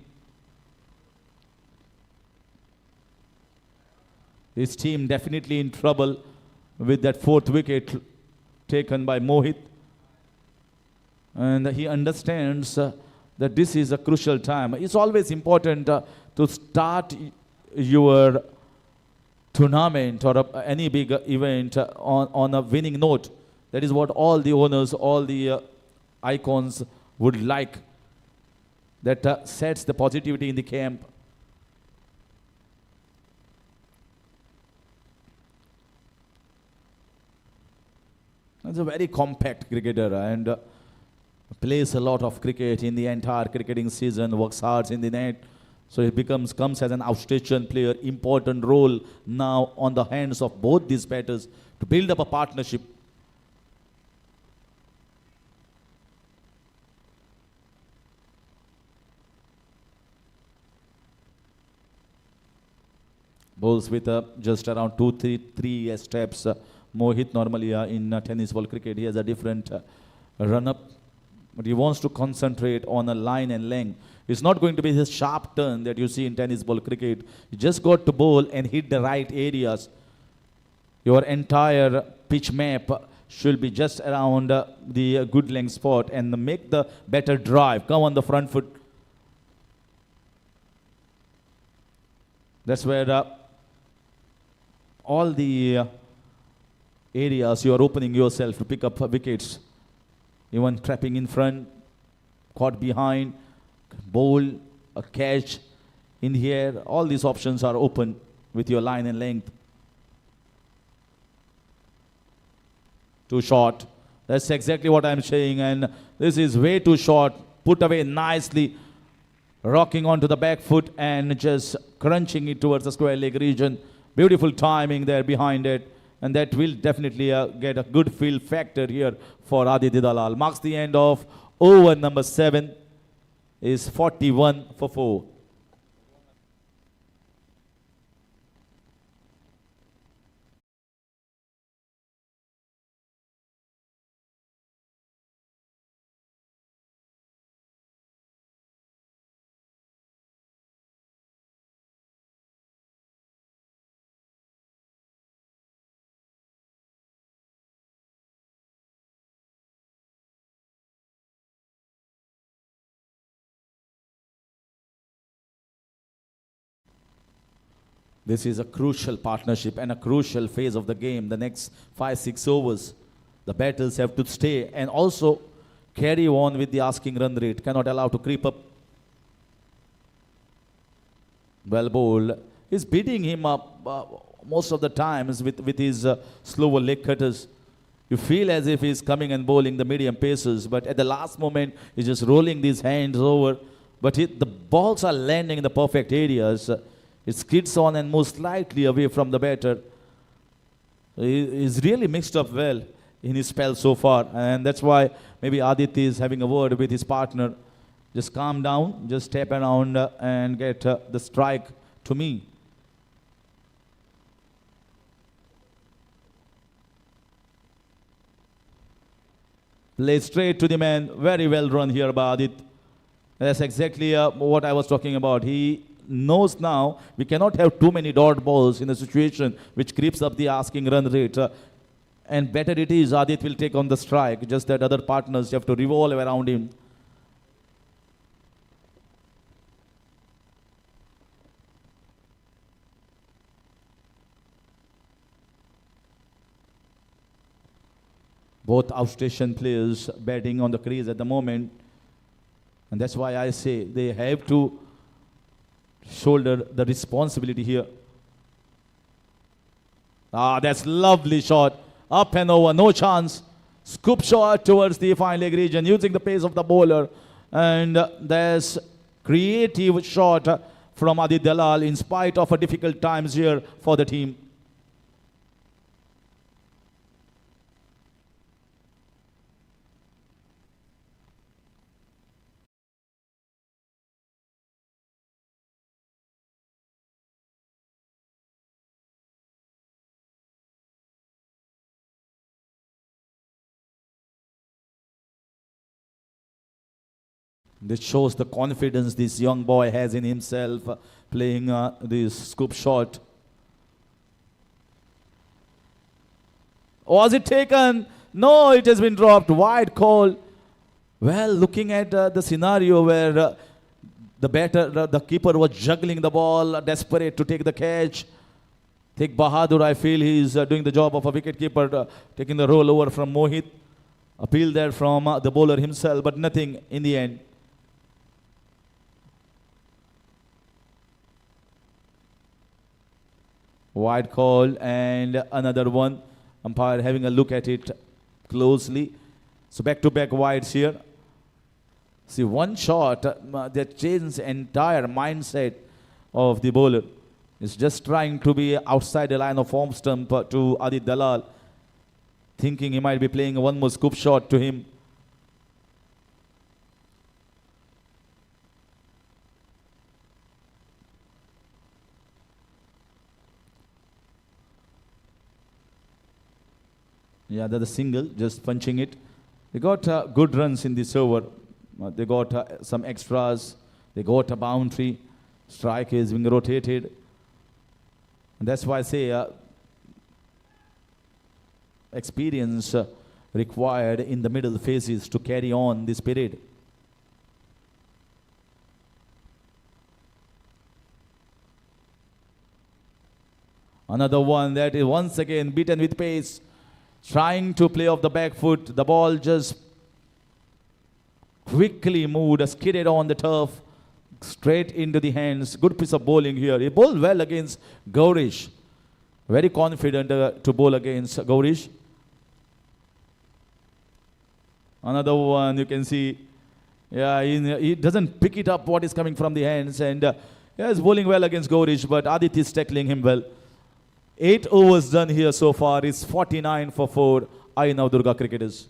His team definitely in trouble with that fourth wicket taken by Mohit. And he understands that this is a crucial time. It's always important to start your tournament or any big event on a winning note. That is what all the owners, all the icons would like. That sets the positivity in the camp. He's a very compact cricketer and plays a lot of cricket in the entire cricketing season, works hard in the net. So he comes as an outstation player, important role now on the hands of both these batters to build up a partnership. Bowls with just around 2-3 steps. Mohit normally in tennis ball cricket, he has a different run-up. But he wants to concentrate on a line and length. It's not going to be his sharp turn that you see in tennis ball cricket. You just got to bowl and hit the right areas. Your entire pitch map should be just around the good length spot and make the better drive. Come on the front foot. That's where all the areas you are opening yourself to pick up wickets. Even trapping in front, caught behind, bowl, a catch in here. All these options are open with your line and length. Too short. That's exactly what I'm saying. And this is way too short. Put away nicely. Rocking onto the back foot and just crunching it towards the square leg region. Beautiful timing there behind it. And that will definitely get a good feel factor here for Aditya Dalal. Marks the end of over number 7 is 41 for 4. This is a crucial partnership and a crucial phase of the game. The next 5-6 overs, the batters have to stay and also carry on with the asking run rate. Cannot allow to creep up. Well bowled. He's beating him up most of the times with his slower leg cutters. You feel as if he's coming and bowling the medium paces, but at the last moment, he's just rolling these hands over. But the balls are landing in the perfect areas. It skids on and moves slightly away from the batter. He's really mixed up well in his spell so far. And that's why maybe Aditya is having a word with his partner. Just calm down, just step around and get the strike to me. Play straight to the man. Very well run here by Aditya. That's exactly what I was talking about. He knows now we cannot have too many dot balls in a situation which creeps up the asking run rate. And better it is, Aditya will take on the strike, just that other partners have to revolve around him. Both outstation players batting on the crease at the moment. And that's why I say they have to shoulder the responsibility here. Ah, that's lovely shot. Up and over, no chance. Scoop shot towards the fine leg region using the pace of the bowler. And there's creative shot from Adi Dalal in spite of a difficult times here for the team. This shows the confidence this young boy has in himself, playing this scoop shot. Was it taken? No, it has been dropped. Wide call. Well, looking at the scenario where the keeper was juggling the ball, desperate to take the catch. Take Bahadur, I feel he's doing the job of a wicket keeper, taking the roll over from Mohit. Appeal there from the bowler himself, but nothing in the end. Wide call and another one. Umpire having a look at it closely. So back-to-back wides here. See, one shot that changes entire mindset of the bowler. He's just trying to be outside the line of form stump to Adi Dalal, thinking he might be playing one more scoop shot to him. Yeah, that's a single, just punching it. They got good runs in this over. They got some extras. They got a boundary. Strike is being rotated. And that's why I say experience required in the middle phases to carry on this period. Another one that is once again beaten with pace. Trying to play off the back foot. The ball just quickly moved, skidded on the turf, straight into the hands. Good piece of bowling here. He bowled well against Gaurish. Very confident to bowl against Gaurish. Another one you can see. Yeah, he doesn't pick it up what is coming from the hands. And he's bowling well against Gaurish, but Adit is tackling him well. 8 overs done here so far. It's 49 for 4. Aai Navdurga cricketers.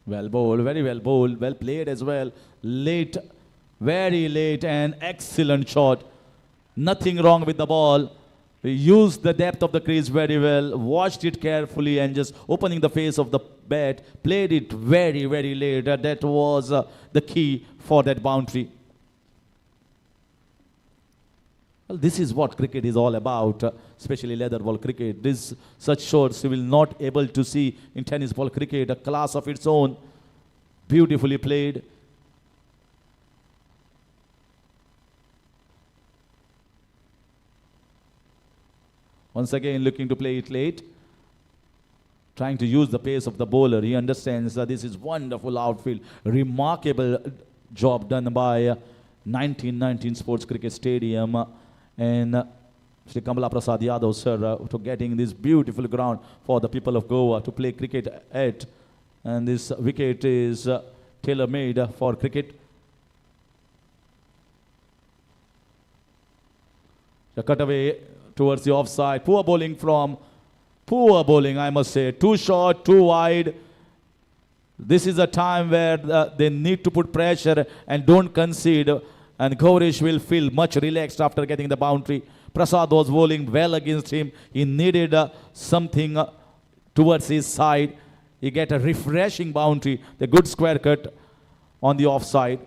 Well bowled, very well bowled, well played as well. Late, very late, and excellent shot. Nothing wrong with the ball. He used the depth of the crease very well, watched it carefully and just opening the face of the bat, played it very, very late. That was the key for that boundary. Well, this is what cricket is all about, especially leather ball cricket. Such shots you will not able to see in tennis ball cricket, a class of its own. Beautifully played. Once again looking to play it late. Trying to use the pace of the bowler. He understands that this is wonderful outfield. Remarkable job done by 1919 Sports Cricket Stadium and Shri Kamala Prasad Yadav sir to getting this beautiful ground for the people of Goa to play cricket at. And this wicket is tailor-made for cricket. The cutaway towards the offside. Poor bowling, I must say. Too short, too wide. This is a time where they need to put pressure and don't concede. And Gaurish will feel much relaxed after getting the boundary. Prasad was bowling well against him. He needed something towards his side. He get a refreshing boundary. The good square cut on the offside.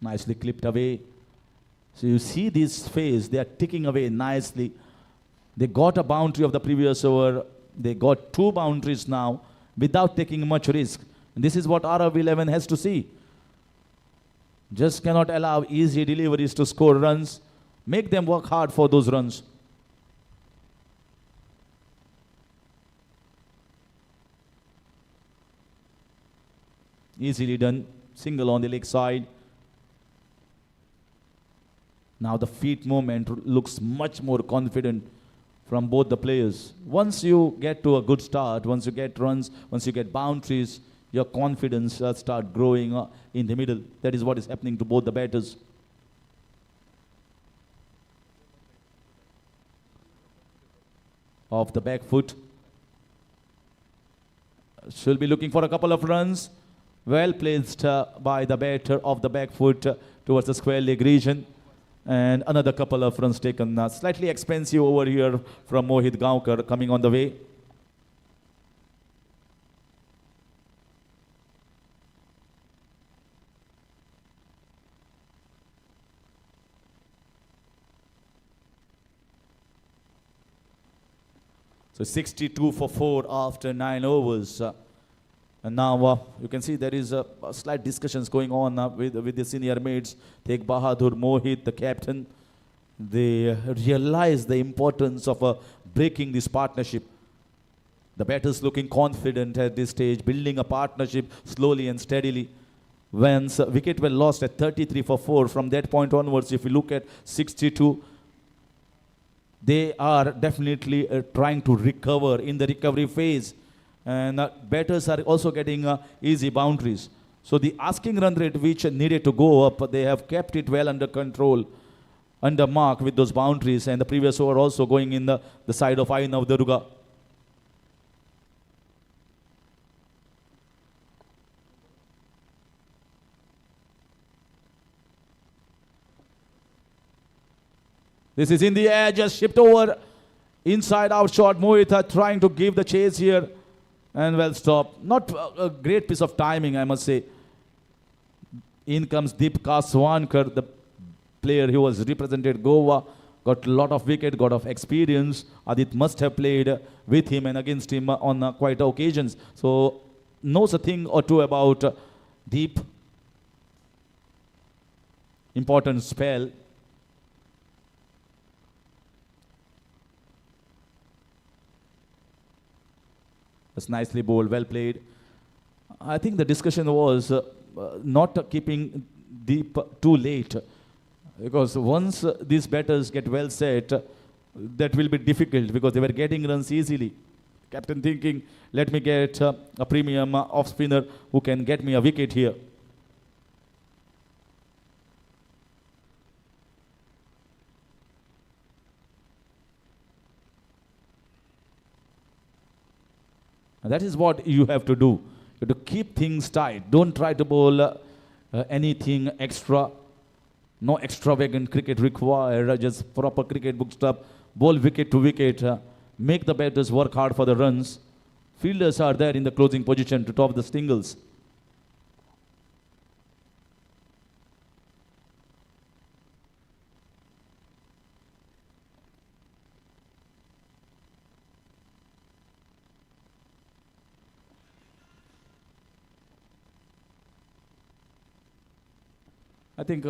Nicely clipped away. So you see this phase, they are ticking away nicely. They got a boundary of the previous over. They got 2 boundaries now without taking much risk. And this is what Aarav XI has to see. Just cannot allow easy deliveries to score runs. Make them work hard for those runs. Easily done. Single on the leg side. Now the feet movement looks much more confident from both the players. Once you get to a good start, once you get runs, once you get boundaries, your confidence start growing in the middle. That is what is happening to both the batters. Off the back foot. She'll be looking for a couple of runs. Well placed by the batter of the back foot towards the square leg region. And another couple of runs taken. Slightly expensive over here from Mohit Gaonkar coming on the way. So 62 for 4 after 9 overs. And now you can see there is a slight discussions going on with the senior mates. Tegh Bahadur, Mohit, the captain. They realize the importance of breaking this partnership. The batters looking confident at this stage, building a partnership slowly and steadily. Once wicket were lost at 33 for 4, from that point onwards, if you look at 62, they are definitely trying to recover in the recovery phase. And batters are also getting easy boundaries. So the asking run rate which needed to go up, they have kept it well under control, under mark with those boundaries. And the previous over also going in the side of Aai Navdurga. This is in the air, just shipped over. Inside out shot, Mohit trying to give the chase here. And well stopped. Not a great piece of timing, I must say. In comes Deep Kaswankar, the player who was represented Goa. Got a lot of wicket, got of experience. Adit must have played with him and against him on quite occasions. So knows a thing or two about Deep. Important spell. That's nicely bowled, well played. I think the discussion was not keeping Deep too late. Because once these batters get well set, that will be difficult because they were getting runs easily. Captain thinking, let me get a premium off spinner who can get me a wicket here. And that is what you have to do. You have to keep things tight. Don't try to bowl anything extra. No extravagant cricket required. Just proper cricket book stuff. Bowl wicket to wicket. Make the batters work hard for the runs. Fielders are there in the closing position to top the singles. I think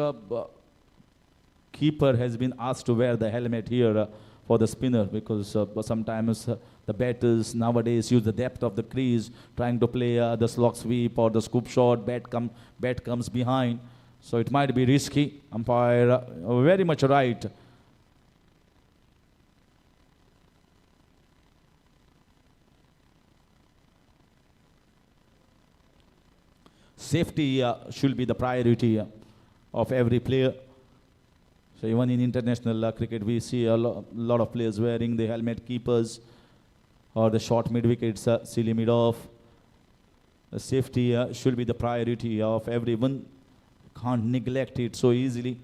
keeper has been asked to wear the helmet here for the spinner, because sometimes the batters nowadays use the depth of the crease, trying to play the slog sweep or the scoop shot. Bat comes behind, so it might be risky. Umpire very much right. Safety should be the priority of every player. So even in international cricket, we see a lot of players wearing the helmet keepers or the short mid wickets, silly mid off. The safety should be the priority of everyone. Can't neglect it so easily.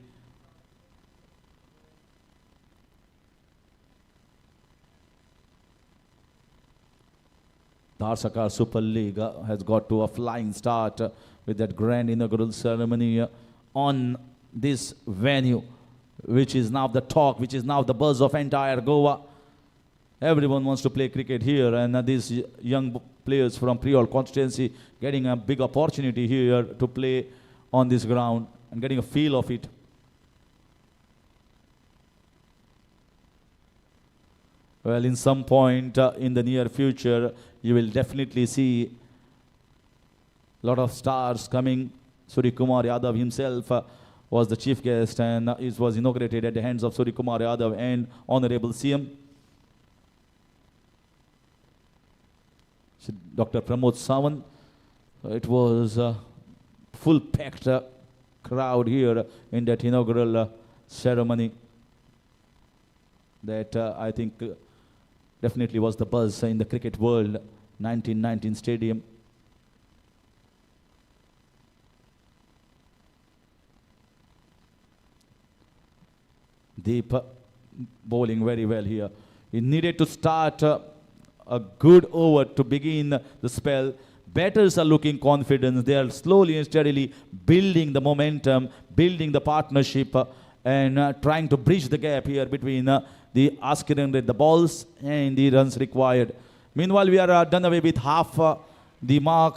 Dhadsakhal Super League has got to a flying start with that grand inaugural ceremony on this venue, which is now the talk, which is now the buzz of entire Goa. Everyone wants to play cricket here, and these young players from Priol constituency getting a big opportunity here to play on this ground and getting a feel of it. Well, in some point in the near future, you will definitely see a lot of stars coming. Surya Kumar Yadav himself was the chief guest, and it was inaugurated at the hands of Surya Kumar Yadav and Honorable CM. Dr. Pramod Sawant. It was a full-packed crowd here in that inaugural ceremony. That I think definitely was the buzz in the cricket world, 1919 stadium. Deep bowling very well here. He needed to start a good over to begin the spell. Batters are looking confident. They are slowly and steadily building the momentum, building the partnership, and trying to bridge the gap here between the asking rate, the balls and the runs required. Meanwhile, we are done away with half the mark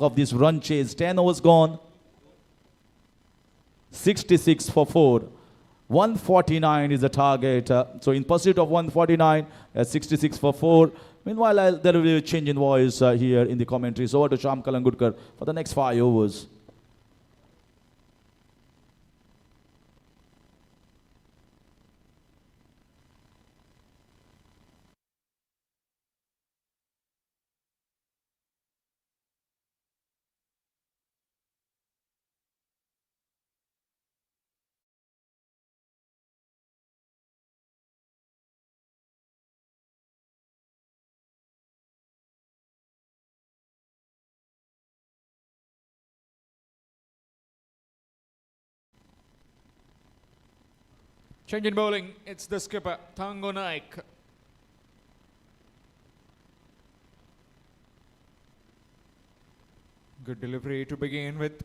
of this run chase. 10 overs gone. 66 for 4. 149 is the target. So in pursuit of 149, 66 for 4. Meanwhile, there will be a change in voice here in the commentaries. Over to Sham Kalangudkar for the next 5 overs. Change in bowling, it's the skipper, Thango Naik. Good delivery to begin with,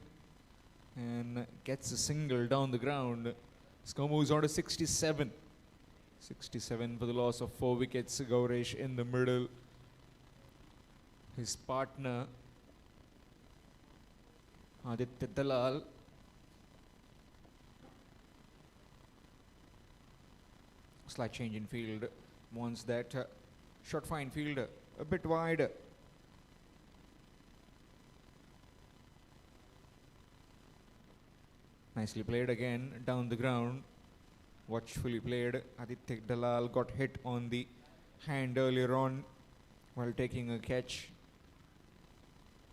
and gets a single down the ground. Score moves on to 67. 67 for the loss of 4 wickets. Gaurish in the middle. His partner, Aditya Dalal. Slight change in field. Wants that short fine fielder a bit wide. Nicely played again down the ground. Watchfully played. Aditya Dalal got hit on the hand earlier on while taking a catch.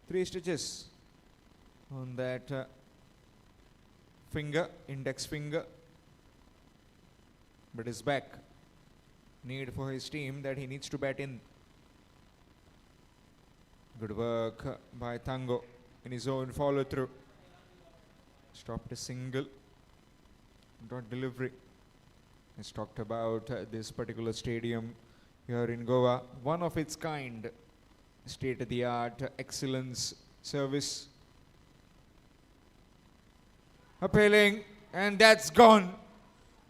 3 stitches on that finger, index finger. But his back need for his team that he needs to bat in. Good work by Thango in his own follow through. Stopped a single. Dot delivery. Let's talked about this particular stadium here in Goa. One of its kind. State of the art excellence service. Appealing, and that's gone.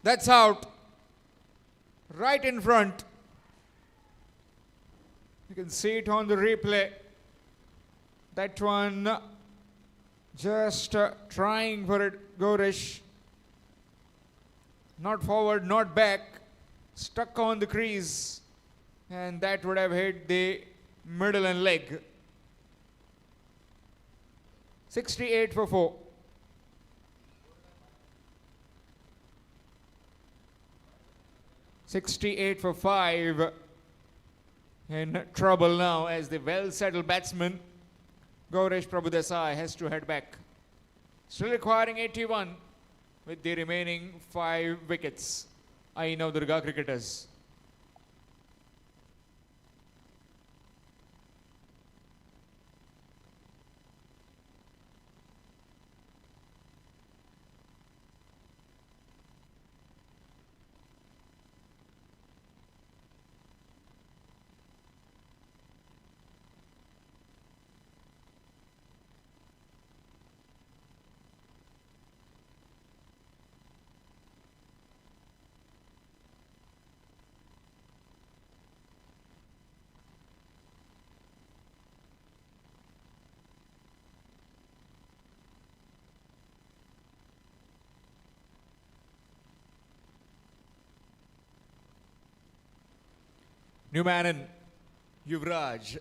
That's out. Right in front. You can see it on the replay. That one just trying for it, Gaurish. Not forward, not back. Stuck on the crease, and that would have hit the middle and leg. 68 for 4. "68 for 5. In trouble now as the well-settled batsman Gaurish Prabhudesai has to head back. Still requiring 81 with the remaining 5 wickets. Aai Navdurga cricketers. New man in, Yuvraj,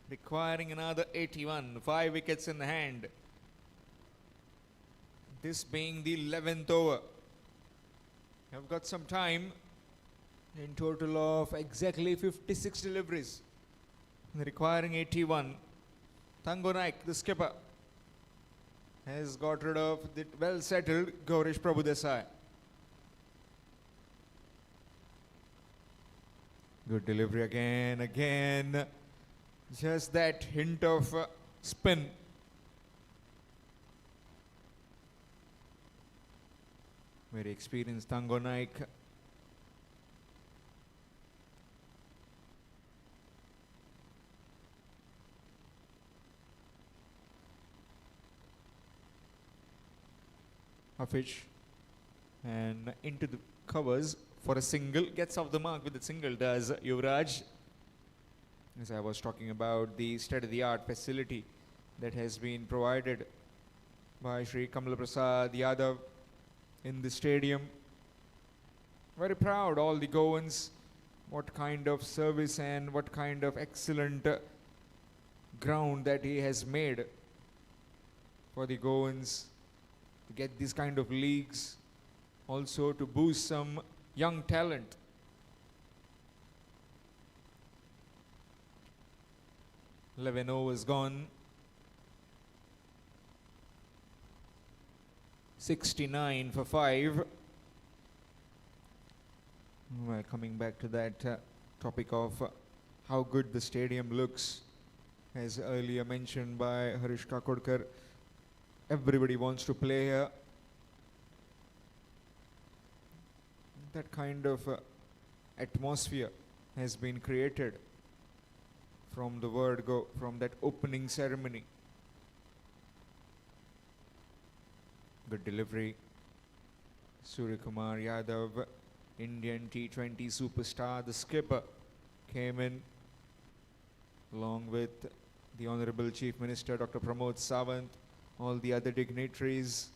requiring another 81, 5 wickets in hand. This being the 11th over. I've got some time, in total of exactly 56 deliveries. Requiring 81. Thango Naik, the skipper, has got rid of the well-settled Gaurish Prabhudesai. Good delivery again. Just that hint of spin. Very experienced Thango Naik. Hafiz, and into the covers for a single, gets off the mark with the single, does Yuvraj. As I was talking about the state-of-the-art facility that has been provided by Shri Kamal Prasad Yadav in the stadium. Very proud, all the Goans, what kind of service and what kind of excellent ground that he has made for the Goans to get these kind of leagues, also to boost some young talent. "11 overs gone. 69 for 5. Well, coming back to that topic of how good the stadium looks, as earlier mentioned by Harish Kakodkar, everybody wants to play here. That kind of atmosphere has been created from the word go, from that opening ceremony. Good delivery. Suryakumar Yadav, Indian T20 superstar, the skipper, came in along with the Honorable Chief Minister Dr. Pramod Sawant, all the other dignitaries.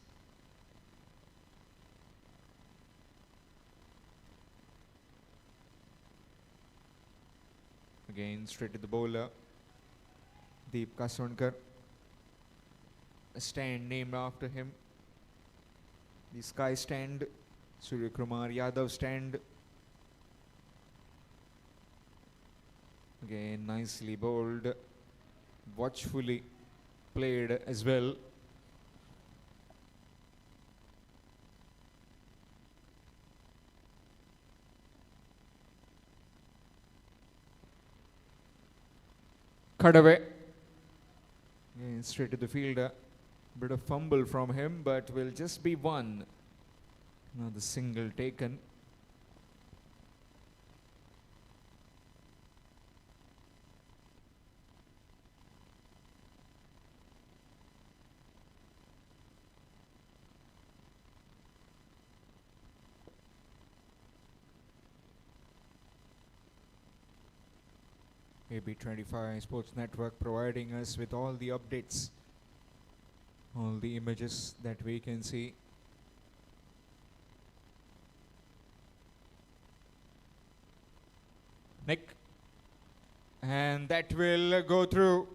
Again, straight to the bowler, Deep Kaswankar. A stand named after him. The Sky stand, Suryakumar Yadav stand. Again, nicely bowled, watchfully played as well. Cut away. Again, straight to the fielder. Bit of fumble from him, but will just be one. Now the single taken. AB25 Sports Network providing us with all the updates, all the images that we can see. Nick. And that will go through.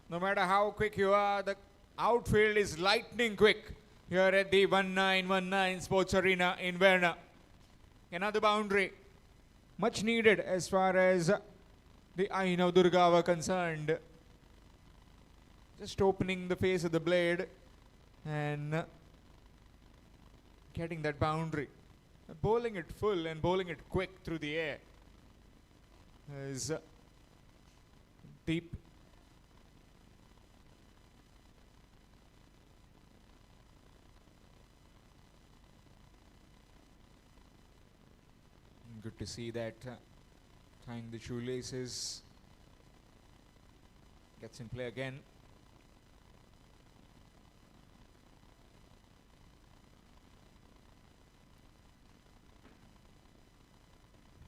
No matter how quick you are, the outfield is lightning quick here at the 1919 Sports Arena in Verna. Another boundary, much needed as far as the Aai Navdurga were concerned. Just opening the face of the blade and getting that boundary. Bowling it full and bowling it quick through the air is deep. Good to see that tying the shoelaces gets in play again.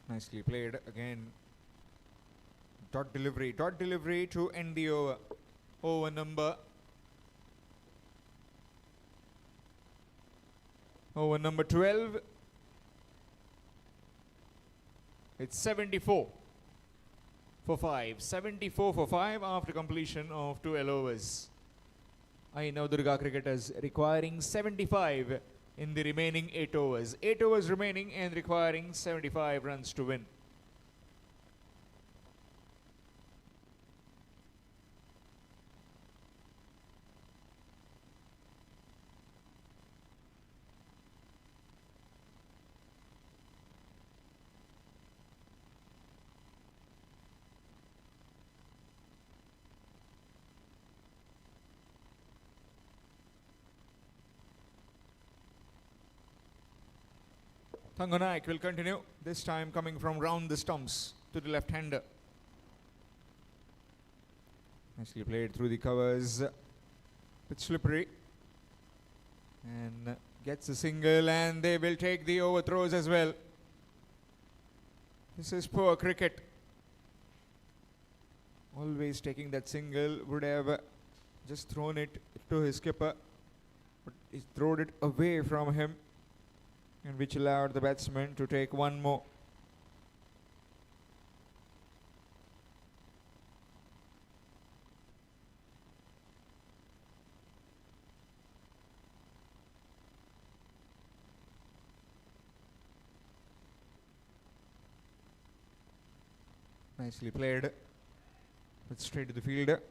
Nicely played again. Dot delivery to end the over. Over number 12. It's 74 for 5. 74 for 5 after completion of 12 overs. Aai Navdurga cricketers requiring 75 in the remaining 8 overs. 8 overs remaining and requiring 75 runs to win. Thanganaik will continue, this time coming from round the stumps to the left-hander. Nicely played through the covers, bit slippery. And gets a single, and they will take the overthrows as well. This is poor cricket. Always taking that single, would have just thrown it to his skipper, but he threw it away from him, and which allowed the batsman to take one more. Nicely played, but straight to the fielder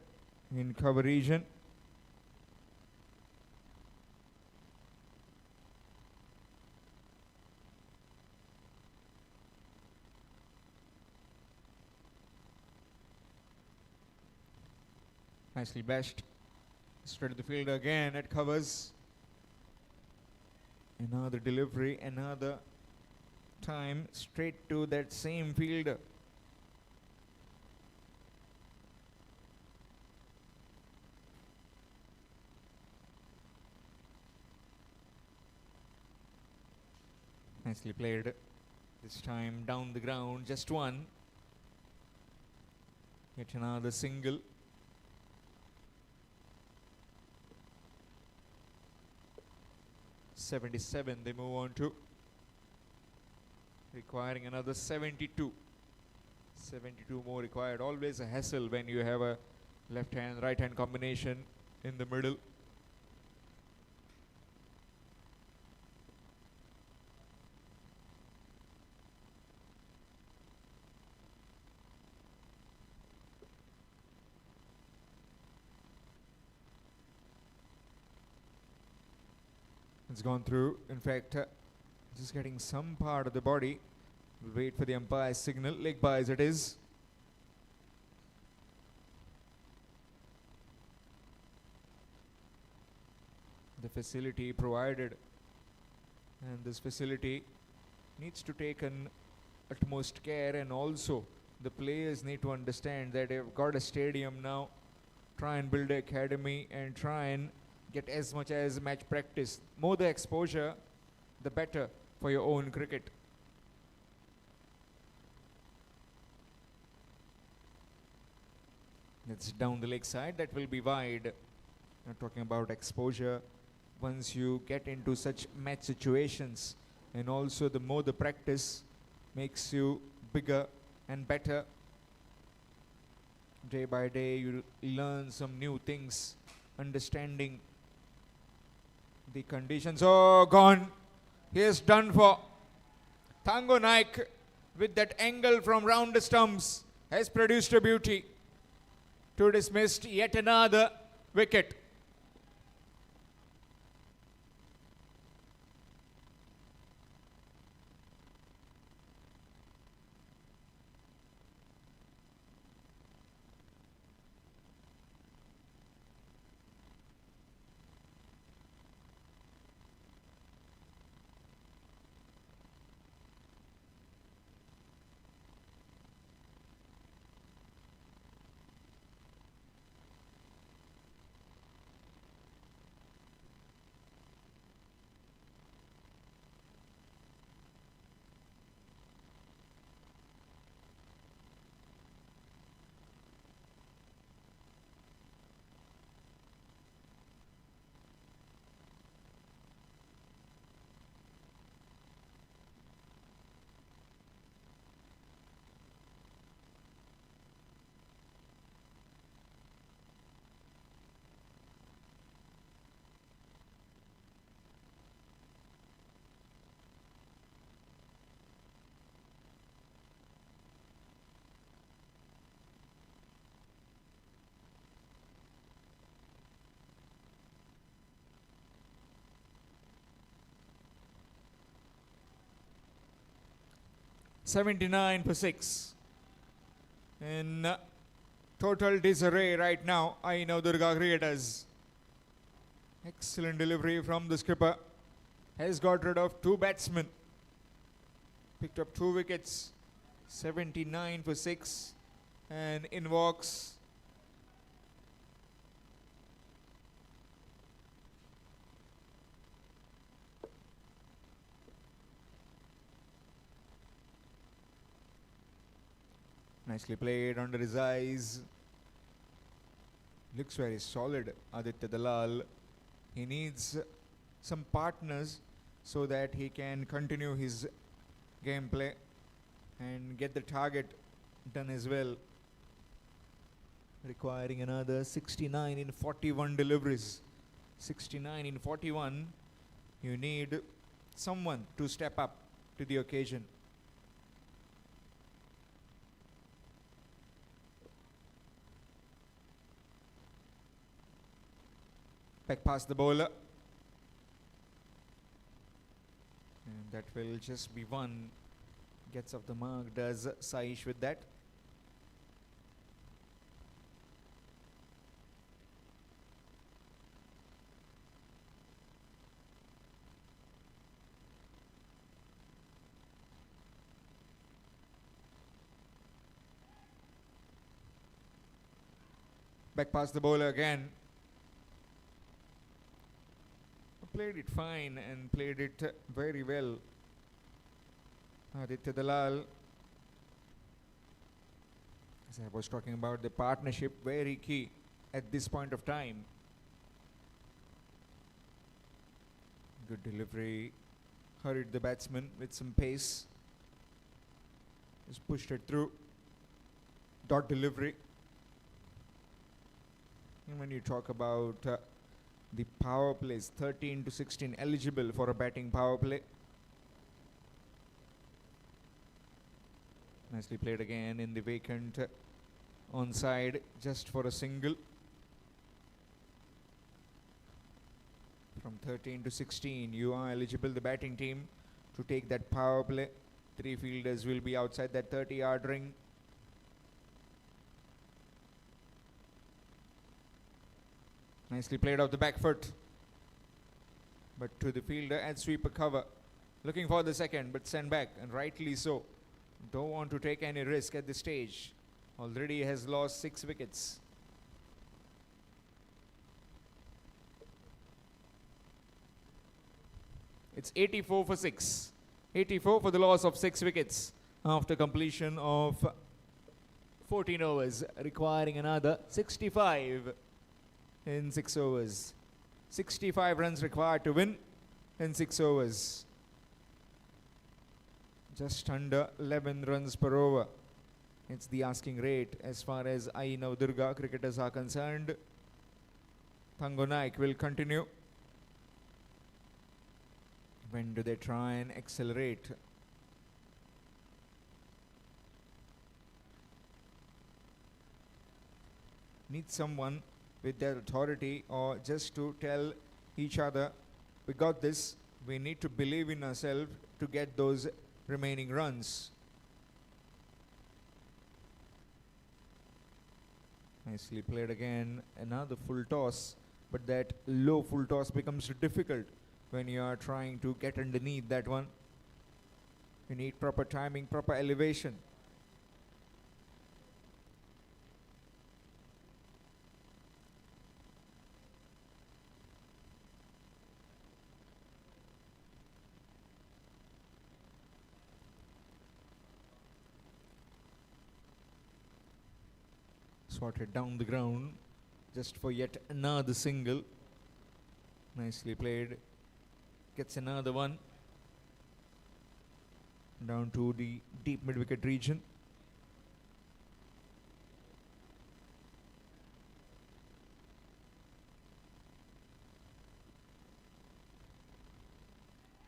in cover region. Nicely bashed. Straight to the fielder again at covers. Another delivery, another time straight to that same fielder. Nicely played. This time down the ground, just one. Yet another single. .77 they move on to, requiring another 72. 72 more required. Always a hassle when you have a left hand right hand combination in the middle. It's gone through. In fact, just getting some part of the body. We'll wait for the umpire's signal. Leg byes it is. The facility provided, and this facility needs to take an utmost care, and also the players need to understand that they've got a stadium now. Try and build an academy and try and get as much as match practice. More the exposure, the better for your own cricket. It's down the leg side, that will be wide. I'm talking about exposure. Once you get into such match situations, and also the more the practice makes you bigger and better. Day by day, you learn some new things, understanding the conditions. Oh, gone. He is done for. Thango Naik, with that angle from round the stumps, has produced a beauty to dismiss yet another wicket. $79 for 6. In total disarray right now, Aai Navdurga cricketers. Excellent delivery from the skipper. Has got rid of 2 batsmen. Picked up 2 wickets. 79 for 6. And in walks nicely played under his eyes. Looks very solid, Aditya Dalal. He needs some partners so that he can continue his gameplay and get the target done as well. Requiring another 69 in 41 deliveries. 69 in 41. You need someone to step up to the occasion. Back past the bowler. And that will just be one. Gets off the mark, does Saish with that. Back past the bowler again. Played it fine and played it very well. Aditya Dalal, as I was talking about, the partnership very key at this point of time. Good delivery, hurried the batsman with some pace. Just pushed it through. Dot delivery. And when you talk about the power plays, 13 to 16 eligible for a batting power play. Nicely played again in the vacant onside, just for a single. From 13 to 16, you are eligible, the batting team, to take that power play. 3 fielders will be outside that 30-yard ring. Nicely played off the back foot, but to the fielder at sweeper cover. Looking for the second, but sent back, and rightly so. Don't want to take any risk at this stage. Already has lost 6 wickets. It's 84 for 6. 84 for the loss of 6 wickets after completion of 14 overs, requiring another 65 in 6 overs. 65 runs required to win in 6 overs. Just under 11 runs per over It's the asking rate as far as Aai Navdurga cricketers are concerned. Thango Naik will continue. When do they try and accelerate? Need someone with their authority or just to tell each other, we got this, we need to believe in ourselves to get those remaining runs. Nicely played again, another full toss, but that low full toss becomes difficult when you are trying to get underneath that one. You need proper timing, proper elevation. Swatted down the ground just for yet another single. Nicely played. Gets another one. Down to the deep mid-wicket region.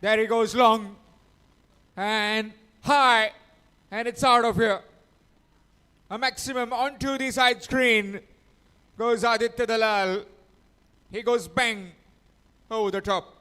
There he goes long and high, and it's out of here. A maximum onto the side screen goes Aditya Dalal. He goes bang over the top.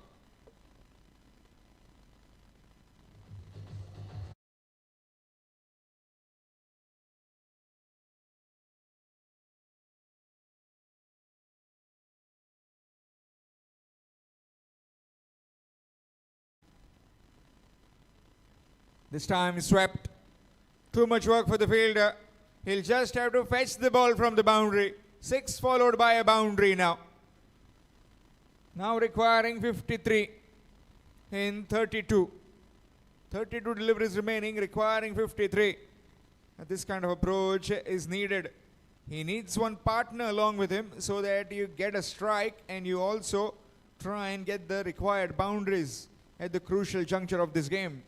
This time swept. Too much work for the fielder. He'll just have to fetch the ball from the boundary. 6 followed by a boundary now. Now requiring 53 in 32. 32 deliveries remaining, requiring 53. This kind of approach is needed. He needs one partner along with him so that you get a strike and you also try and get the required boundaries at the crucial juncture of this game.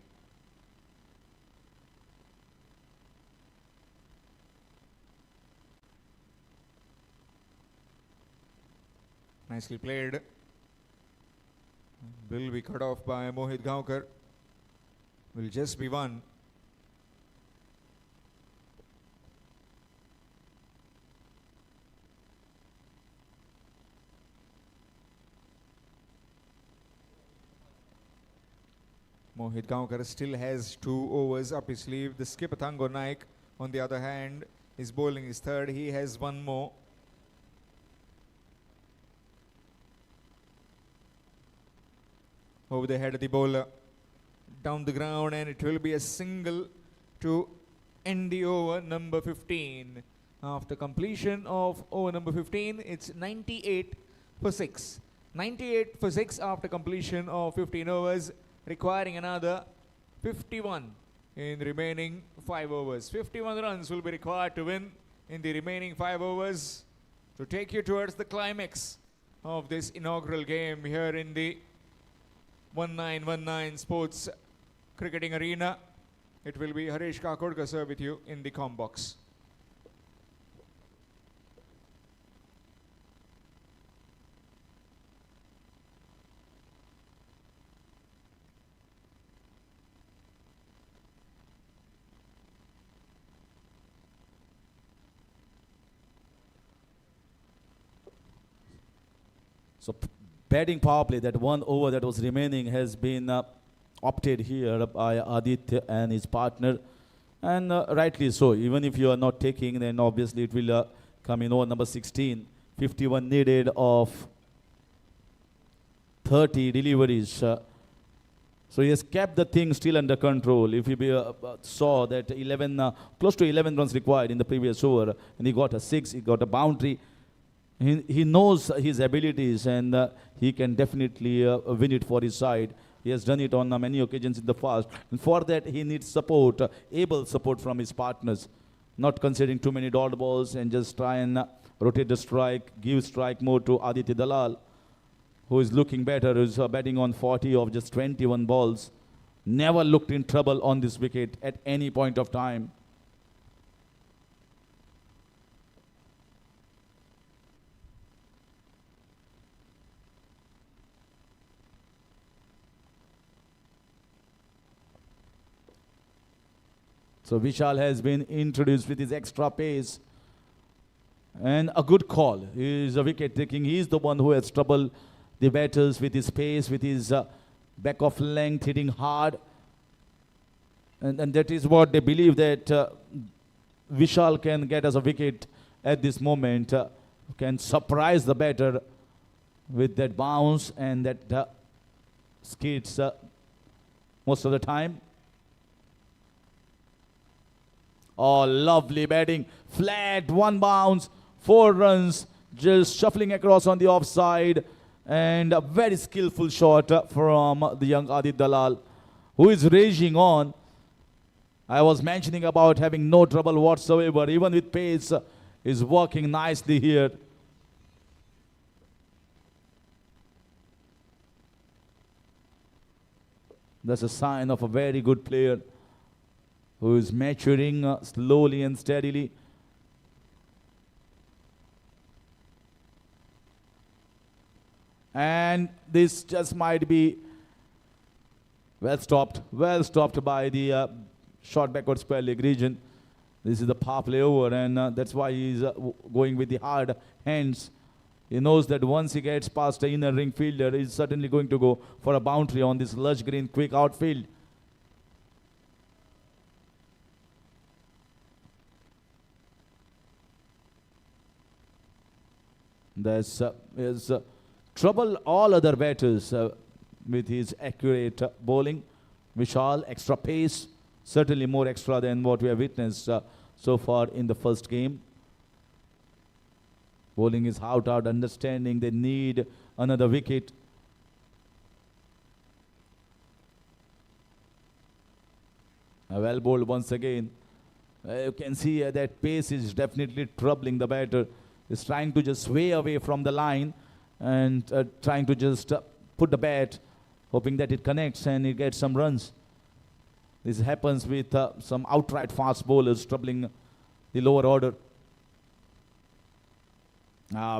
Nicely played. Will be cut off by Mohit Gaonkar. Will just be one. Mohit Gaonkar still has 2 overs up his sleeve. The skipper Thango Naik, on the other hand, is bowling his third. He has 1 more. Over the head of the bowler, down the ground, and it will be a single to end the over number 15. After completion of over number 15, it's 98 for 6. 98 for 6 after completion of 15 overs, requiring another 51 in the remaining 5 overs. 51 runs will be required to win in the remaining 5 overs to take you towards the climax of this inaugural game here in the 1919 Sports Cricketing Arena. It will be Harish Kakodkar, sir, with you in the comm box. So batting power play, that 1 over that was remaining has been opted here by Aditya and his partner, and rightly so. Even if you are not taking, then obviously it will come in over number 16. 51 needed of 30 deliveries. So he has kept the thing still under control. If you saw that 11, close to 11 runs required in the previous over, and he got a 6, he got a boundary. He knows his abilities, and he can definitely win it for his side. He has done it on many occasions in the past. And for that, he needs support, able support from his partners. Not considering too many dot balls and just try and rotate the strike, give strike more to Aditya Dalal, who is looking better, who is batting on 40 of just 21 balls. Never looked in trouble on this wicket at any point of time. So Vishal has been introduced with his extra pace. And a good call. He is a wicket taking. He is the one who has troubled the batters with his pace, with his back of length, hitting hard. And that is what they believe, that Vishal can get us a wicket at this moment. Can surprise the batter with that bounce and that skids most of the time. Oh, lovely batting. Flat, one bounce, 4 runs, just shuffling across on the offside. And a very skillful shot from the young Adit Dalal, who is raging on. I was mentioning about having no trouble whatsoever, even with pace, is working nicely here. That's a sign of a very good player who is maturing slowly and steadily. And this just might be well stopped by the short backward square leg region. This is the power play over, and that's why he's going with the hard hands. He knows that once he gets past the inner ring fielder, he's certainly going to go for a boundary on this lush green quick outfield. There's trouble all other batters with his accurate bowling. Vishal, extra pace, certainly more extra than what we have witnessed so far in the first game. Bowling is out, understanding they need another wicket. Well bowled once again. You can see that pace is definitely troubling the batter. He's trying to just sway away from the line and trying to just put the bat, hoping that it connects and he gets some runs. This happens with some outright fast bowlers troubling the lower order.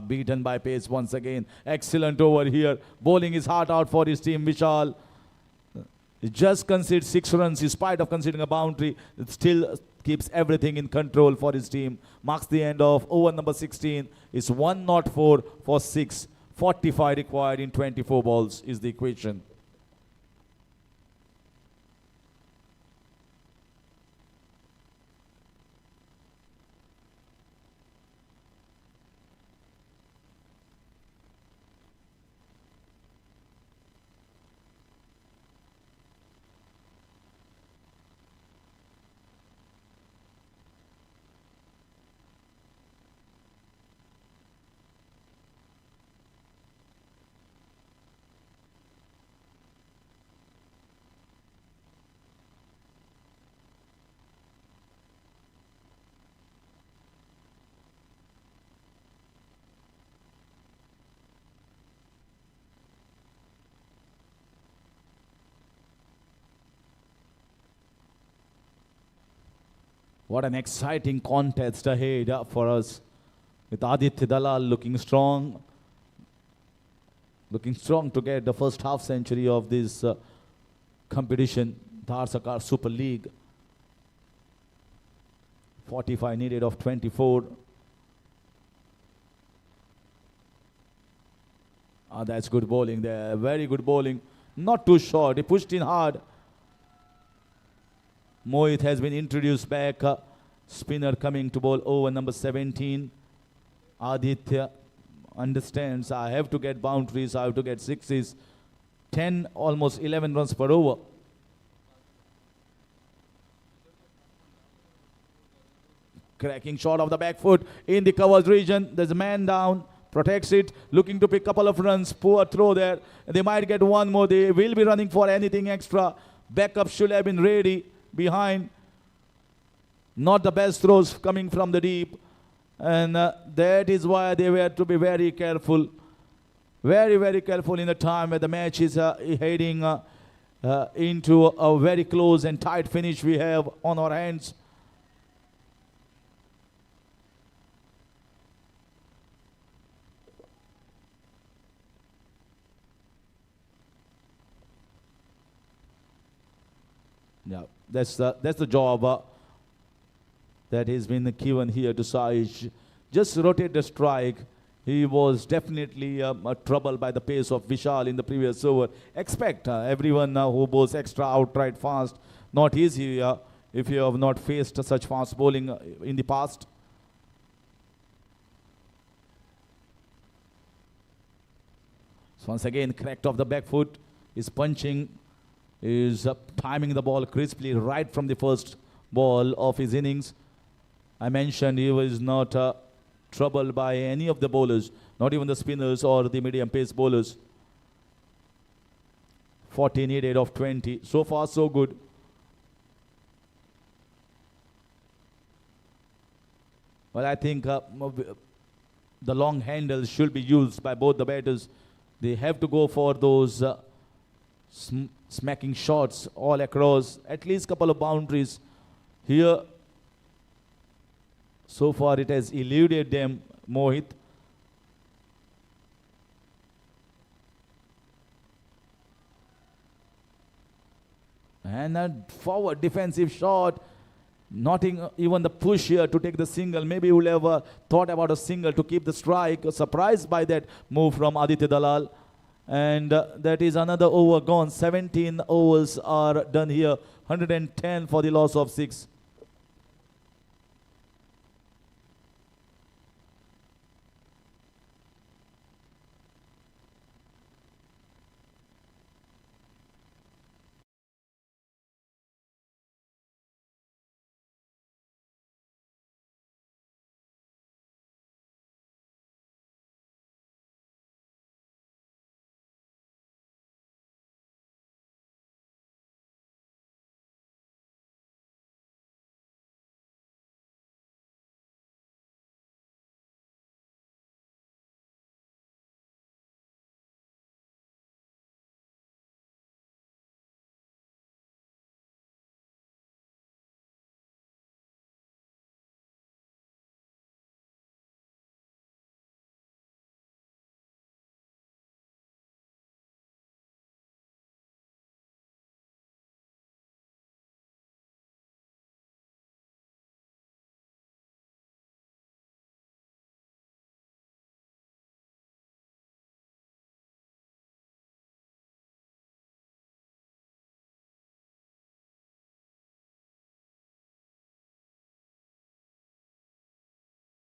Beaten by pace once again. Excellent over here. Bowling his heart out for his team. Vishal, he just conceded 6 runs in spite of conceding a boundary. It still keeps everything in control for his team. Marks the end of over number 16. It's 104 for 6. 45 required in 24 balls is the equation. What an exciting contest ahead for us, with Aditya Dalal looking strong to get the first half century of this competition, Dhadsakhal Super League. 45 needed of 24. That's good bowling there, very good bowling. Not too short, he pushed in hard. Mohit has been introduced back. Spinner coming to bowl over number 17. Aditya understands, I have to get boundaries, I have to get sixes. 10, almost 11 runs per over. Cracking shot of the back foot in the covers region. There's a man down, protects it, looking to pick a couple of runs. Poor throw there. They might get one more. They will be running for anything extra. Backup should have been ready behind. Not the best throws coming from the deep. And that is why they were to be very careful. Very, very careful in the time where the match is heading into a very close and tight finish we have on our hands. Yeah, that's the job that has been given here to Saish. Just rotate the strike. He was definitely troubled by the pace of Vishal in the previous over. Expect everyone who bowls extra outright fast. Not easy if you have not faced such fast bowling in the past. So once again, correct off the back foot. Is punching, is timing the ball crisply right from the first ball of his innings. I mentioned he was not troubled by any of the bowlers, not even the spinners or the medium pace bowlers. 40 needed of 20. So far, so good. Well, I think the long handles should be used by both the batters. They have to go for those smacking shots all across, at least couple of boundaries. Here, so far it has eluded them, Mohit. And a forward defensive shot, not even the push here to take the single. Maybe he would have thought about a single to keep the strike. Surprised by that move from Aditya Dalal. And that is another over gone. 17 overs are done here. 110 for the loss of 6.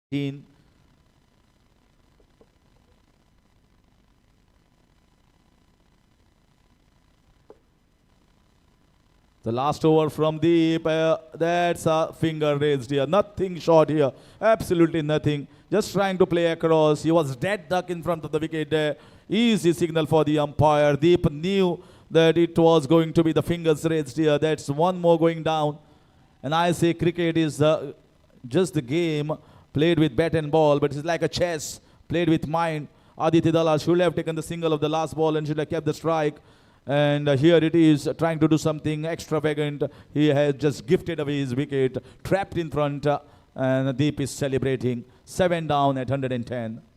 The last over from Deep, that's a finger raised here. Nothing short here, absolutely nothing. Just trying to play across. He was dead duck in front of the wicket there. Easy signal for the umpire. Deep knew that it was going to be the fingers raised here. That's one more going down. And I say cricket is just the game played with bat and ball, but it's like a chess played with mind. Aditya Dalal should have taken the single of the last ball and should have kept the strike. And here it is trying to do something extravagant. He has just gifted away his wicket, trapped in front, and Deep is celebrating. 7 down at 110. –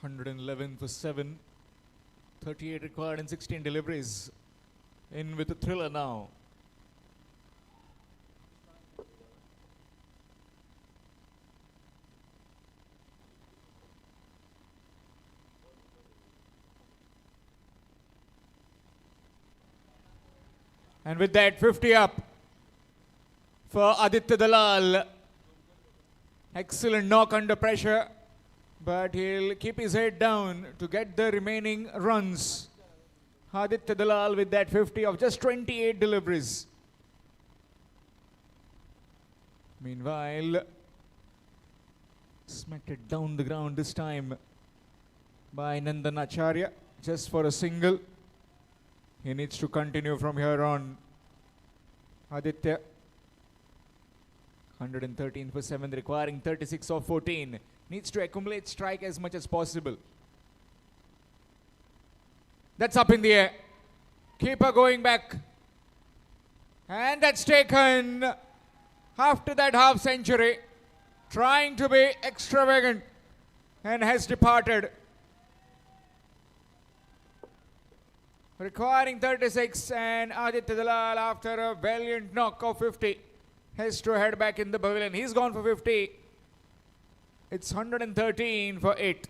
111 for 7. 38 required and 16 deliveries. In with a thriller now. And with that, 50 up for Aditya Dalal. Excellent knock under pressure, but he'll keep his head down to get the remaining runs. Aditya Dalal with that 50 of just 28 deliveries. Meanwhile, smacked it down the ground this time by Nandan Acharya, just for a single. He needs to continue from here on. Aditya, 113 for 7, requiring 36 of 14. Needs to accumulate strike as much as possible. That's up in the air. Keeper going back. And that's taken. After that half century, trying to be extravagant, and has departed. Requiring 36, and Aditya Dalal, after a valiant knock of 50, has to head back in the pavilion. He's gone for 50. It's 113 for 8.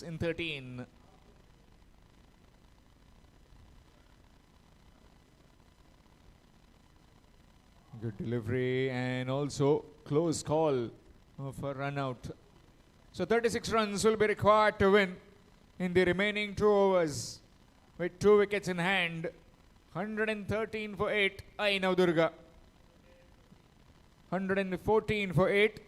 In 13. Good delivery and also close call of a run out. So 36 runs will be required to win in the remaining 2 overs with 2 wickets in hand. 113 for 8, Aai Navdurga. 114 for 8.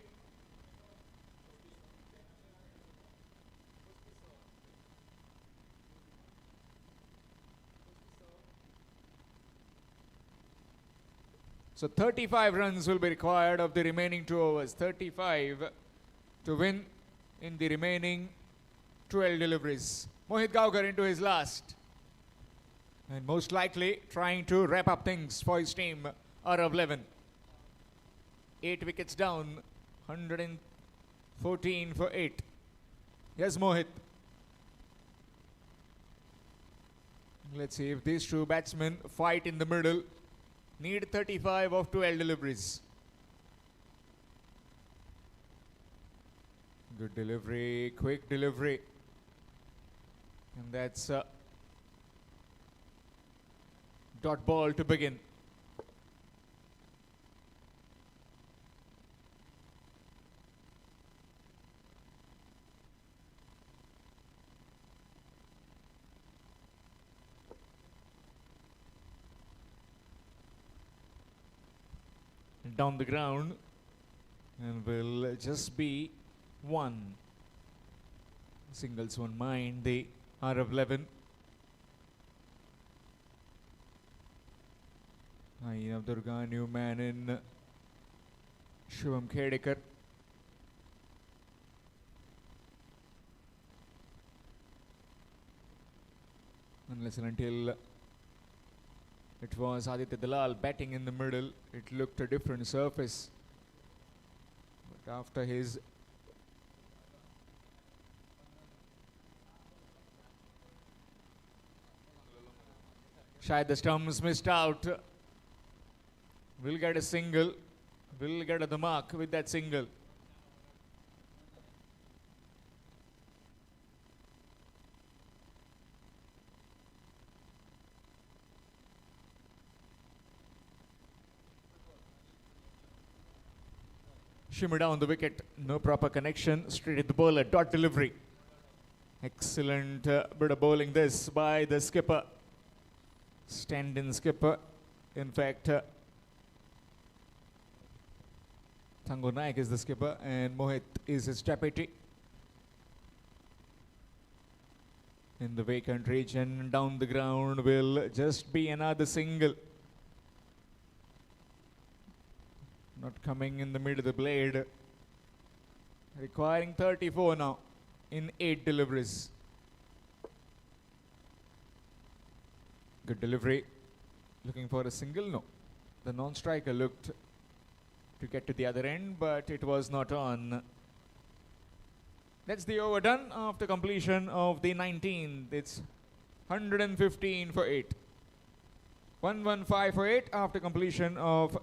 So 35 runs will be required of the remaining 2 overs. 35 to win in the remaining 12 deliveries. Mohit Gaukar into his last. And most likely trying to wrap up things for his team, Aarav XI. 8 wickets down, 114 for 8. Yes, Mohit. Let's see if these 2 batsmen fight in the middle. Need 35 of 12 deliveries. Good delivery, quick delivery. And that's a dot ball to begin. Down the ground, and will just be 1. Singles won't mind the Aarav XI. Aai Navdurga, new man in Shivam Khedekar. Unless and until it was Aditya Dalal batting in the middle, it looked a different surface. But after his Shayad the stumps missed out. Will get a single. Will get the mark with that single. Shimmer down the wicket, no proper connection, straight at the bowler, dot delivery. Excellent bit of bowling this by the skipper. Stand-in skipper. In fact, Thango Naik is the skipper and Mohit is his deputy. In the vacant region, down the ground will just be another single. Not coming in the mid of the blade. Requiring 34 now in 8 deliveries. Good delivery. Looking for a single? No. The non-striker looked to get to the other end, but it was not on. That's the over done after completion of the 19th. It's 115 for 8. 115 for 8 after completion of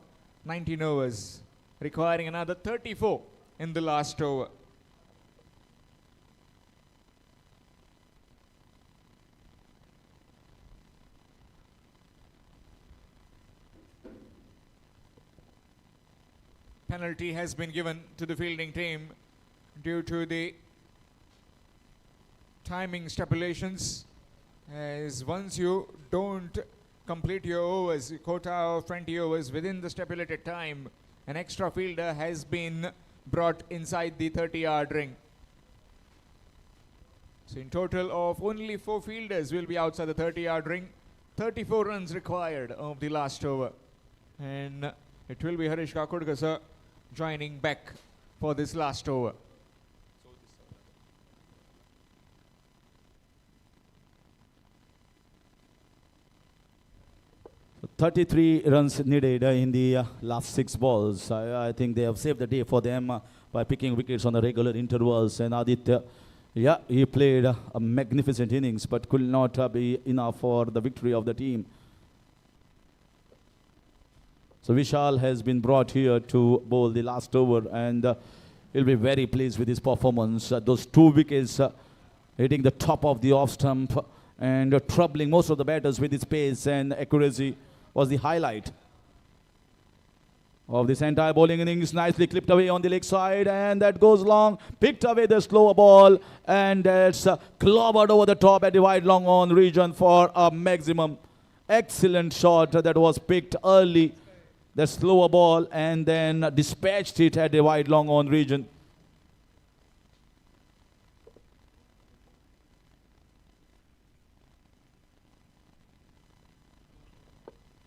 19 overs. Requiring another 34 in the last over. Penalty has been given to the fielding team due to the timing stipulations, as once you don't complete your overs, quota of 20 overs within the stipulated time, an extra fielder has been brought inside the 30-yard ring. So in total of only 4 fielders will be outside the 30-yard ring. 34 runs required of the last over. And it will be Harish Kakudkar sir joining back for this last over. 33 runs needed in the last 6 balls. I think they have saved the day for them by picking wickets on the regular intervals. And Aditya, yeah, he played a magnificent innings, but could not be enough for the victory of the team. So Vishal has been brought here to bowl the last over, and he'll be very pleased with his performance. Those 2 wickets hitting the top of the off stump and troubling most of the batters with his pace and accuracy was the highlight of this entire bowling innings. Nicely clipped away on the leg side, and that goes long, picked away the slower ball, and that's clobbered over the top at the wide long on region for a maximum. Excellent shot that was picked early, the slower ball, and then dispatched it at the wide long on region.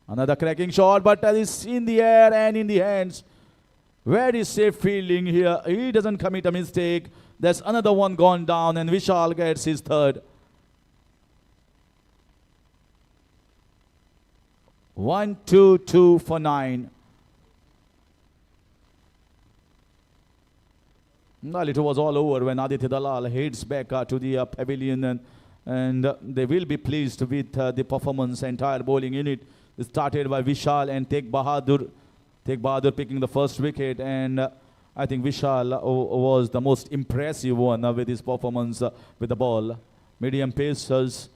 Another cracking shot, but that is in the air and in the hands. Very safe fielding here. He doesn't commit a mistake. There's another one gone down, and Vishal gets his 3rd. 1, 2, 2 for 9. Well, it was all over when Aditya Dalal heads back to the pavilion, and they will be pleased with the performance, entire bowling unit. Started by Vishal and Tegh Bahadur. Tegh Bahadur picking the first wicket, and I think Vishal was the most impressive one with his performance with the ball. Medium pacers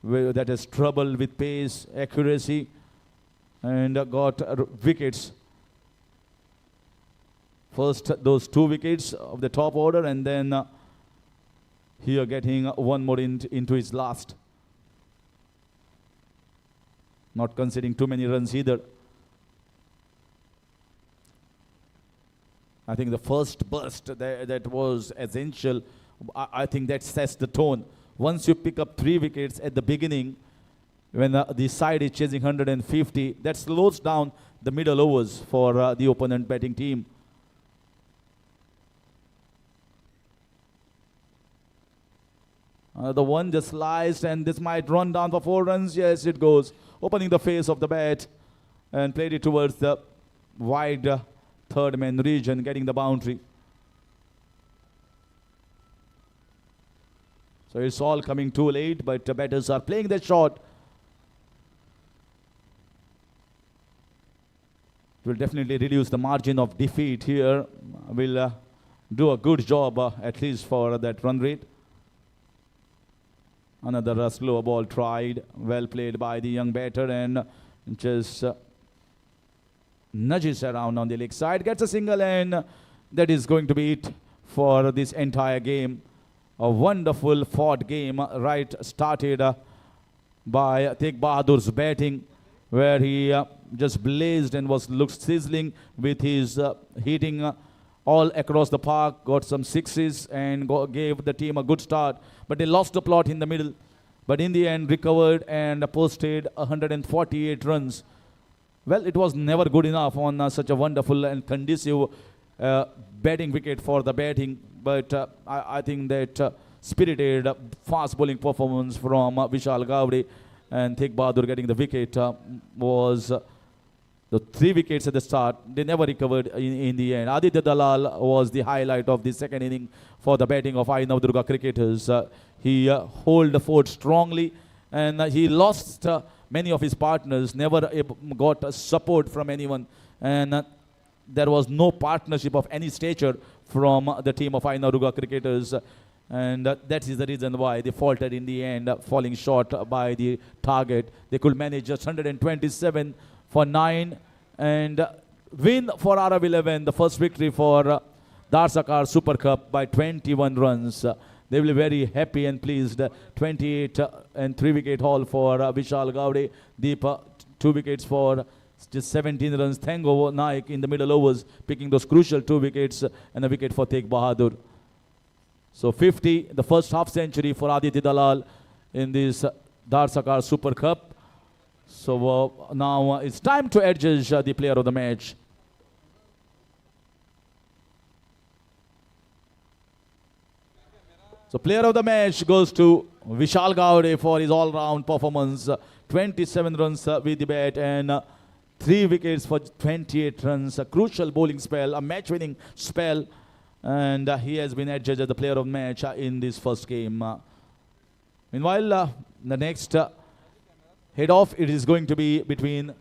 that has trouble with pace, accuracy, and got wickets. First those 2 wickets of the top order, and then here getting one more into his last. Not conceding too many runs either. I think the first burst that was essential. I think that sets the tone. Once you pick up 3 wickets at the beginning, when the side is chasing 150, that slows down the middle overs for the opponent batting team. The one just sliced, and this might run down for 4 runs. Yes, it goes. Opening the face of the bat and played it towards the wide 3rd man region, getting the boundary. So it's all coming too late, but the batters are playing that shot. It will definitely reduce the margin of defeat here. Will do a good job, at least for that run rate. Another slower ball tried, well played by the young batter, and just nudges around on the leg side, gets a single, and that is going to be it for this entire game. A wonderful fought game, right, started by Tegh Bahadur's batting, where he just blazed and looked sizzling with his hitting all across the park, got some sixes and gave the team a good start. But they lost the plot in the middle. But in the end, recovered and posted 148 runs. Well, it was never good enough on such a wonderful and conducive batting wicket for the batting. But I think that spirited fast bowling performance from Vishal Gavde and Tegh Bahadur getting the wicket was the 3 wickets at the start. They never recovered in the end. Aditya Dalal was the highlight of the second inning for the batting of Aai Navdurga cricketers. He held the fort strongly, and he lost many of his partners, never got support from anyone, and there was no partnership of any stature from the team of Aai Navdurga cricketers. And that is the reason why they faltered in the end, falling short by the target. They could manage just 127 for 9 and win for Aarav 11, the first victory for Dhadsakhal Super Cup by 21 runs. They will be very happy and pleased. 28 and 3 wicket haul for Vishal Gavde. Deep 2 wickets for just 17 runs. Thango Naik in the middle overs, picking those crucial 2 wickets and a wicket for Tegh Bahadur. So 50, the first half century for Aditya Dalal in this Dhadsakhal Super Cup. So now it's time to adjudge the player of the match. So player of the match goes to Vishal Gavde for his all-round performance. 27 runs with the bat and 3 wickets for 28 runs. A crucial bowling spell, a match-winning spell. And he has been adjudged as the player of the match in this first game. Meanwhile, the next head-off, it is going to be between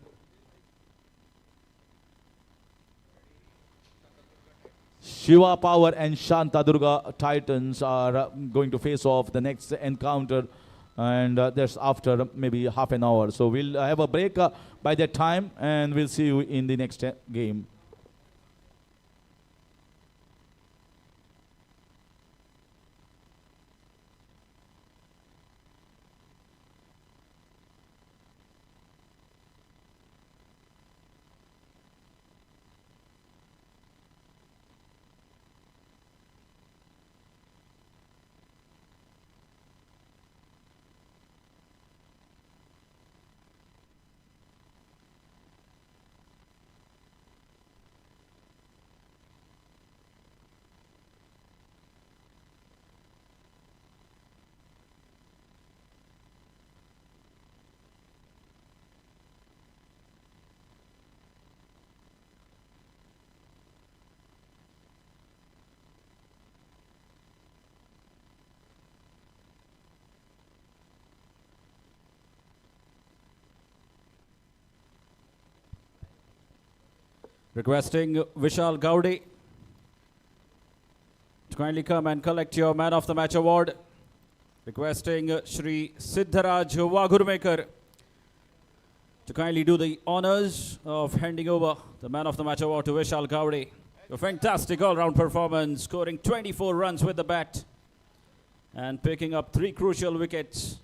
Shiva Power and Shanta Durga Titans are going to face off the next encounter, and that's after maybe half an hour. So we'll have a break by that time, and we'll see you in the next game. Requesting Vishal Gavde to kindly come and collect your Man of the Match award. Requesting Shri Siddharaj Wagurmekar to kindly do the honors of handing over the Man of the Match award to Vishal Gavde. A fantastic all-round performance, scoring 24 runs with the bat and picking up 3 crucial wickets.